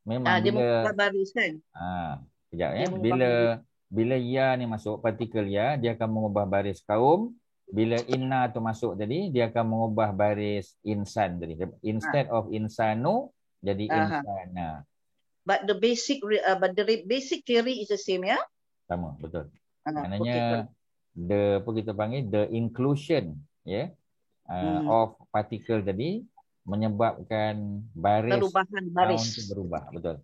Memang dia mengubah baris kan. Sekejap ya. Bila ya ni masuk partikel ya, dia akan mengubah baris kaum. Bila inna tu masuk tadi, dia akan mengubah baris insan tadi. Instead of insanu jadi insana. But the basic theory is the same ya? Sama, betul. Maknanya the apa kita panggil the inclusion of particle tadi menyebabkan baris Perubahan noun baris. tu berubah, betul.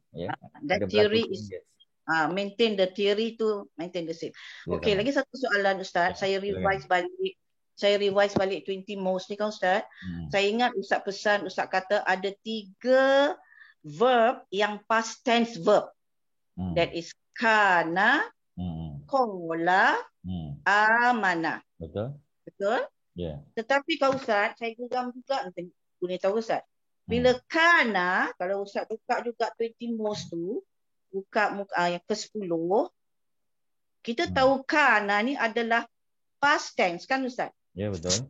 That Ada theory berlaku is changes. maintain the theory to maintain the same. Okey, sama. lagi satu soalan Ustaz. Saya silakan. revise balik 20 most ni kan Ustaz. Saya ingat Ustaz pesan, Ustaz kata ada 3 verb yang past tense verb. That is kana, qala, amana. Betul? Betul? Ya. Tetapi kalau Ustaz, saya geram juga guna tahu Ustaz. Bila kana, kalau Ustaz buka juga 20 most tu, buka muka yang ke-10, kita tahu kana ni adalah past tense kan Ustaz? Ya, betul.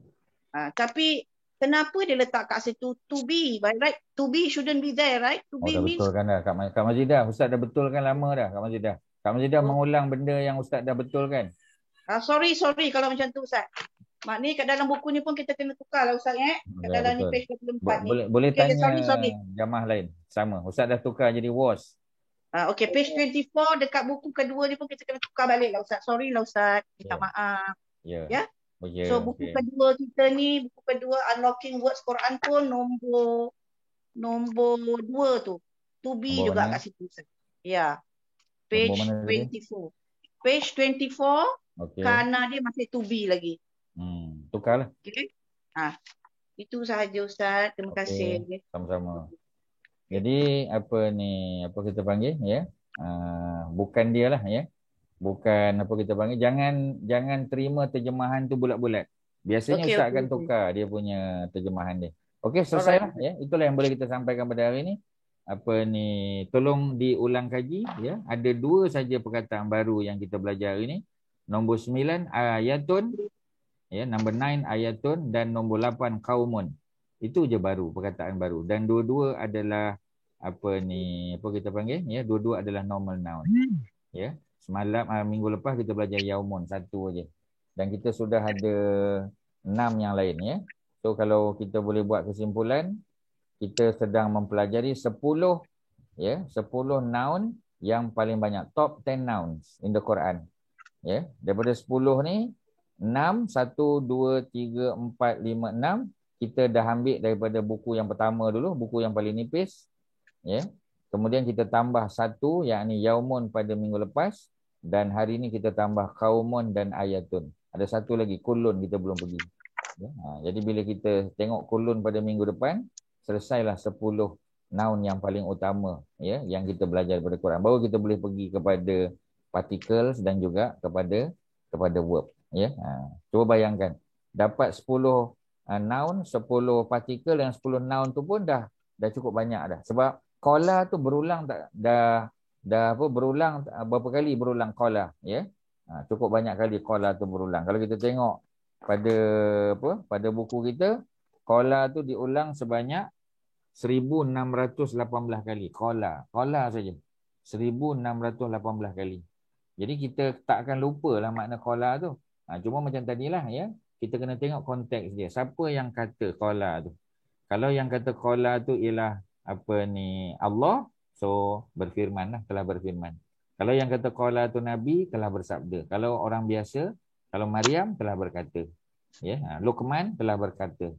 Tapi kenapa dia letak kat situ to be, right? To be shouldn't be there, right? To be dah means betulkan dah Kak Mazidah. Ustaz dah betulkan lama dah Kak Mazidah. Kak Mazidah mengulang benda yang Ustaz dah betulkan. sorry kalau macam tu Ustaz. Maknanya kat dalam buku ni pun kita kena tukar lah Ustaz Kat dalam betul. ni page 24 ni. Boleh Okay, tanya sorry. jamaah lain. Sama. Ustaz dah tukar jadi was. Okey, page 24 dekat buku kedua ni pun kita kena tukar balik lah Ustaz. Sorry lah Ustaz. Minta maaf. Ya. So buku kedua kita ni, buku kedua Unlocking Words Quran pun nombor 2 tu. To be nombor juga mana? kat situ Ustaz. Ya. Page 24. Page 24, kana dia masih to be lagi. Tukarlah. Okey. Itu sahaja Ustaz. Terima kasih. Sama-sama. Jadi apa kita panggil bukan dia lah bukan apa kita panggil, jangan terima terjemahan tu bulat-bulat. Biasanya Ustaz akan tukar dia punya terjemahan dia. Okey, selesai lah itulah yang boleh kita sampaikan pada hari ni. Tolong diulang kaji ada 2 saja perkataan baru yang kita belajar hari ni. Nombor 9 ayatun, nombor 9 ayatun, dan nombor 8 qaumun. Itu je baru, perkataan baru. Dan dua-dua adalah apa kita panggil dua-dua adalah normal noun. Semalam minggu lepas kita belajar yaumun, 1 aja. Dan kita sudah ada 6 yang lain So kalau kita boleh buat kesimpulan, kita sedang mempelajari 10 noun yang paling banyak, top 10 nouns in the Quran. Daripada 10 ni 6, 1, 2, 3, 4, 5, 6 kita dah ambil daripada buku yang pertama dulu, buku yang paling nipis. Kemudian kita tambah 1, yakni yaumun pada minggu lepas, dan hari ini kita tambah qaumun dan ayatun. Ada 1 lagi, kulun, kita belum pergi. Jadi bila kita tengok kulun pada minggu depan, selesailah 10 noun yang paling utama yang kita belajar daripada Quran. Baru kita boleh pergi kepada particles dan juga kepada verb. Cuba bayangkan, dapat 10 noun, 10 partikel dan 10 noun tu pun dah cukup banyak dah. Sebab qala tu berulang berulang berapa kali berulang qala cukup banyak kali qala tu berulang. Kalau kita tengok pada buku kita, qala tu diulang sebanyak 1618 kali. Qala saja 1618 kali. Jadi kita tak akan lupalah makna qala tu. Cuma macam tadilah kita kena tengok konteks dia. Siapa yang kata qala tu? Kalau yang kata qala tu ialah Allah, so berfirmanlah, telah berfirman. Kalau yang kata qala tu Nabi, telah bersabda. Kalau orang biasa, kalau Maryam telah berkata. Luqman telah berkata.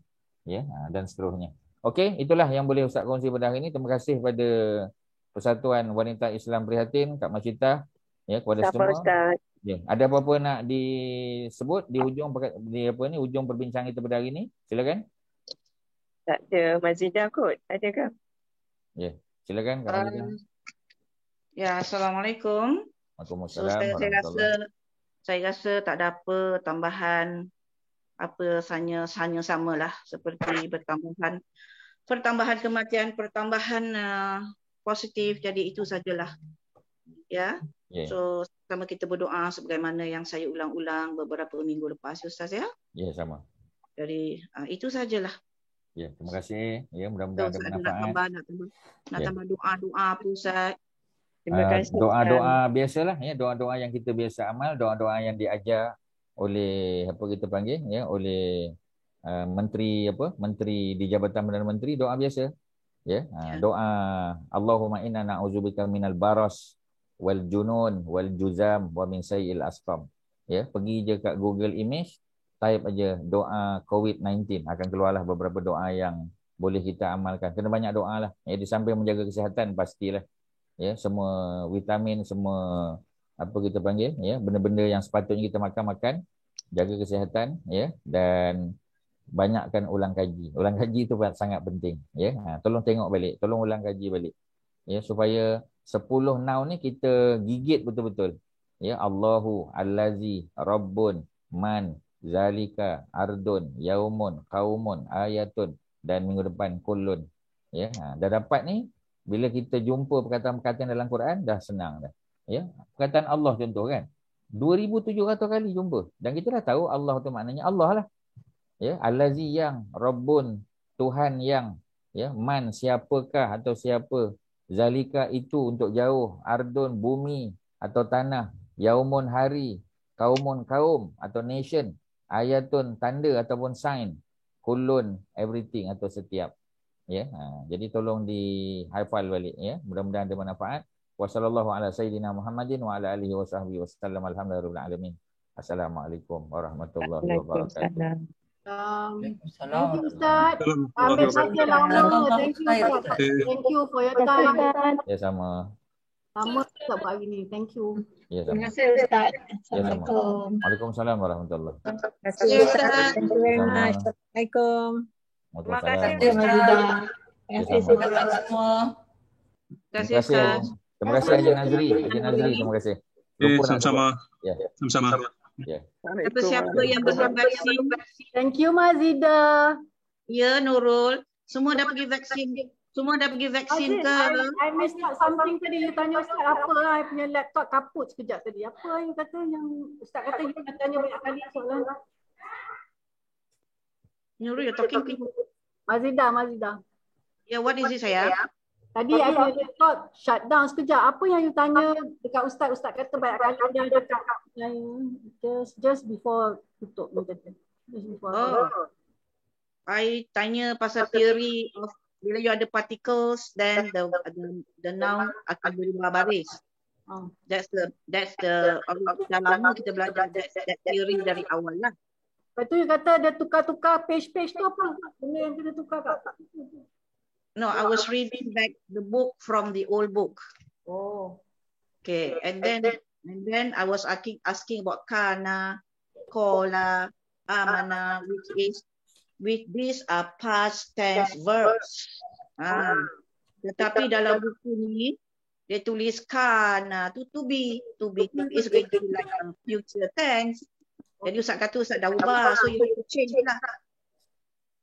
Dan seterusnya. Okey, itulah yang boleh Ustaz kongsi pada hari ini. Terima kasih pada Persatuan Wanita Islam Prihatin, Kak Masyidah, kepada semua. Ustaz. Ada apa-apa nak disebut di hujung ujung perbincangan kita pada hari ini? Silakan. Tak ada, Mazidah kot. Adakah? Silakan Kak Mazidah. Assalamualaikum. Waalaikumsalam. Saya rasa tak ada apa tambahan, hanya samalah seperti pertambahan kematian, pertambahan positif, jadi itu sajalah. So sama kita berdoa sebagaimana yang saya ulang-ulang beberapa minggu lepas Ustaz sama. Jadi itu sajalah. Terima kasih. Mudah-mudahan ada manfaat. Nak tambah doa-doa apa Ustaz? Terima kasih. Doa-doa biasalah doa-doa yang kita biasa amal, doa-doa yang diajar oleh oleh menteri di Jabatan Perdana Menteri, doa biasa. Doa Allahumma inna na'udzubika minal baras wal junun wal juzam wa min sayyi'il asqam. Pergi je kat Google Image, type aja doa COVID-19, akan keluarlah beberapa doa yang boleh kita amalkan. Kena banyak doa lah. Di samping menjaga kesihatan pastilah. Ya, semua vitamin, semua apa kita panggil, ya, benda-benda yang sepatutnya kita makan, jaga kesihatan, ya, dan banyakkan ulang kaji. Ulang kaji itu sangat penting, ya. Tolong tengok balik, tolong ulang kaji balik. Ya, supaya 10 now ni kita gigit betul-betul. Ya, Allahu allazi rabbun man zalika ardun yaumun qaumun ayatun dan minggu depan kullun. Ya, dah dapat ni, bila kita jumpa perkataan-perkataan dalam Quran dah senang dah. Ya, perkataan Allah contoh kan. 2700 kali jumpa dan kita dah tahu Allah tu maknanya Allah lah. Ya, allazi yang, rabbun Tuhan yang, ya, man siapakah atau siapa, zalika itu untuk jauh, ardun bumi atau tanah, yaumun hari, kaumun kaum atau nation, ayatun tanda ataupun sign, kullun everything atau setiap. Ya, jadi tolong dihafal balik, ya. Mudah-mudahan ada manfaat. Wassallallahu ala sayyidina Muhammadin wa ala alihi wasahbihi wasallam. Alhamdulillahirabbil alamin. Assalamualaikum warahmatullahi wabarakatuh. Thank you Ustaz. Ambil masa lama. Thank you Ustaz. Thank you for your time. Ya, sama. Sama Ustaz buat hari ni. Thank you. Ya, sama. Terima kasih Ustaz. Ya, sama. Waalaikumsalam warahmatullahi wabarakatuh. Terima kasih Ustaz. Thank you very much. Assalamualaikum. Terima kasih Waalaikumsalam. Ustaz. Ya, Terima sama. kasih semua. Terima kasih. Terima kasih Haji Nazri. Haji Nazri, terima kasih. Lupa nak sama-sama. sebut. Ya. Sama-sama. Ya. Siapa yang belum vaksin? Thank you Mazida. Ya, Nurul. Semua dah pergi vaksin. Semua dah pergi vaksin ke? I missed out something tadi. You tanya Ustaz apa? I punya laptop kaput sekejap tadi. Apa yang kata yang Ustaz kata you nak tanya banyak kali soalan? Nurul, you're talking to Mazida. Yeah, what is it sayang? Tadi I punya laptop shut down sekejap. Apa yang you tanya dekat Ustaz? Ustaz kata banyak kali dia cakap just before tutup. Just before. Oh. I tanya pasal theory of bila you ada particles, then the noun akan berubah baris. Oh. That's the dah lama kita belajar that theory dari awal lah. Lepas tu you kata dia tukar-tukar page-page tu apa? Benda yang kena tukar kat? No, I was reading back the book from the old book. Oh. Okay, and then I was asking about kana, kola, amana, which these are past tense verbs. Tetapi dalam buku ni dia tulis kana to be is going to be like future tense. Jadi Ustaz kata Ustaz dah ubah, so you have to change lah.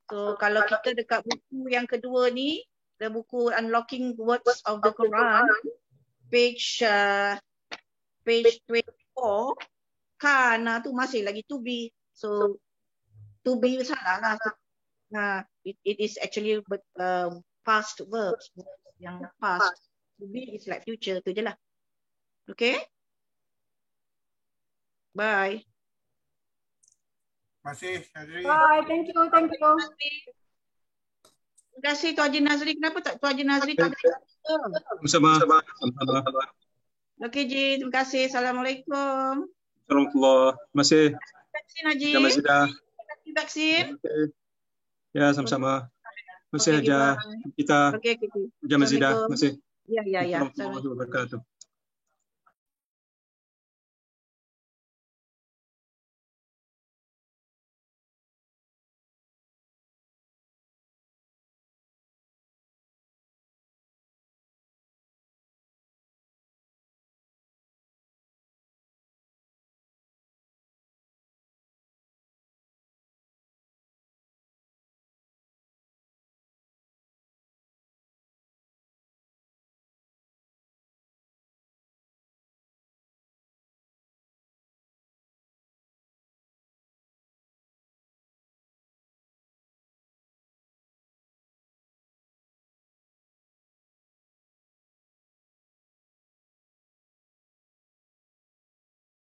So kalau kita dekat buku yang kedua ni, the buku Unlocking Words of the Quran, page 24, kana tu masih lagi to be. So to be salah lah. It is actually past verbs. Yang past. To be is like future tu je lah. Okay? Bye. Terima kasih Nazri. Bye, thank you. Terima kasih Tuan Haji Nazri. Kenapa tak Tuan Haji Nazri tak ada? Sama-sama. Okey Ji, terima kasih. Assalamualaikum. Assalamualaikum. Terima kasih. Vaksin Haji. Terima kasih dah. Vaksin. Ya, sama-sama. Terima kasih Haja. Kita. Okey. Haja Mazidah. Terima kasih. Ya. Assalamualaikum warahmatullahi wabarakatuh.